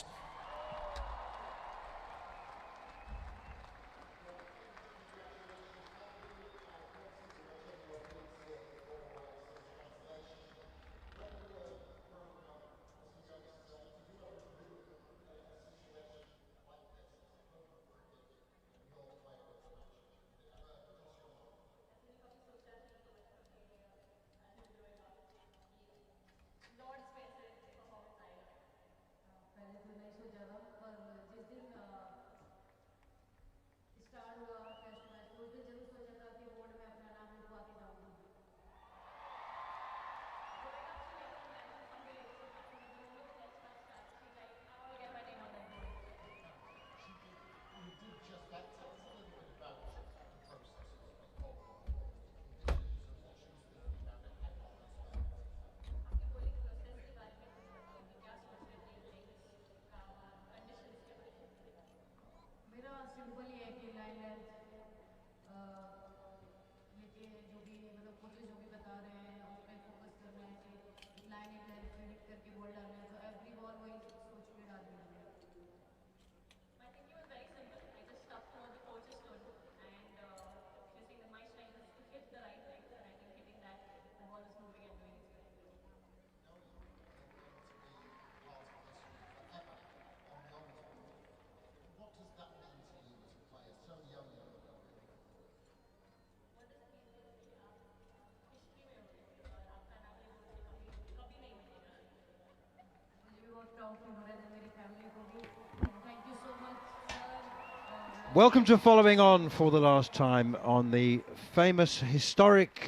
[SPEAKER 1] Welcome to Following On for the last time on the famous historic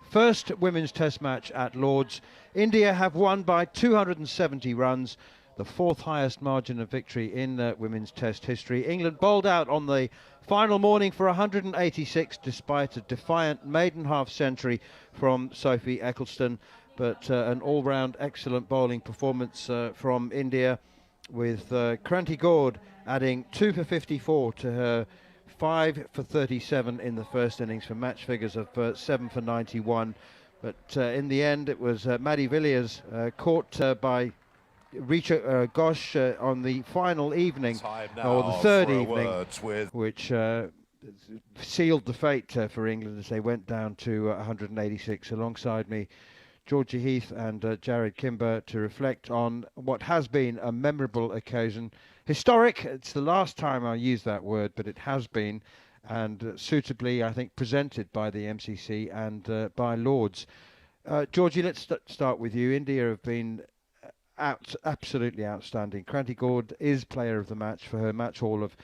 [SPEAKER 1] first women's test match at Lord's. India have won by 270 runs, the 4th highest margin of victory in women's test history. England bowled out on the final morning for 186 despite a defiant maiden half century from Sophie Eccleston, but an all-round excellent bowling performance from India, with Kranti Gaud adding 2 for 54 to her 5 for 37 in the first innings for match figures of 7 for 91. But in the end, it was Maddie Villiers caught by Richa Ghosh on the final evening, or the third evening, which sealed the fate for England as they went down to 186. Alongside me, Georgie Heath and Jarrod Kimber, to reflect on what has been a memorable occasion. Historic, it's the last time I use that word, but it has been, and suitably, I think, presented by the MCC and by Lords. Georgie, let's start with you. India have been absolutely outstanding. Kranti Gaud is player of the match for her match haul of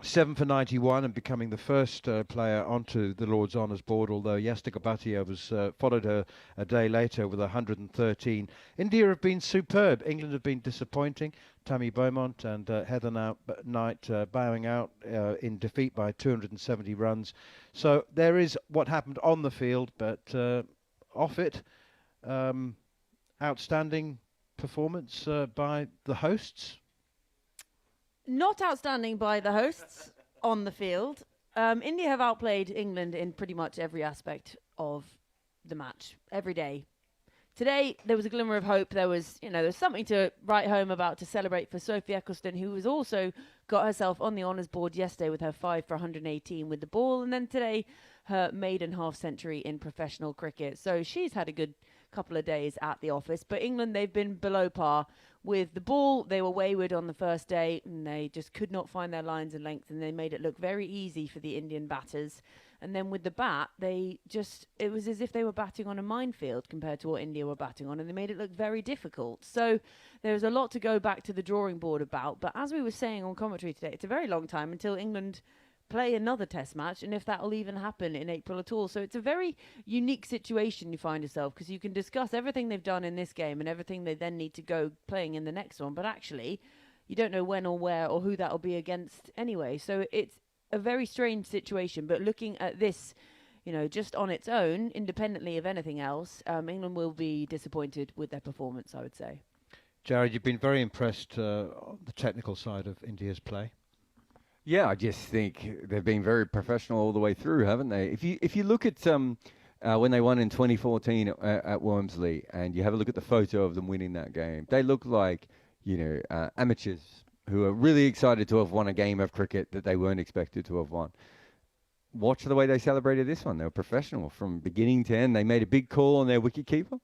[SPEAKER 1] 7 for 91 and becoming the first player onto the Lord's Honours board, although Yastika Bhatia was followed her a day later with 113. India have been superb. England have been disappointing. Tammy Beaumont and Heather Knight bowing out in defeat by 270 runs. So there is what happened on the field, but off it. Outstanding performance by the hosts.
[SPEAKER 4] Not outstanding by the hosts on the field. India have outplayed England in pretty much every aspect of the match, every day. Today, there was a glimmer of hope. There was something to write home about, to celebrate for Sophie Ecclestone, who was also got herself on the honours board yesterday with her 5 for 118 with the ball. And then today, her maiden half-century in professional cricket. So she's had a good couple of days at the office. But England, they've been below par with the ball. They were wayward on the first day, and they just could not find their lines and length, and they made it look very easy for the Indian batters. And then with the bat, it was as if they were batting on a minefield compared to what India were batting on, and they made it look very difficult. So there's a lot to go back to the drawing board about. But as we were saying on commentary today, it's a very long time until England play another test match, and if that will even happen in April at all. So it's a very unique situation you find yourself, because you can discuss everything they've done in this game and everything they then need to go playing in the next one, but actually you don't know when or where or who that will be against anyway. So it's a very strange situation. But looking at this, just on its own, independently of anything else, England will be disappointed with their performance, I would say.
[SPEAKER 1] Jarrod, you've been very impressed on the technical side of India's play.
[SPEAKER 3] Yeah, I just think they've been very professional all the way through, haven't they? If you look at when they won in 2014 at Wormsley, and you have a look at the photo of them winning that game, they look like amateurs who are really excited to have won a game of cricket that they weren't expected to have won. Watch the way they celebrated this one. They were professional from beginning to end. They made a big call on their wicketkeeper,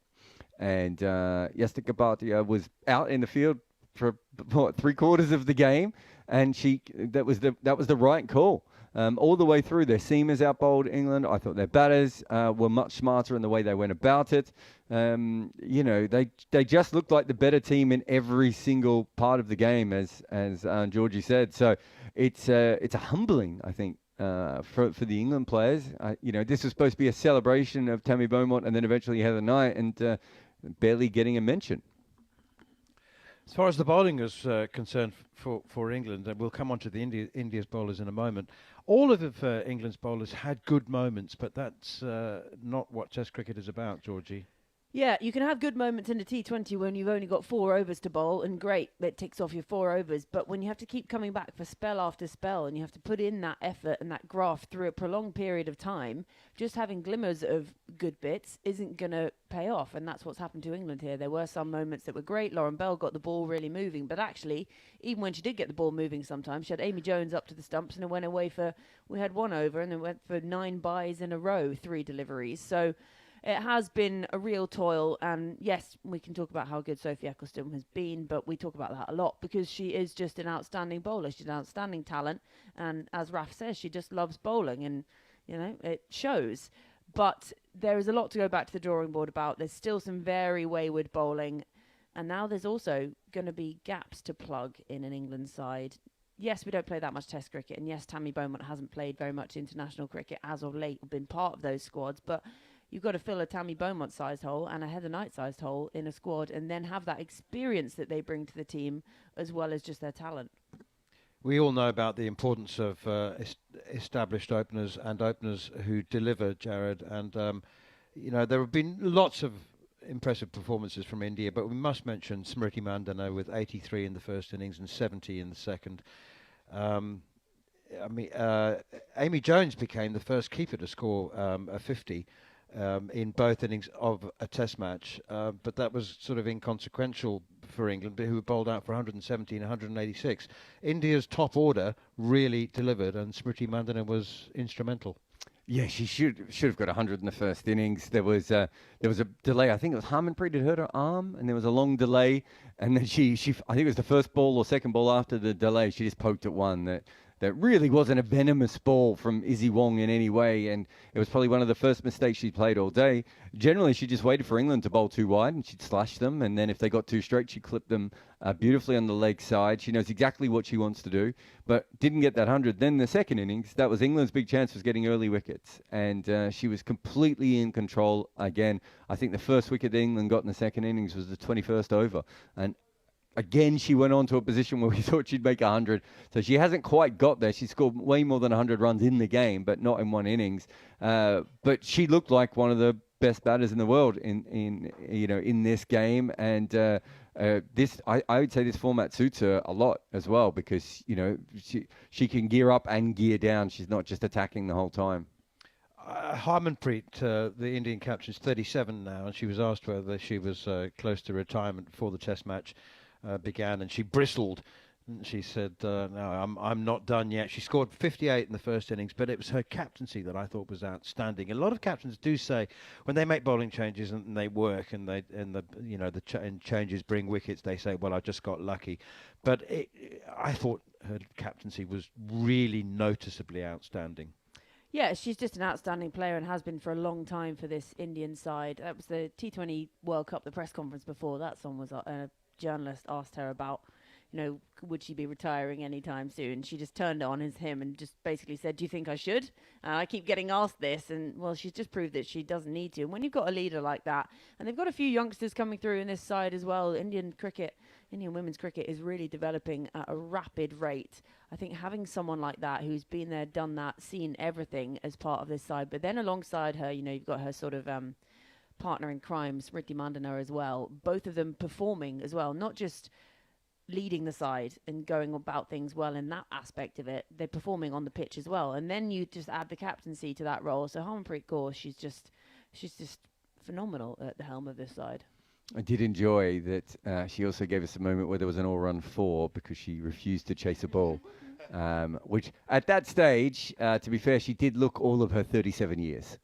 [SPEAKER 3] and Yastika Bhatia was out in the field for 3/4 of the game, and that was the right call all the way through. Their seamers outbowled England. I thought their batters were much smarter in the way they went about it. They just looked like the better team in every single part of the game, as Georgie said. So it's a humbling, I think, for the England players. This was supposed to be a celebration of Tammy Beaumont and then eventually Heather Knight, and barely getting a mention.
[SPEAKER 1] As far as the bowling is concerned for England, and we'll come on to the India's bowlers in a moment, all of England's bowlers had good moments, but that's not what Test cricket is about, Georgie.
[SPEAKER 4] Yeah, you can have good moments in a T20 when you've only got 4 overs to bowl, and great, that ticks off your 4 overs. But when you have to keep coming back for spell after spell, and you have to put in that effort and that graft through a prolonged period of time, just having glimmers of good bits isn't going to pay off. And that's what's happened to England here. There were some moments that were great. Lauren Bell got the ball really moving. But actually, even when she did get the ball moving sometimes, she had Amy Jones up to the stumps, and it went away we had 1 over, and then went for 9 byes in a row, 3 deliveries. So it has been a real toil, and yes, we can talk about how good Sophie Ecclestone has been, but we talk about that a lot because she is just an outstanding bowler. She's an outstanding talent, and as Raf says, she just loves bowling, and it shows. But there is a lot to go back to the drawing board about. There's still some very wayward bowling, and now there's also going to be gaps to plug in an England side. Yes, we don't play that much Test cricket, and yes, Tammy Beaumont hasn't played very much international cricket as of late, or been part of those squads, but you've got to fill a Tammy Beaumont-sized hole and a Heather Knight-sized hole in a squad, and then have that experience that they bring to the team as well as just their talent.
[SPEAKER 1] We all know about the importance of established openers and openers who deliver, Jarrod, and there have been lots of impressive performances from India, but we must mention Smriti Mandana with 83 in the first innings and 70 in the second. Amy Jones became the first keeper to score a 50 in both innings of a Test match, but that was sort of inconsequential for England, who bowled out for 170 and 186. India's top order really delivered, and Smriti Mandana was instrumental.
[SPEAKER 3] Yeah, she should have got 100 in the first innings. There was a delay. I think it was Harmanpreet had hurt her arm, and there was a long delay. And then I think it was the first ball or second ball after the delay, she just poked at one that really wasn't a venomous ball from Izzy Wong in any way, and it was probably one of the first mistakes she played all day. Generally, she just waited for England to bowl too wide, and she'd slash them, and then if they got too straight, she'd clip them beautifully on the leg side. She knows exactly what she wants to do, but didn't get that 100. Then the second innings, that was England's big chance, was getting early wickets, and she was completely in control again. I think the first wicket that England got in the second innings was the 21st over, and again, she went on to a position where we thought she'd make 100. So she hasn't quite got there. She scored way more than 100 runs in the game, but not in one innings. But she looked like one of the best batters in the world in this game, and this I would say this format suits her a lot as well, because she can gear up and gear down. She's not just attacking the whole time.
[SPEAKER 1] Harmanpreet, the Indian captain, is 37 now, and she was asked whether she was close to retirement before the Test match began, and she bristled. She said, "No, I'm not done yet." She scored 58 in the first innings, but it was her captaincy that I thought was outstanding. A lot of captains do say when they make bowling changes and they work and the changes bring wickets, they say, "Well, I just got lucky." But I thought her captaincy was really noticeably outstanding.
[SPEAKER 4] Yeah, she's just an outstanding player and has been for a long time for this Indian side. That was the T20 World Cup, the press conference before that song was a journalist asked her about, would she be retiring anytime soon? She just turned on him and just basically said, "Do you think I should?" I keep getting asked this, and well, she's just proved that she doesn't need to. And when you've got a leader like that, and they've got a few youngsters coming through in this side as well, Indian women's cricket is really developing at a rapid rate. I think having someone like that who's been there, done that, seen everything as part of this side, but then alongside her, you've got her sort of partner in crime, Smriti Mandana, as well. Both of them performing as well, not just leading the side and going about things well in that aspect of it. They're performing on the pitch as well. And then you just add the captaincy to that role. So Harmanpreet Kaur, she's just phenomenal at the helm of this side.
[SPEAKER 3] I did enjoy that she also gave us a moment where there was an all-run 4 because she refused to chase a ball, which at that stage, to be fair, she did look all of her 37 years.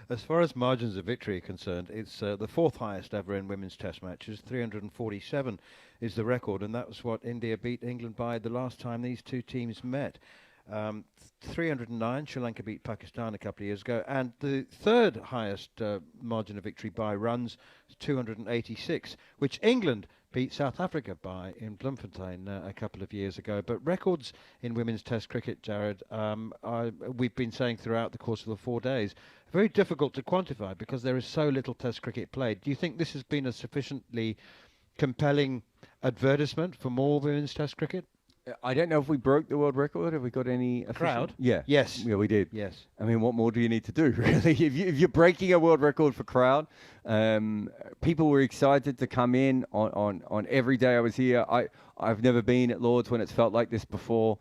[SPEAKER 1] As far as margins of victory are concerned, it's the fourth highest ever in women's test matches. 347 is the record, and that was what India beat England by the last time these two teams met. 309, Sri Lanka beat Pakistan a couple of years ago, and the third highest margin of victory by runs, 286, which England beat South Africa by in Bloemfontein a couple of years ago. But records in women's test cricket, Jarrod, we've been saying throughout the course of the 4 days, very difficult to quantify because there is so little test cricket played. Do you think this has been a sufficiently compelling advertisement for more women's test cricket?
[SPEAKER 3] I don't know if we broke the world record. Have we got any official?
[SPEAKER 1] Crowd?
[SPEAKER 3] Yeah.
[SPEAKER 1] Yes.
[SPEAKER 3] Yeah, we did.
[SPEAKER 1] Yes.
[SPEAKER 3] I mean, what more do you need to do, really? If you're breaking a world record for crowd, people were excited to come in on every day I was here. I've never been at Lord's when it's felt like this before.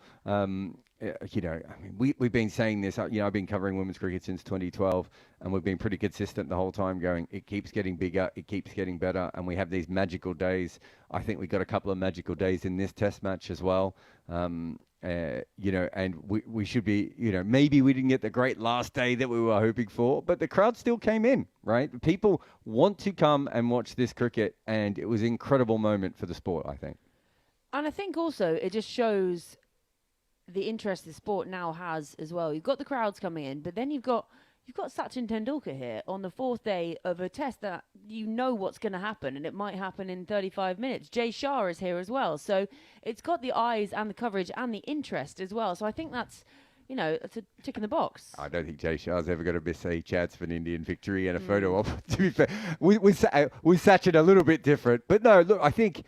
[SPEAKER 3] We've been saying this. I've been covering women's cricket since 2012, and we've been pretty consistent the whole time going, it keeps getting bigger, it keeps getting better, and we have these magical days. I think we got a couple of magical days in this test match as well. And we should be, maybe we didn't get the great last day that we were hoping for, but the crowd still came in, right? People want to come and watch this cricket, and it was an incredible moment for the sport, I think.
[SPEAKER 4] And I think also it just shows the interest the sport now has as well. You've got the crowds coming in, but then you've got Sachin Tendulkar here on the fourth day of a test that what's going to happen, and it might happen in 35 minutes. Jay Shah is here as well. So it's got the eyes and the coverage and the interest as well. So I think that's, it's a tick in the box.
[SPEAKER 3] I don't think Jay Shah's ever going to miss a chance for an Indian victory and a photo op. To be fair, with Sachin a little bit different. But no, look, I think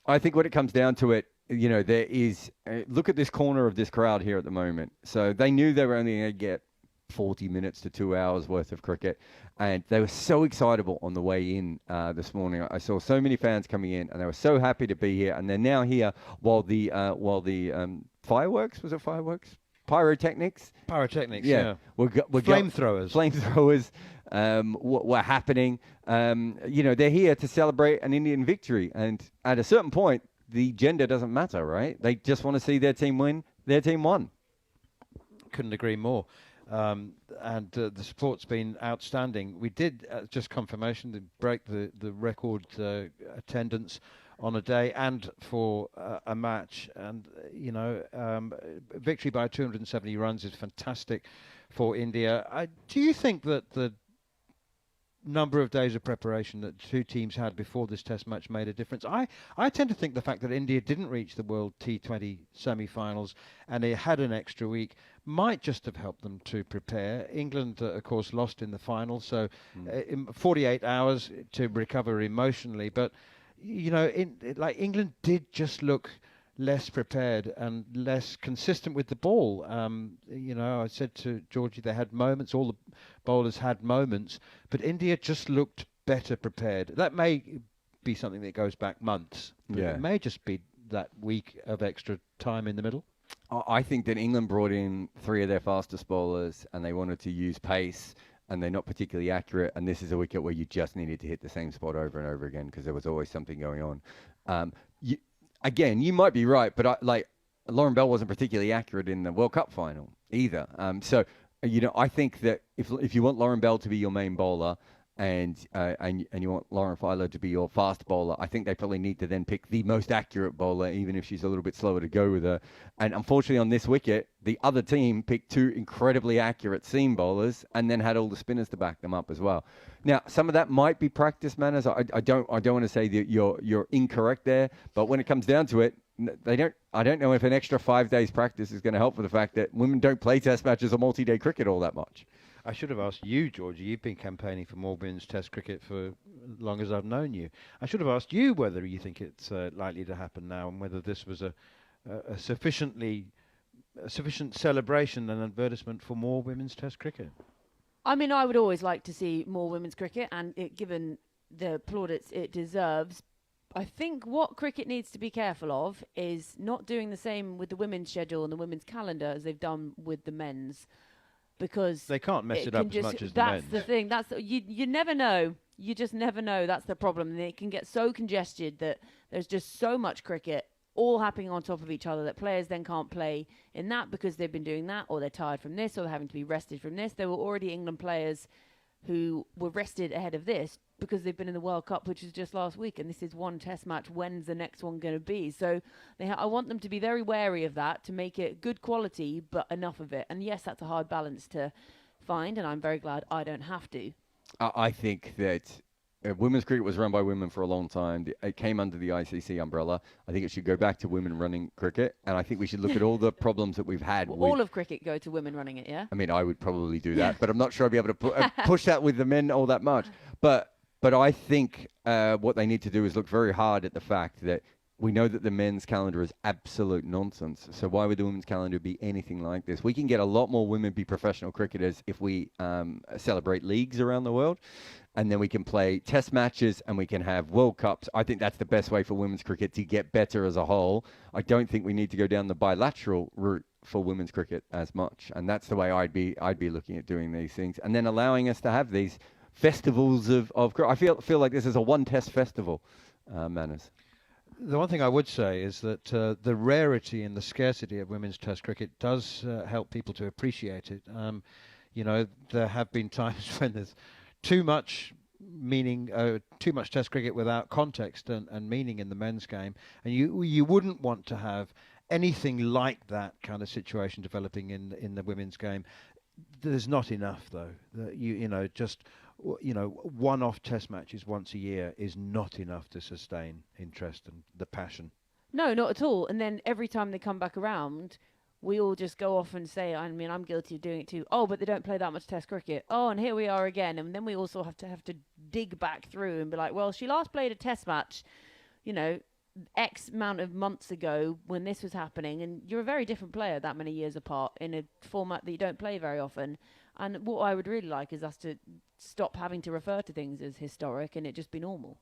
[SPEAKER 3] when it comes down to it, there is, look at this corner of this crowd here at the moment. So they knew they were only going to get 40 minutes to 2 hours worth of cricket, and they were so excitable on the way in this morning. I saw so many fans coming in, and they were so happy to be here, and they're now here while the fireworks, was it fireworks? Pyrotechnics, yeah. Flamethrowers were happening. They're here to celebrate an Indian victory, and at a certain point, the gender doesn't matter, right? They just want to see their team win. Their team won.
[SPEAKER 1] Couldn't agree more. And the support's been outstanding. We did just confirmation to break the record attendance on a day and for a match. And victory by 270 runs is fantastic for India. Do you think that the number of days of preparation that two teams had before this test match made a difference? I tend to think the fact that India didn't reach the World T20 semi-finals and they had an extra week might just have helped them to prepare. England, of course, lost in the final, so 48 hours to recover emotionally. But England did just look less prepared and less consistent with the ball. I said to Georgie, they had moments, all the bowlers had moments, but India just looked better prepared. That may be something that goes back months, but it may just be that week of extra time in the middle.
[SPEAKER 3] I think that England brought in 3 of their fastest bowlers and they wanted to use pace, and they're not particularly accurate, and this is a wicket where you just needed to hit the same spot over and over again because there was always something going on. You might be right, but Lauren Bell wasn't particularly accurate in the World Cup final either. I think that if you want Lauren Bell to be your main bowler, and you want Lauren Filer to be your fast bowler, I think they probably need to then pick the most accurate bowler, even if she's a little bit slower to go with her. And unfortunately on this wicket, the other team picked 2 incredibly accurate seam bowlers and then had all the spinners to back them up as well. Now, some of that might be practice manners. I don't want to say that you're incorrect there, but when it comes down to it, I don't know if an extra 5 days practice is going to help with the fact that women don't play test matches or multi-day cricket all that much.
[SPEAKER 1] I should have asked you, Georgie. You've been campaigning for more women's Test cricket for as long as I've known you. I should have asked you whether you think it's likely to happen now, and whether this was a sufficient celebration and advertisement for more women's Test cricket.
[SPEAKER 4] I mean, I would always like to see more women's cricket, and given the plaudits it deserves. I think what cricket needs to be careful of is not doing the same with the women's schedule and the women's calendar as they've done with the men's. Because
[SPEAKER 1] they can't mess it up as much as the men's.
[SPEAKER 4] That's the thing. You never know. You just never know. That's the problem. And it can get so congested that there's just so much cricket all happening on top of each other that players then can't play in that because they've been doing that, or they're tired from this, or they're having to be rested from this. There were already England players who were rested ahead of this because they've been in the World Cup, which was just last week, and this is one test match. When's the next one going to be? So I want them to be very wary of that, to make it good quality, but enough of it. And yes, that's a hard balance to find, and I'm very glad I don't have to.
[SPEAKER 3] I think that women's cricket was run by women for a long time. It came under the ICC umbrella. I think it should go back to women running cricket, and I think we should look at all the problems that we've had.
[SPEAKER 4] All of cricket go to women running it, yeah?
[SPEAKER 3] I mean, I would probably do that, but I'm not sure I'd be able to push that with the men all that much. But I think what they need to do is look very hard at the fact that we know that the men's calendar is absolute nonsense. So why would the women's calendar be anything like this? We can get a lot more women be professional cricketers if we celebrate leagues around the world. And then we can play test matches and we can have World Cups. I think that's the best way for women's cricket to get better as a whole. I don't think we need to go down the bilateral route for women's cricket as much. And that's the way I'd be looking at doing these things. And then allowing us to have these festivals of I feel like this is a one test festival, Manners.
[SPEAKER 1] The one thing I would say is that the rarity and the scarcity of women's Test cricket does help people to appreciate it. There have been times when there's too much Test cricket without context and meaning in the men's game, and you wouldn't want to have anything like that kind of situation developing in the women's game. There's not enough, though. One-off test matches once a year is not enough to sustain interest and the passion.
[SPEAKER 4] No, not at all. And then every time they come back around, we all just go off and say, I mean, I'm guilty of doing it too. Oh, but they don't play that much test cricket. Oh, and here we are again. And then we also have to dig back through and be like, well, she last played a test match, X amount of months ago when this was happening. And you're a very different player that many years apart in a format that you don't play very often. And what I would really like is us to stop having to refer to things as historic and it just be normal.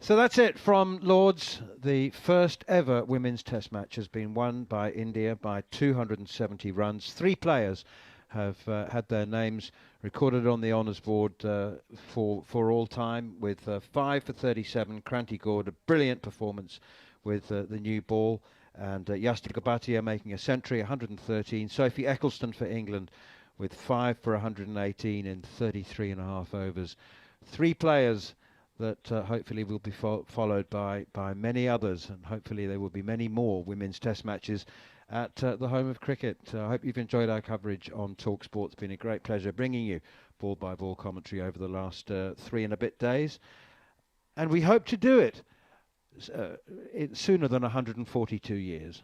[SPEAKER 1] So that's it from Lords. The first ever women's test match has been won by India by 270 runs. 3 players have had their names recorded on the honours board for all time, with 5 for 37. Kranti Gaur, a brilliant performance with the new ball, and Yastika Bhatia making a century, 113. Sophie Eccleston for England with 5 for 118 in 33.5 overs. 3 players that hopefully will be followed by many others, and hopefully there will be many more women's test matches at the home of cricket. I hope you've enjoyed our coverage on talkSPORT. It's been a great pleasure bringing you ball-by-ball commentary over the last 3 and a bit days, and we hope to do it sooner than 142 years.